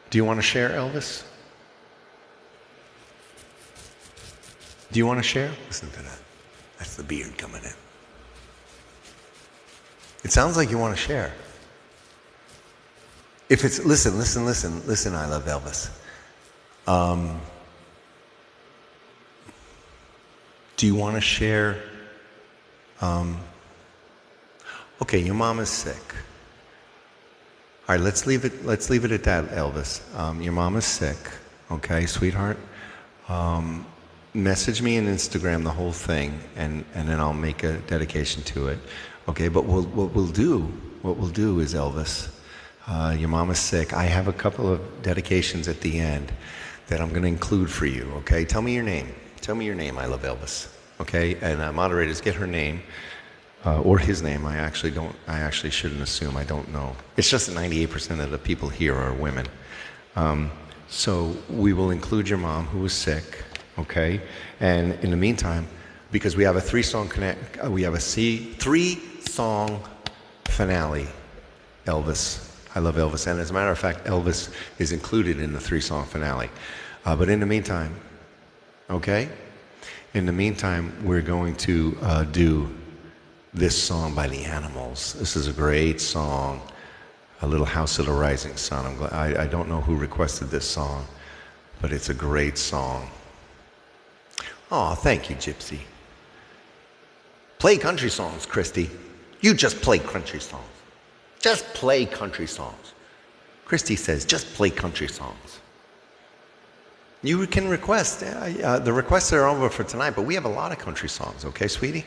[SPEAKER 2] Do you want to share Elvis? Do you want to share? Listen to that. That's the beard coming in. It sounds like you want to share. If it's, listen, I love Elvis. Do you want to share? Okay, your mom is sick. All right, let's leave it at that, Elvis. Your mom is sick, okay, sweetheart? Message me on Instagram the whole thing, and then I'll make a dedication to it. Okay, but what we'll do is, Elvis, your mom is sick. I have a couple of dedications at the end that I'm going to include for you. Okay, tell me your name. Tell me your name. I love Elvis. Okay, and moderators, get her name or his name. I actually shouldn't assume. I don't know. It's just that 98% of the people here are women. So we will include your mom who was sick. Okay, and in the meantime, because we have a three-song finale, Elvis. I love Elvis, and as a matter of fact, Elvis is included in the three-song finale. But in the meantime, okay, in the meantime, we're going to do this song by the Animals. This is a great song, A Little House of the Rising Sun. I'm glad, I don't know who requested this song, but it's a great song. Oh, thank you, Gypsy. Play country songs, Christy. You just play country songs. Just play country songs. Christy says, just play country songs. You can request. The requests are over for tonight, but we have a lot of country songs, okay, sweetie?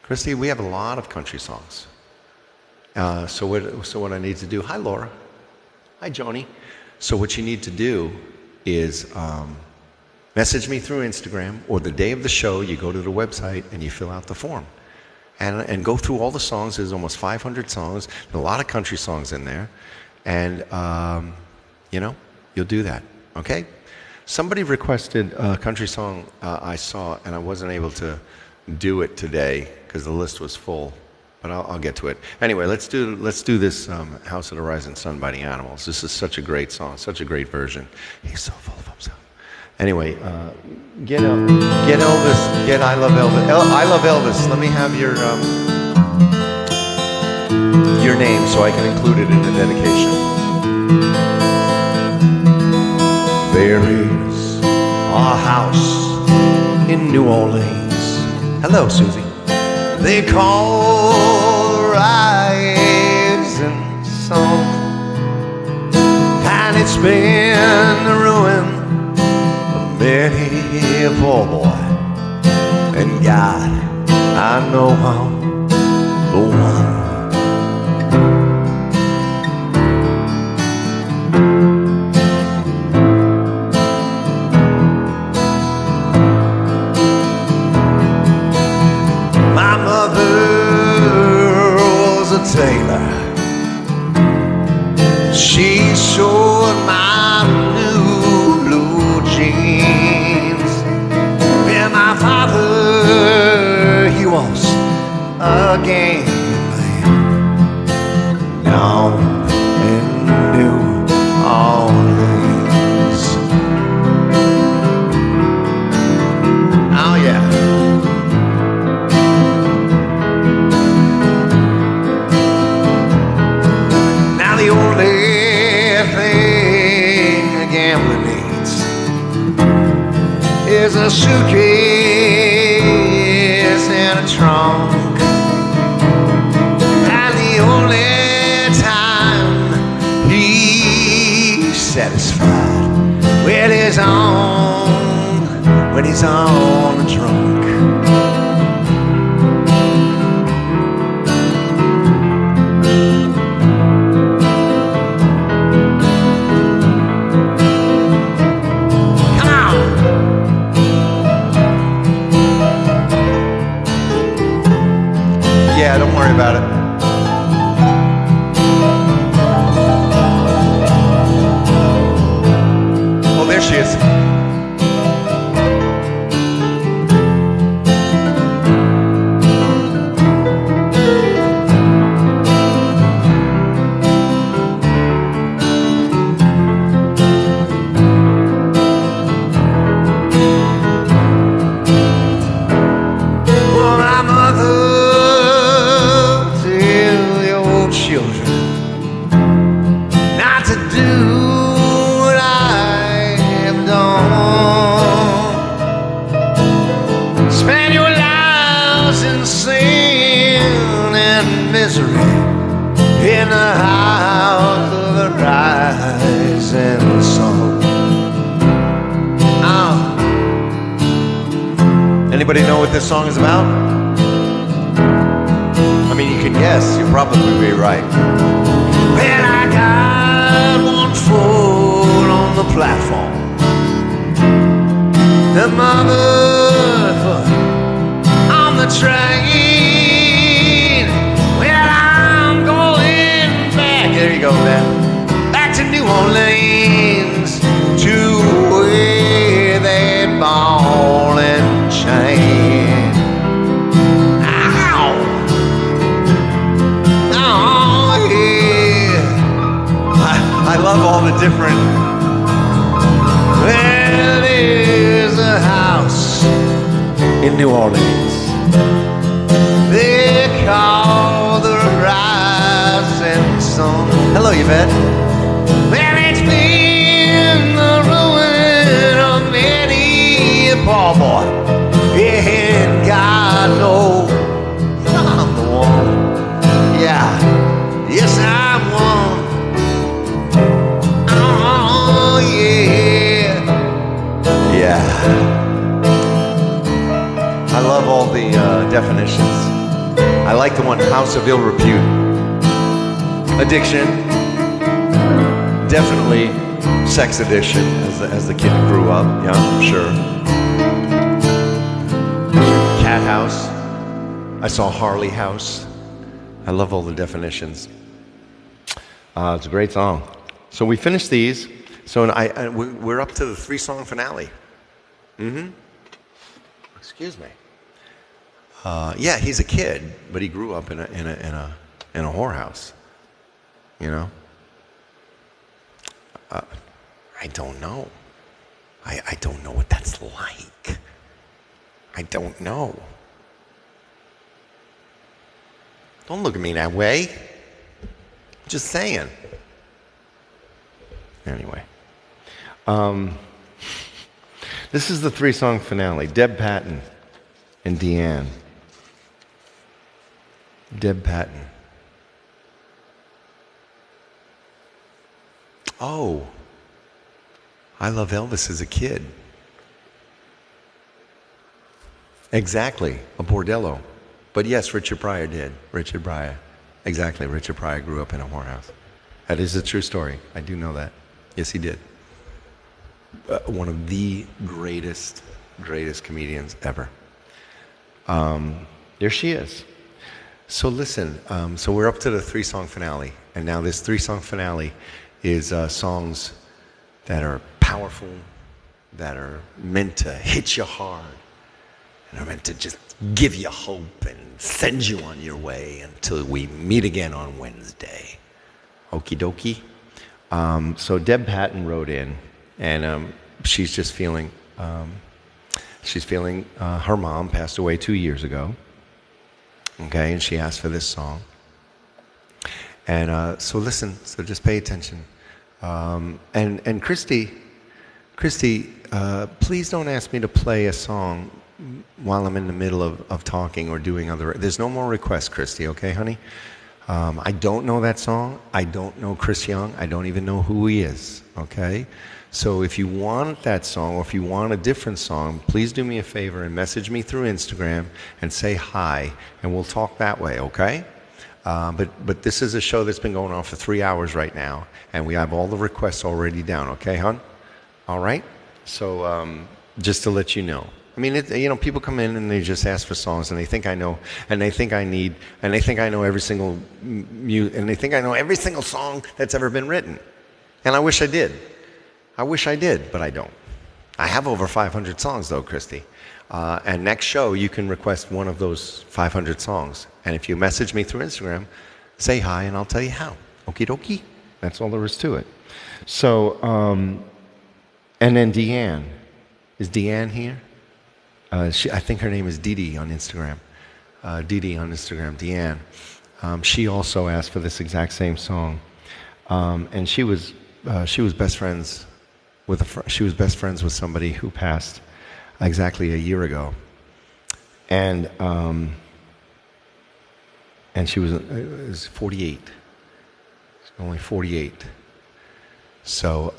[SPEAKER 2] Christy, we have a lot of country songs. So what I need to do, hi, Laura. Hi, Joni. So what you need to do is message me through Instagram, or the day of the show, you go to the website and you fill out the form. And go through all the songs. There's almost 500 songs, a lot of country songs in there. And, you'll do that, okay? Somebody requested a country song I saw, and I wasn't able to do it today because the list was full. But I'll get to it. Anyway, let's do this House of the Rising Sun by the Animals. This is such a great song, such a great version. He's so full of himself. Anyway, get Elvis, get I Love Elvis. I Love Elvis. Let me have your name so I can include it in the dedication.
[SPEAKER 3] There is a house in New Orleans.
[SPEAKER 2] Hello, Susie.
[SPEAKER 3] They call Rising Sun, and it's been the ruin many a poor boy, and God, I know I'm the one. My mother was a tailor. She sewed my new blue jeans. And my father, he was a game man down in New Orleans. Oh yeah. Now the only thing a gambler needs is a suitcase and a trunk. And the only time he's satisfied
[SPEAKER 2] he's on the drunk. Yeah, don't worry about it. Oh, there she is. Well, my mother tell your children not to do what I have done. Spend your lives in sin and misery in the house of the rising sun. Anybody know what this song is about? I mean, you can guess. You'll probably be right. Well, I got one foot on the platform, the other foot on the train. Well, I'm going back. There you go, man. Back to New Orleans, to where that ball and chain. Ow! Oh, yeah. I love all the different. Well, there's a house in New Orleans they call the rising sun. Hello, Yvette. Well, it's been the ruin of many a poor boy, and God knows I'm the one. Yeah, yes, I'm one. Oh, yeah. Yeah. I love all the definitions. I like the one, house of ill repute. Addiction. Definitely sex addiction as the kid grew up. Yeah, I'm sure. Cat house. I saw Harley house. I love all the definitions. It's a great song. So we finished these. So we're up to the 3-song finale. Excuse me. Yeah, he's a kid, but he grew up in a whorehouse. You know. I don't know. I don't know what that's like. I don't know. Don't look at me that way. Just saying. Anyway. This is the 3-song finale. Deb Patton and Deanne. Deb Patton. Oh, I love Elvis as a kid. Exactly, a bordello. But yes, Richard Pryor did. Richard Pryor. Exactly, Richard Pryor grew up in a whorehouse. That is a true story. I do know that. Yes, he did. One of the greatest comedians ever. There she is. So listen, so we're up to the 3-song finale. And now this 3-song finale is songs that are powerful, that are meant to hit you hard, and are meant to just give you hope and send you on your way until we meet again on Wednesday. Okie dokie. So Deb Patton wrote in, and she's just feeling, her mom passed away 2 years ago. Okay, and she asked for this song. And so listen, so just pay attention. And Christy, please don't ask me to play a song while I'm in the middle of talking or doing other. There's no more requests, Christy. Okay, honey. I don't know that song. I don't know Chris Young. I don't even know who he is, okay? So if you want that song or if you want a different song, please do me a favor and message me through Instagram and say hi, and we'll talk that way, okay? But this is a show that's been going on for 3 hours right now, and we have all the requests already down, okay, hon? All right? So just to let you know. I mean, people come in and they just ask for songs, and they think I know, and they think I need, and they think I know every single, and they think I know every single song that's ever been written. And I wish I did. I wish I did, but I don't. I have over 500 songs, though, Christy. And next show, you can request one of those 500 songs. And if you message me through Instagram, say hi, and I'll tell you how. Okie dokie. That's all there is to it. So, and then Deanne. Is Deanne here? I think her name is Dee Dee on Instagram. Dee on Instagram, Deanne. She also asked for this exact same song, and she was best friends with somebody who passed exactly a year ago, and she was 48. She's only 48. So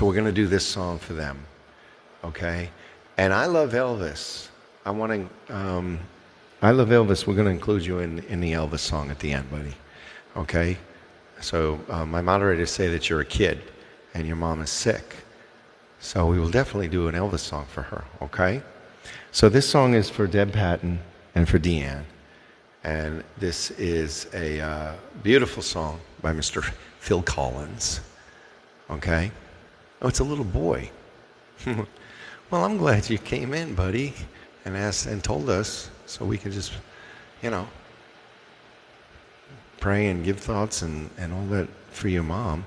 [SPEAKER 2] we're gonna do this song for them, okay? And I love Elvis. I love Elvis. We're going to include you in the Elvis song at the end, buddy. Okay? So my moderators say that you're a kid and your mom is sick. So we will definitely do an Elvis song for her, okay? So this song is for Deb Patton and for Deanne. And this is a beautiful song by Mr. Phil Collins, okay? Oh, it's a little boy. Well, I'm glad you came in, buddy, and asked and told us so we could just, pray and give thoughts and all that for your mom.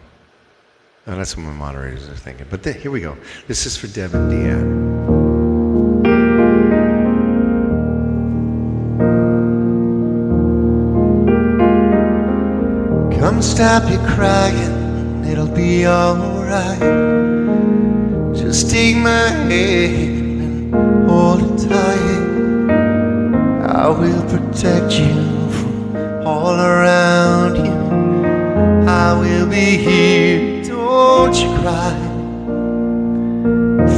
[SPEAKER 2] Oh, that's what my moderators are thinking. But here we go. This is for Deb and Deanne.
[SPEAKER 4] Come stop your crying, it'll be alright. Just take my hand and hold it tight. I will protect you from all around you. I will be here, don't you cry.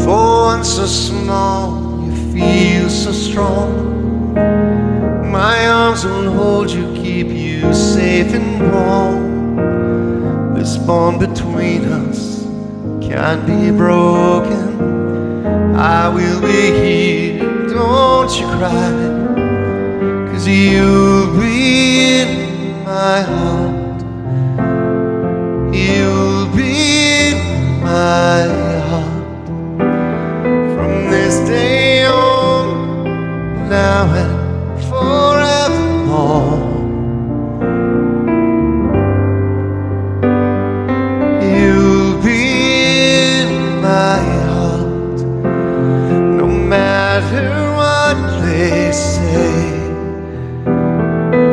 [SPEAKER 4] For one so small, you feel so strong. My arms will hold you, keep you safe and warm. This bond between us can't be broken. I will be here, don't you cry. 'Cause you'll be in my heart. You'll be in my heart. From this day on, now and forevermore. What they say,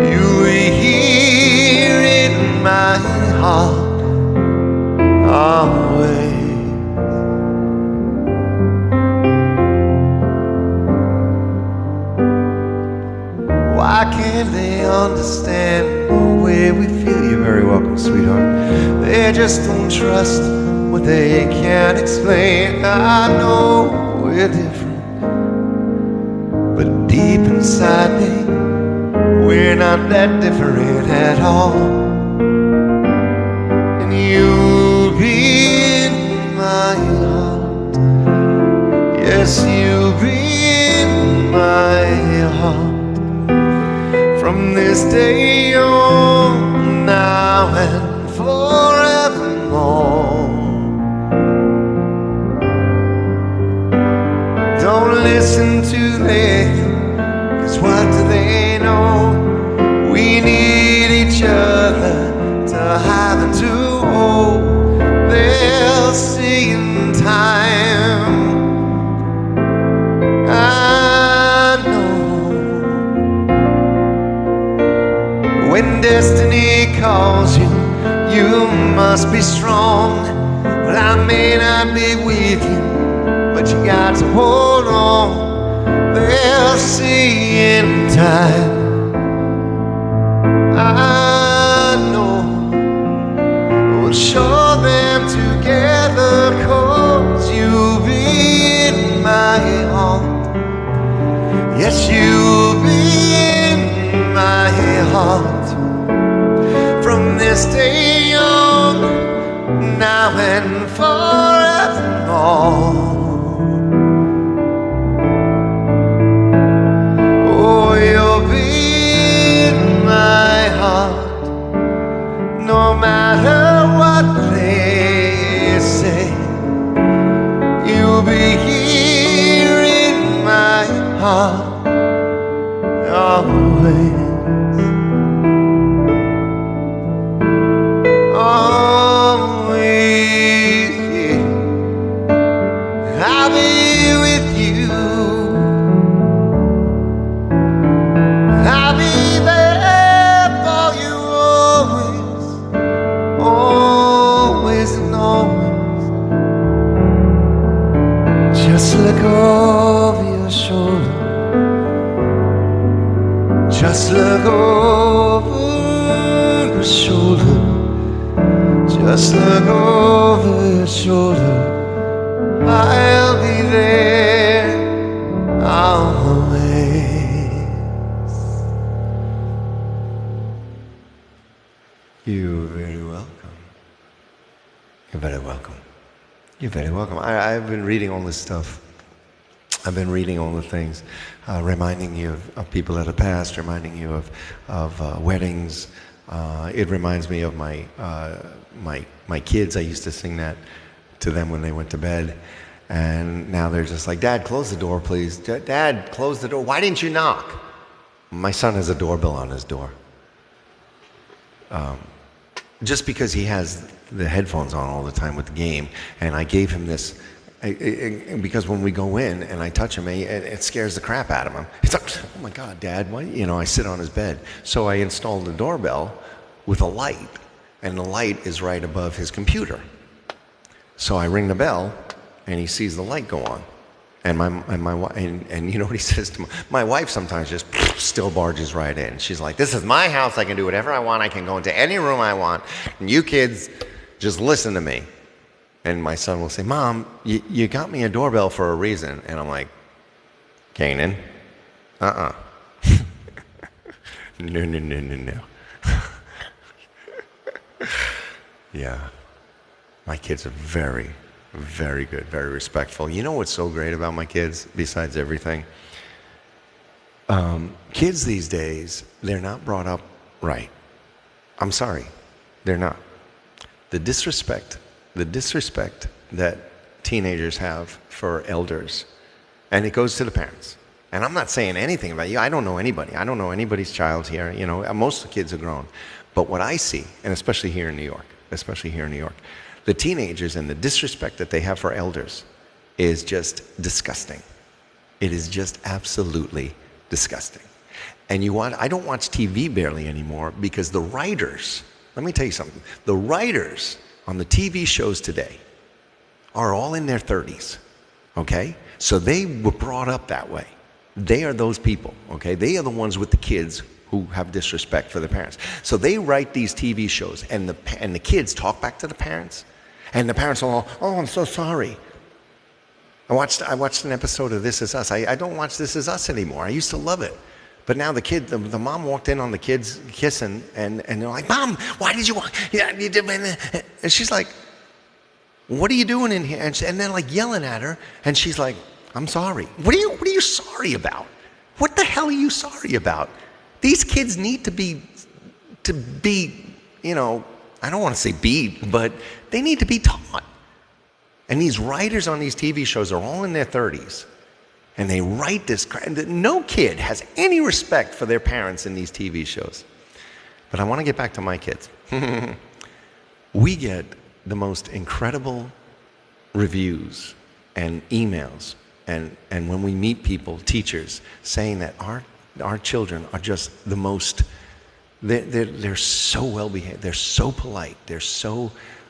[SPEAKER 4] you'll be here in my heart always. Why can't they understand the way we feel? You're very welcome, sweetheart. They just don't trust what they can't explain. I know we're different, but deep inside me, we're not that different at all. And you'll be in my heart. Yes, you'll be in my heart. From this day on, now and forevermore. Don't listen to them, 'cause what do they know? We need each other to have and to hold. They'll see in time. I know when destiny calls you, you must be strong. Well, I may not be with you, but you got to hold on. They'll see in time. I know we'll show them together, 'cause you'll be in my heart. Yes, you'll be in my heart from this day on, now and forevermore. Oh, you'll be in my heart, no matter what they say. You'll be here in my heart always. Always, yeah. I'll be with you. I'll be there for you always, always and always. Just look over your shoulder. Just look over your shoulder. Just look over your shoulder. I'll be there always. You're very welcome. You're very welcome. You're very welcome. I've been reading all this stuff. I've been reading all the things, reminding you of people that have passed, reminding you of weddings. It reminds me of my kids. I used to sing that to them when they went to bed, and now they're just like, "Dad, close the door, please. Dad, close the door. Why didn't you knock?" My son has a doorbell on his door. Just because he has the headphones on all the time with the game, and I gave him this. Because when we go in and I touch him, it scares the crap out of him. He's like, "Oh my God, Dad, why?" You know, I sit on his bed. So I installed the doorbell with a light, and the light is right above his computer. So I ring the bell, and he sees the light go on. And you know what he says to my wife sometimes just still barges right in. She's like, "This is my house. I can do whatever I want. I can go into any room I want. And you kids just listen to me." And my son will say, "Mom, you got me a doorbell for a reason." And I'm like, "Kanan, no. No. Yeah. My kids are very, very good, very respectful. You know what's so great about my kids, besides everything? Kids these days, they're not brought up right. I'm sorry, they're not. The disrespect that teenagers have for elders, and it goes to the parents. And I'm not saying anything about you. I don't know anybody. I don't know anybody's child here. You know, most of the kids are grown. But what I see, and especially here in New York, the teenagers and the disrespect that they have for elders is just disgusting. It is just absolutely disgusting. And I don't watch TV barely anymore because the writers, let me tell you something, the writers on the TV shows today are all in their 30s, okay? So they were brought up that way. They are those people, okay? They are the ones with the kids who have disrespect for their parents. So they write these TV shows, and the kids talk back to the parents, and the parents are all, "Oh, I'm so sorry." I watched an episode of This Is Us. I don't watch This Is Us anymore. I used to love it. But now the mom walked in on the kids kissing, and they're like, "Mom, why did you walk?" Yeah, you did. And she's like, "What are you doing in here?" And they're like yelling at her, and she's like, "I'm sorry." What are you sorry about? What the hell are you sorry about? These kids need to be, you know, I don't want to say beat, but they need to be taught. And these writers on these TV shows are all in their 30s. And they write this crap. No kid has any respect for their parents in these TV shows. But I want to get back to my kids. We get the most incredible reviews and emails. And when we meet people, teachers, saying that our children are just the most, they're so well behaved, they're so polite,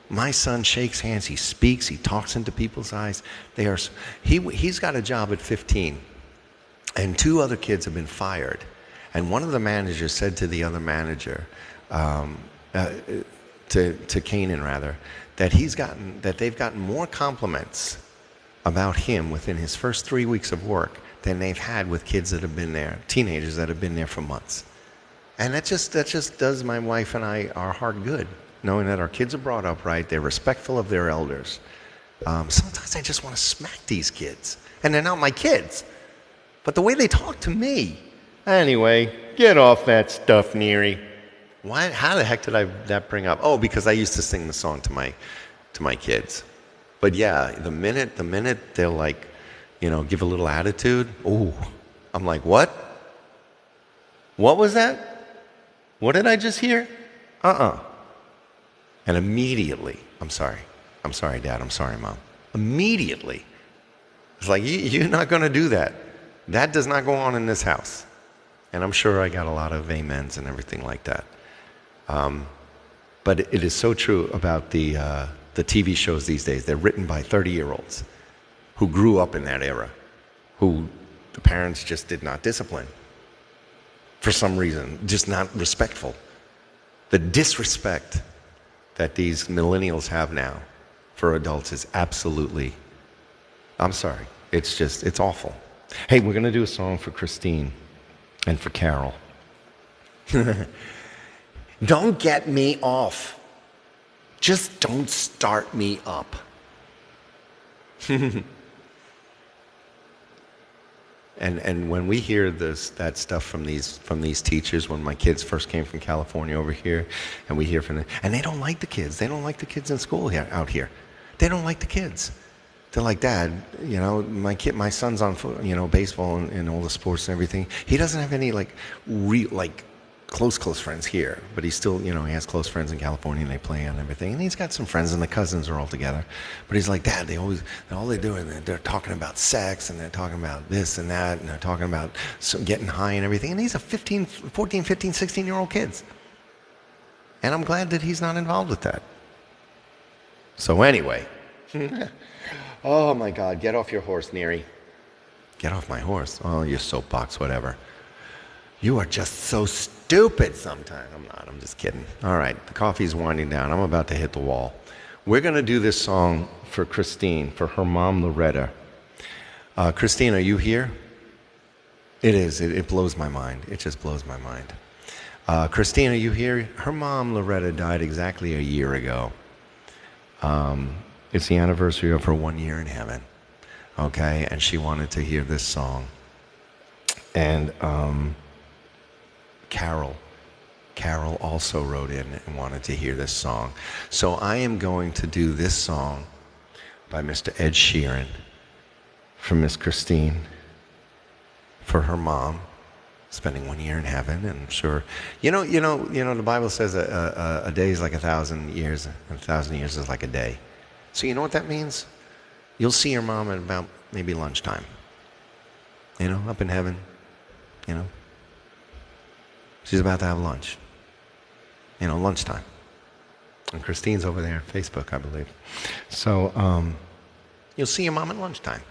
[SPEAKER 4] my son shakes hands, he speaks, he talks into people's eyes. He's got a job at 15, and 2 other kids have been fired.
[SPEAKER 2] And one of the managers said to the other manager, to Kanan rather, that they've gotten more compliments about him within his first 3 weeks of work than they've had with kids that have been there, teenagers that have been there for months. And that just does my wife and I our heart good, knowing that our kids are brought up right, they're respectful of their elders. Sometimes I just want to smack these kids, and they're not my kids, but the way they talk to me. Anyway, get off that stuff, Neary. Why? How the heck did that bring up? Oh, because I used to sing the song to my kids. But yeah, the minute they'll like, give a little attitude. Oh, I'm like, what? What was that? What did I just hear? And immediately, I'm sorry, Dad. I'm sorry, Mom. Immediately, it's like you're not going to do that. That does not go on in this house. And I'm sure I got a lot of amens and everything like that. But it is so true about the TV shows these days. They're written by 30-year-olds who grew up in that era, who the parents just did not discipline for some reason, just not respectful. The disrespect that these millennials have now for adults is absolutely, I'm sorry, it's awful. Hey, we're going to do a song for Christine and for Carol. Don't get me off. Just don't start me up. And when we hear that stuff from these teachers, when my kids first came from California over here, and we hear from them, and they don't like the kids. They don't like the kids in school out here. They don't like the kids. They're like, Dad, my son's on baseball and all the sports and everything. He doesn't have any close friends here, but he's still, he has close friends in California and they play and everything. And he's got some friends and the cousins are all together. But he's like, Dad, all they do is they're talking about sex and they're talking about this and that and they're talking about getting high and everything. And these are 14, 15, 16-year-old kids. And I'm glad that he's not involved with that. So anyway, oh my God, get off your horse, Neary. Get off my horse. Oh, your soapbox, whatever. You are just so stupid sometimes. I'm not, I'm just kidding. All right, the coffee's winding down. I'm about to hit the wall. We're going to do this song for Christine, for her mom, Loretta. Christine, are you here? It is. It blows my mind. It just blows my mind. Christine, are you here? Her mom, Loretta, died exactly a year ago. It's the anniversary of her 1 year in heaven. Okay, and she wanted to hear this song. And Carol also wrote in and wanted to hear this song. So I am going to do this song by Mr. Ed Sheeran for Miss Christine, for her mom, spending 1 year in heaven. And I'm sure, the Bible says a day is like 1,000 years, and 1,000 years is like a day. So you know what that means? You'll see your mom at about maybe lunchtime. Up in heaven, She's about to have lunch. Lunchtime. And Christine's over there on Facebook, I believe. So you'll see your mom at lunchtime.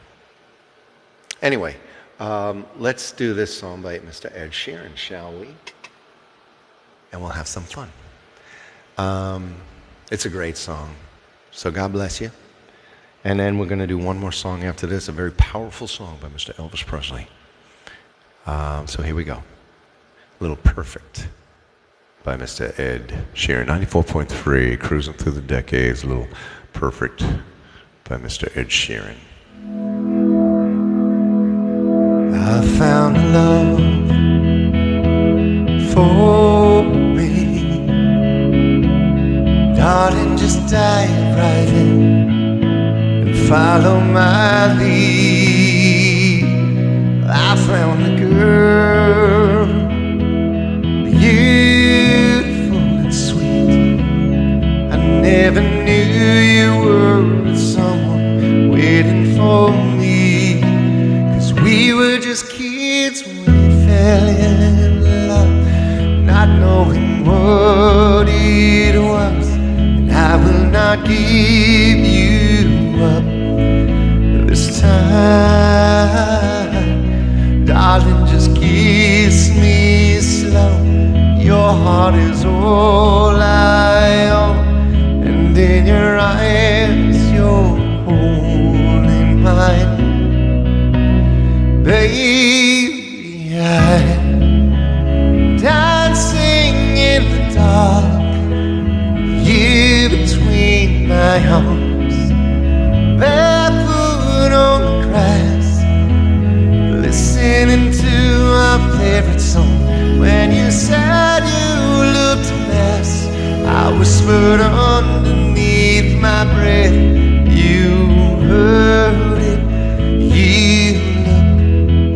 [SPEAKER 2] Anyway, let's do this song by Mr. Ed Sheeran, shall we? And we'll have some fun. It's a great song. So God bless you. And then we're going to do one more song after this, a very powerful song by Mr. Elvis Presley. So here we go. Little Perfect by Mr. Ed Sheeran. 94.3, cruising through the decades. Little Perfect by Mr. Ed Sheeran.
[SPEAKER 4] I found love for me. Darling, just dive right in and follow my lead. I found a girl, beautiful and sweet. I never knew you were with someone waiting for me. 'Cause we were just kids when we fell in love, not knowing what it was. And I will not give you up this time. Darling, just kiss me heart is all I own, and in your eyes you're holding mine. Baby, I'm dancing in the dark, you between my arms, barefoot on the grass, listening to our favorite song. When you said you looked a mess, I whispered underneath my breath, you heard it, you look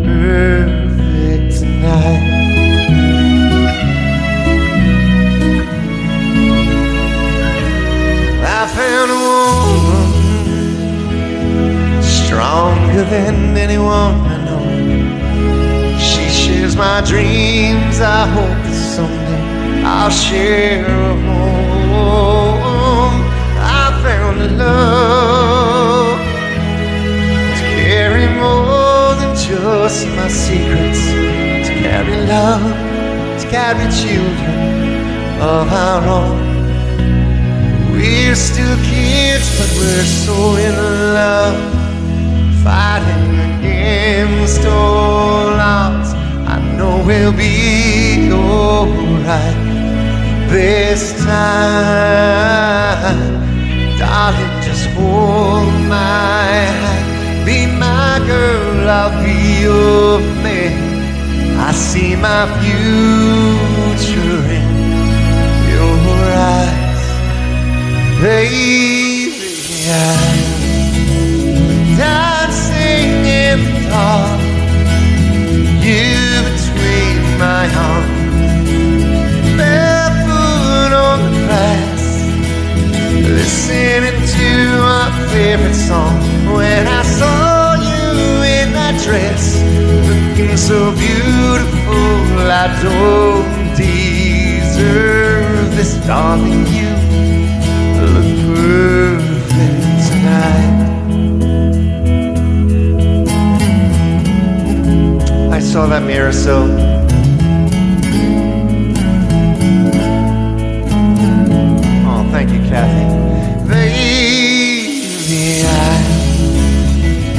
[SPEAKER 4] perfect tonight. I found a woman stronger than anyone I know. She shares my dreams. I hope that someday I'll share a home. I found a love to carry more than just my secrets, to carry love, to carry children of our own. We're still kids, but we're so in love, fighting against all odds. I know we'll be alright this time. Darling, just hold my hand, be my girl, I'll be your man. I see my future in your eyes. Baby, I'm dancing in the dark, you between my arms, barefoot on the grass, listening to our favorite song. When I saw you in that dress, looking so beautiful, I don't deserve this, darling, you look perfect tonight. I saw that mirror so oh, thank you, Kathy. Baby, I'm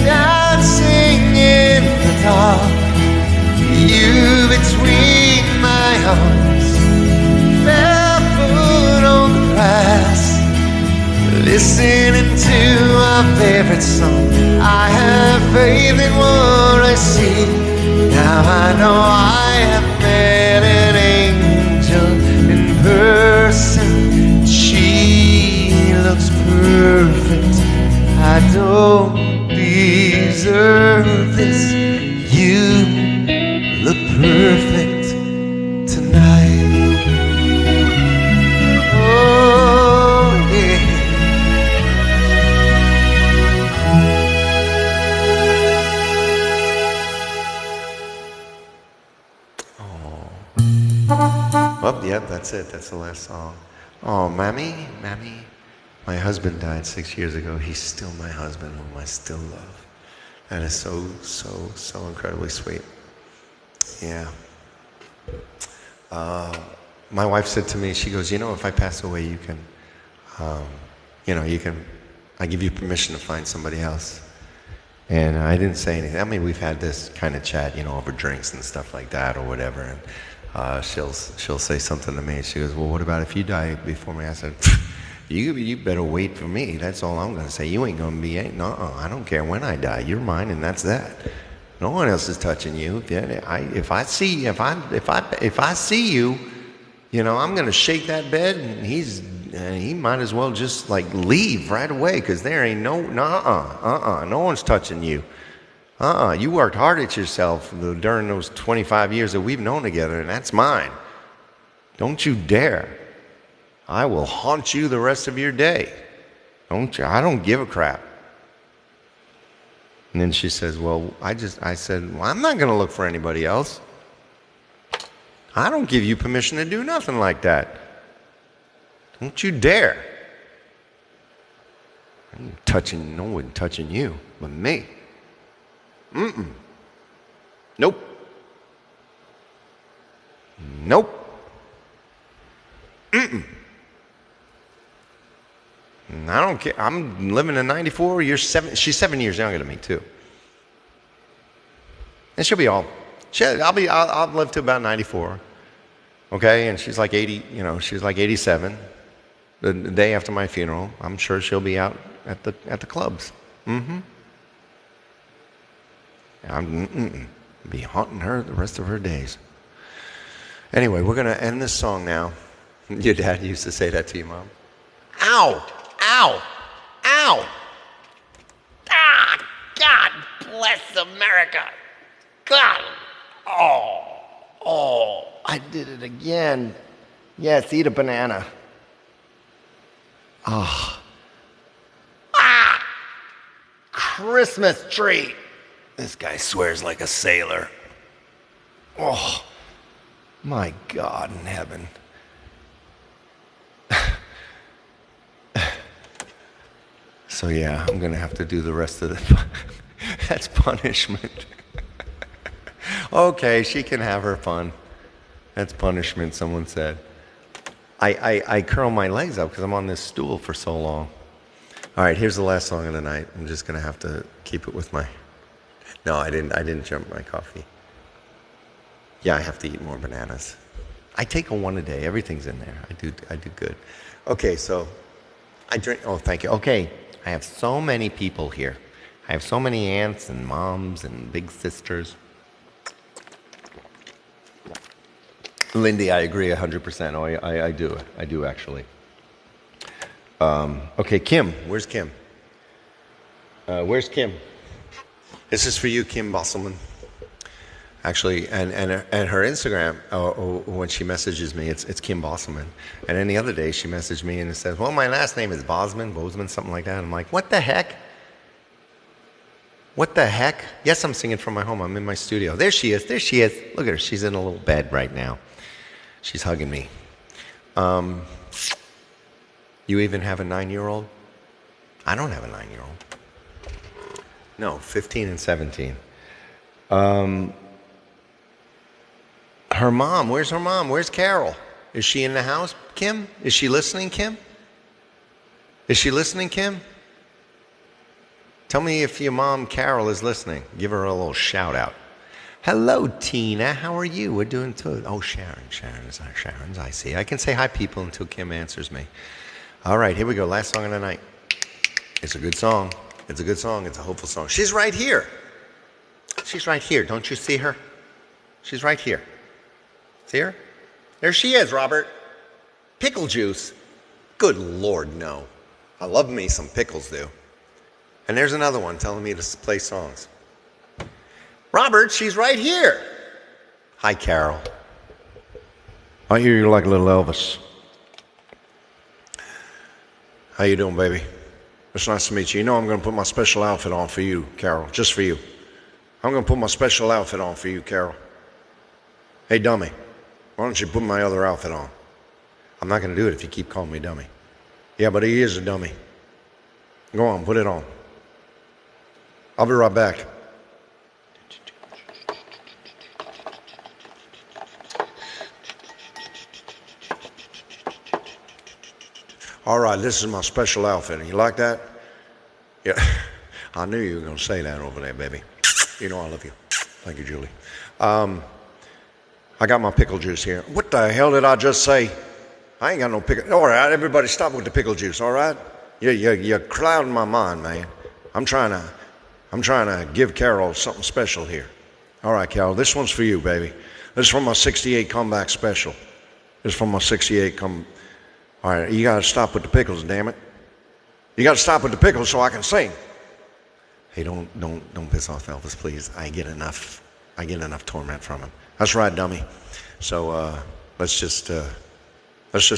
[SPEAKER 4] dancing in the dark, you between my arms, barefoot on the grass, listening to our favorite song. I have faith in what I see. Now I know I have met an angel in person. She looks perfect. I don't deserve this. You look perfect tonight. Oh, yeah.
[SPEAKER 2] Well, yep, that's it. That's the last song. Oh, Mammy. My husband died 6 years ago. He's still my husband, whom I still love. That is so incredibly sweet. Yeah. My wife said to me, she goes, if I pass away, you can, I give you permission to find somebody else. And I didn't say anything. I mean, we've had this kind of chat, over drinks and stuff like that or whatever. And she'll say something to me. She goes, well, what about if you die before me? I said, you better wait for me. That's all I'm going to say. You ain't going to be, no, I don't care when I die. You're mine, and that's that. No one else is touching you. If I see you, I'm going to shake that bed, and he might as well just leave right away, because there ain't no one's touching you. You worked hard at yourself during those 25 years that we've known together, and that's mine. Don't you dare. I will haunt you the rest of your day. Don't you? I don't give a crap. And then she says, well, I said, well, I'm not going to look for anybody else. I don't give you permission to do nothing like that. Don't you dare. No one touching you but me. Nope. I don't care. I'm living in 94. She's 7 years younger than me, too. And she'll be all, I'll live to about 94. Okay? And she's like 80, she's like 87. The day after my funeral, I'm sure she'll be out at the clubs. I'm be haunting her the rest of her days. Anyway, we're going to end this song now. Your dad used to say that to you, Mom. Ow! Ow! Ow!
[SPEAKER 4] Ah, God bless America. God. Oh, I did it again. Yes, eat a banana. Ah, Christmas tree.
[SPEAKER 2] This guy swears like a sailor.
[SPEAKER 4] Oh, my God in heaven.
[SPEAKER 2] So yeah, I'm going to have to do the rest of it. That's punishment. Okay, she can have her fun. That's punishment, someone said. I curl my legs up because I'm on this stool for so long. All right, here's the last song of the night. I'm just going to have to keep it with my... No, I didn't jump my coffee. Yeah, I have to eat more bananas. I take one a day. Everything's in there. I do good. Okay, so I drink... Oh, thank you. Okay, I have so many people here. I have so many aunts and moms and big sisters. Lindy, I agree 100%. Oh, I do. I do, actually. Okay, Kim. Where's Kim? Where's Kim? This is for you, Kim Bosselman. Actually, and her Instagram, when she messages me, it's Kim Bosselman. And then the other day, she messaged me and it says, well, my last name is Bozeman, something like that. I'm like, what the heck? What the heck? Yes, I'm singing from my home. I'm in my studio. There she is. Look at her. She's in a little bed right now. She's hugging me. You even have a 9-year-old? I don't have a 9-year-old. No, 15 and 17. Her mom, where's her mom? Where's Carol? Is she in the house, Kim? Is she listening, Kim? Is she listening, Kim? Tell me if your mom, Carol, is listening. Give her a little shout out. Hello, Tina. How are you? We're doing good. Oh, Sharon's I see. I can say hi, people, until Kim answers me. All right, here we go. Last song of the night. It's a good song. It's a good song. It's a hopeful song. She's right here. She's right here. Don't you see her? She's right here. See her? There she is, Robert. Pickle juice. Good Lord, no. I love me some pickles, do. And there's another one telling me to play songs. Robert, she's right here. Hi, Carol.
[SPEAKER 3] I hear you like little Elvis.
[SPEAKER 2] How you doing, baby?
[SPEAKER 3] It's nice to meet you. You know I'm going to put my special outfit on for you, Carol. Just for you. I'm going to put my special outfit on for you, Carol. Hey, dummy. Why don't you put my other outfit on?
[SPEAKER 2] I'm not going to do it if you keep calling me dummy.
[SPEAKER 3] Yeah, but he is a dummy. Go on, put it on. I'll be right back. All right, this is my special outfit. You like that? Yeah. I knew you were going to say that over there, baby. You know I love you. Thank you, Julie. I got my pickle juice here. What the hell did I just say? I ain't got no pickle. All right, everybody stop with the pickle juice, all right? You're clouding my mind, man. I'm trying to give Carol something special here. All right, Carol, this one's for you, baby. This is from my 68 comeback special. This is from my 68 All right, you got to stop with the pickles, damn it. You got to stop with the pickles so I can sing.
[SPEAKER 2] Hey, don't piss off Elvis, please. I get enough torment from him.
[SPEAKER 3] That's right, dummy. So let's just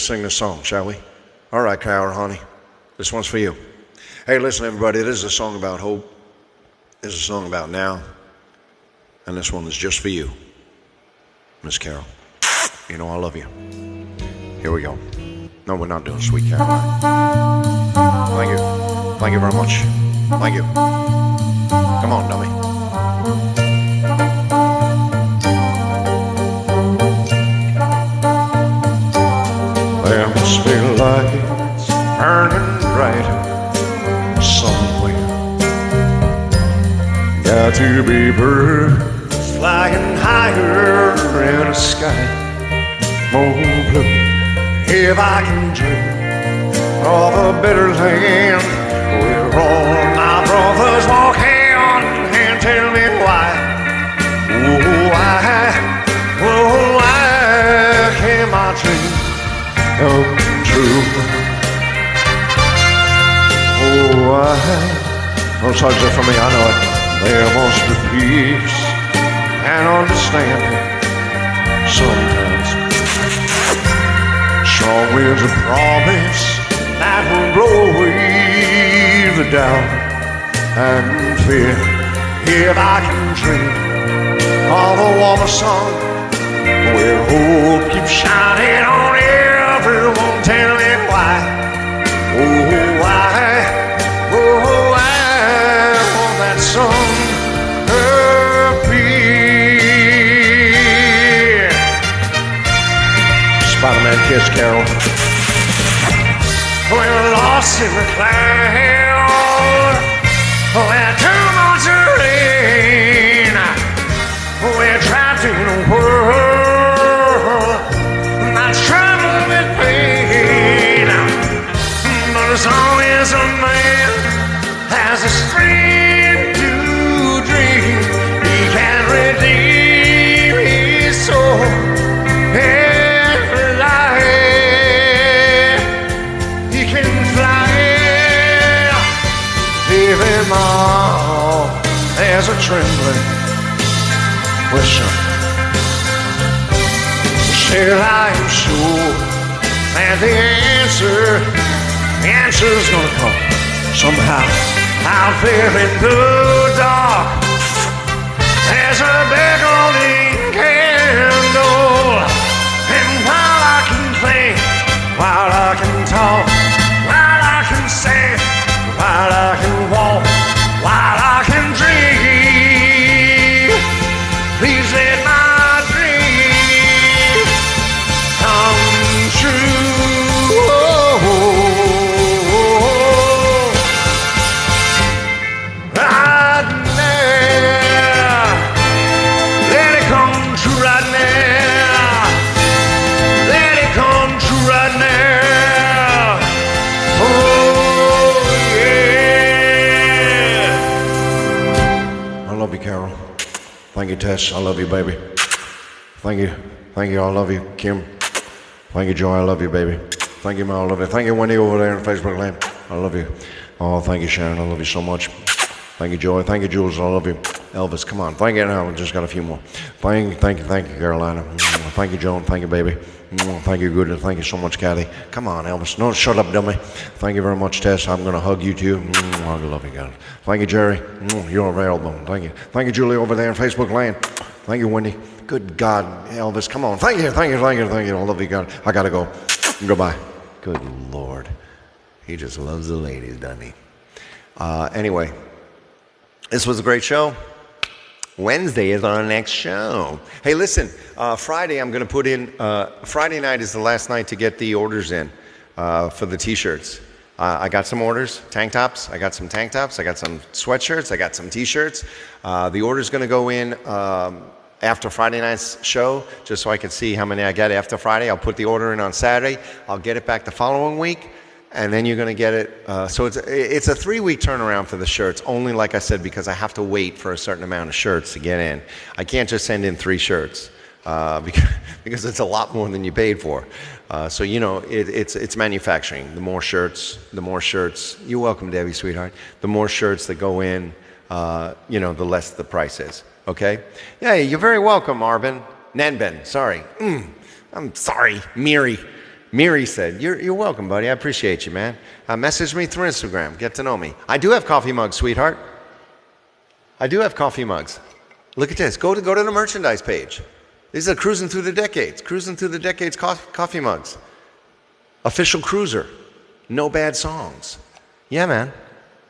[SPEAKER 3] sing this song, shall we? All right, Carol, honey. This one's for you. Hey, listen, everybody. This is a song about hope. This is a song about now. And this one is just for you, Miss Carol. You know I love you. Here we go. No, we're not doing Sweet Caroline. Thank you. Thank you very much. Thank you. Come on, dummy. Them to be birds
[SPEAKER 4] flying higher in the sky,
[SPEAKER 3] more blue.
[SPEAKER 4] if I can dream of a better land where all my brothers walk hand in hand. Tell me why, oh why can't my dream
[SPEAKER 3] Come true. Oh,
[SPEAKER 4] those songs are for me, I know it.
[SPEAKER 3] there must be peace
[SPEAKER 4] And understanding
[SPEAKER 3] sometimes.
[SPEAKER 4] strong winds of promise that will blow away the doubt and fear. If I can dream of a warmer sun where hope keeps shining on everyone. Tell me why, oh why, oh why won't that sun appear?
[SPEAKER 2] Spider-Man Kiss Carol.
[SPEAKER 4] We're lost in the cloud, where too much rain. We're trapped in a world that's troubled with pain. But as long as a man has a strength to dream, he can redeem his soul and fly. He can fly. Even now there's a trembling question. Still I am sure that the answer's gonna come somehow. Out there in the dark, there's a beckoning candle. And while I can think, while I can talk, while I can say, while I can walk, while I can dream, please let my dream come true. Right now, let it come true right now. Let it come true right now. Oh yeah.
[SPEAKER 2] I love you, Carol. Thank you, Tess. I love you, baby. Thank you. Thank you. I love you, Kim. Thank you, Joy. I love you, baby. Thank you, Mel. I love you. Thank you, Wendy, over there on Facebook Land. I love you. Oh, thank you, Sharon. I love you so much. Thank you, Joy. Thank you, Jules. I love you. Elvis, come on. Thank you. Now, we just got a few more. Thank you, Carolina. Thank you, Joan. Thank you, baby. Thank you, Good. Thank you so much, Kathy. Come on, Elvis. No, shut up, dummy. Thank you very much, Tess. I'm going to hug you, too. I love you, God. Thank you, Jerry. You're available. Thank you. Thank you, Julie, over there on Facebook Land. Thank you, Wendy. Good God, Elvis. Come on. Thank you. I love you, God. I got to go. Goodbye. Good Lord. He just loves the ladies, doesn't he? Anyway, this was a great show. Wednesday is our next show. Hey, listen, Friday I'm going to put in, Friday night is the last night to get the orders in for the t-shirts. I got some orders, tank tops. I got some tank tops. I got some sweatshirts. I got some t-shirts. The order's going to go in after Friday night's show, just so I can see how many I get after Friday. I'll put the order in on Saturday. I'll get it back the following week. And then you're going to get it. So it's a 3-week turnaround for the shirts, only, like I said, because I have to wait for a certain amount of shirts to get in. I can't just send in 3 shirts because it's a lot more than you paid for. So, you know, it's manufacturing. The more shirts. You're welcome, Debbie, sweetheart. The more shirts that go in, you know, the less the price is. Okay? Yeah, you're very welcome, Arvin. Nanben, sorry. I'm sorry, Miri said, you're welcome, buddy. I appreciate you, man. Message me through Instagram. Get to know me. I do have coffee mugs, sweetheart. I do have coffee mugs. Look at this. Go to the merchandise page. These are Cruising Through the Decades. Cruising Through the Decades coffee mugs. Official cruiser. No bad songs. Yeah, man.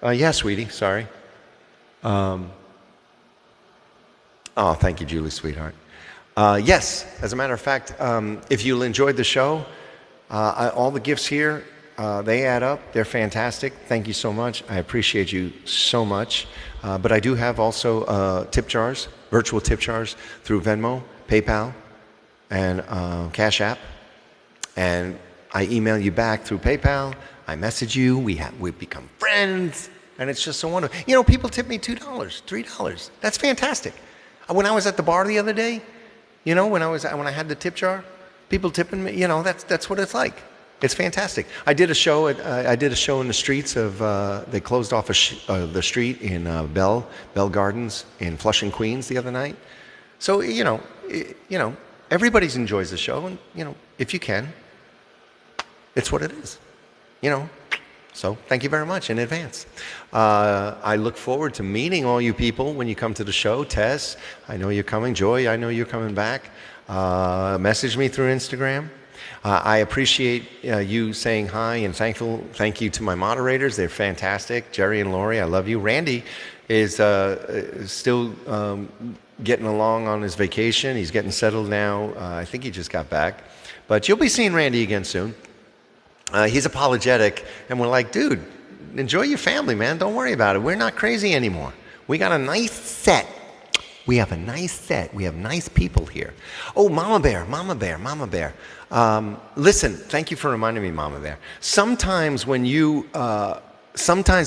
[SPEAKER 2] Yeah, sweetie. Sorry. Oh, thank you, Julie, sweetheart. Yes, as a matter of fact, if you enjoyed the show, all the gifts here They add up. They're fantastic. Thank you so much. I appreciate you so much. But I do have also tip jars, virtual tip jars through Venmo, PayPal, and Cash App. And I email you back through PayPal. I message you. We become friends. And it's just so wonderful. You know, people tip me $2, $3. That's fantastic. When I was at the bar the other day, you know, when I had the tip jar, people tipping me, you know, that's what it's like. It's fantastic. I did a show in the streets of. They closed off the street in Bell Gardens in Flushing, Queens, the other night. So you know, everybody enjoys the show, and you know, if you can, it's what it is. You know. So thank you very much in advance. I look forward to meeting all you people when you come to the show. Tess, I know you're coming. Joy, I know you're coming back. Message me through Instagram. I appreciate you saying hi and thank you to my moderators. They're fantastic. Jerry and Lori, I love you. Randy is still getting along on his vacation. He's getting settled now. I think he just got back. But you'll be seeing Randy again soon. He's apologetic, and we're like, dude, enjoy your family, man. Don't worry about it. We're not crazy anymore. We got a nice set. We have a nice set. We have nice people here. Oh, Mama Bear. Listen, thank you for reminding me, Mama Bear. Sometimes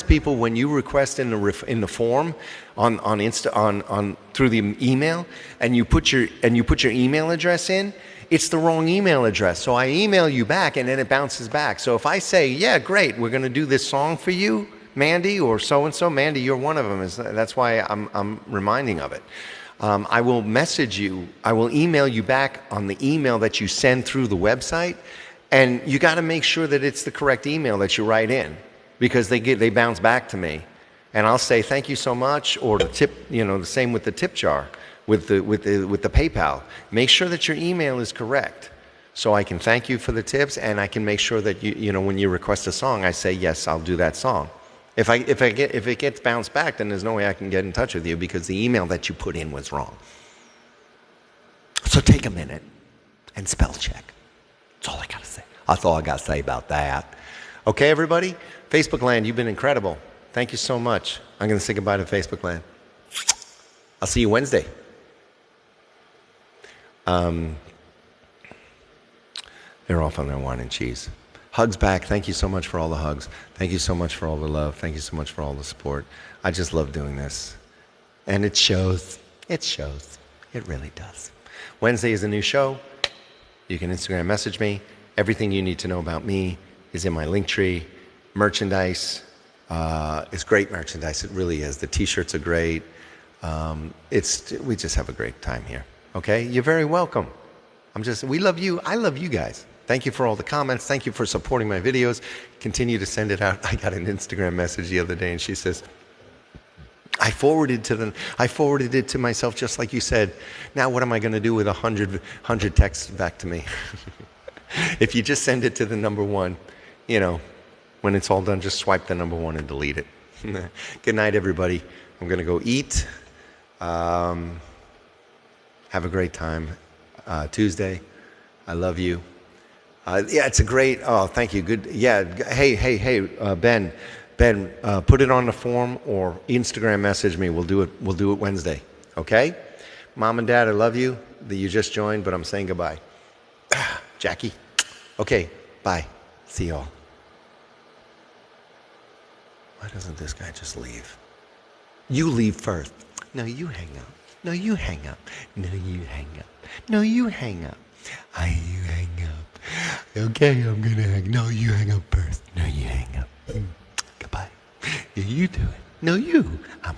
[SPEAKER 2] people, when you request in the form on through the email, and you put your email address in, it's the wrong email address. So I email you back, and then it bounces back. So if I say, yeah, great, we're going to do this song for you, Mandy, or so-and-so, Mandy, you're one of them. That's why I'm reminding of it. I will message you. I will email you back on the email that you send through the website, and you got to make sure that it's the correct email that you write in, because they bounce back to me, and I'll say thank you so much, or the tip, you know, the same with the tip jar, with the PayPal. Make sure that your email is correct, so I can thank you for the tips, and I can make sure that you know, when you request a song, I say yes, I'll do that song. If it gets bounced back, then there's no way I can get in touch with you, because the email that you put in was wrong. So take a minute and spell check. That's all I got to say. That's all I got to say about that. Okay, everybody? Facebook Land, you've been incredible. Thank you so much. I'm going to say goodbye to Facebook Land. I'll see you Wednesday. They're off on their wine and cheese. Hugs back. Thank you so much for all the hugs. Thank you so much for all the love. Thank you so much for all the support. I just love doing this. And it shows. It shows. It really does. Wednesday is a new show. You can Instagram message me. Everything you need to know about me is in my link tree. Merchandise. It's great merchandise. It really is. The t-shirts are great. We just have a great time here. Okay? You're very welcome. We love you. I love you guys. Thank you for all the comments. Thank you for supporting my videos. Continue to send it out. I got an Instagram message the other day, and she says, I forwarded it to myself just like you said. Now what am I going to do with 100 texts back to me? If you just send it to the number 1, you know, when it's all done, just swipe the number 1 and delete it. Good night, everybody. I'm going to go eat. Have a great time. Tuesday. I love you. Yeah, it's a great, oh, thank you. Good. Yeah. Hey, Ben, put it on the form or Instagram message me. We'll do it Wednesday. Okay? Mom and Dad, I love you. You just joined, but I'm saying goodbye. Jackie. Okay. Bye. See y'all. Why doesn't this guy just leave? You leave first. No, you hang up. No, you hang up. No, you hang up. No, you hang up. You hang up. Okay, I'm gonna hang. No, you hang up first. No, you hang up. Goodbye. You do it. No, you. I'm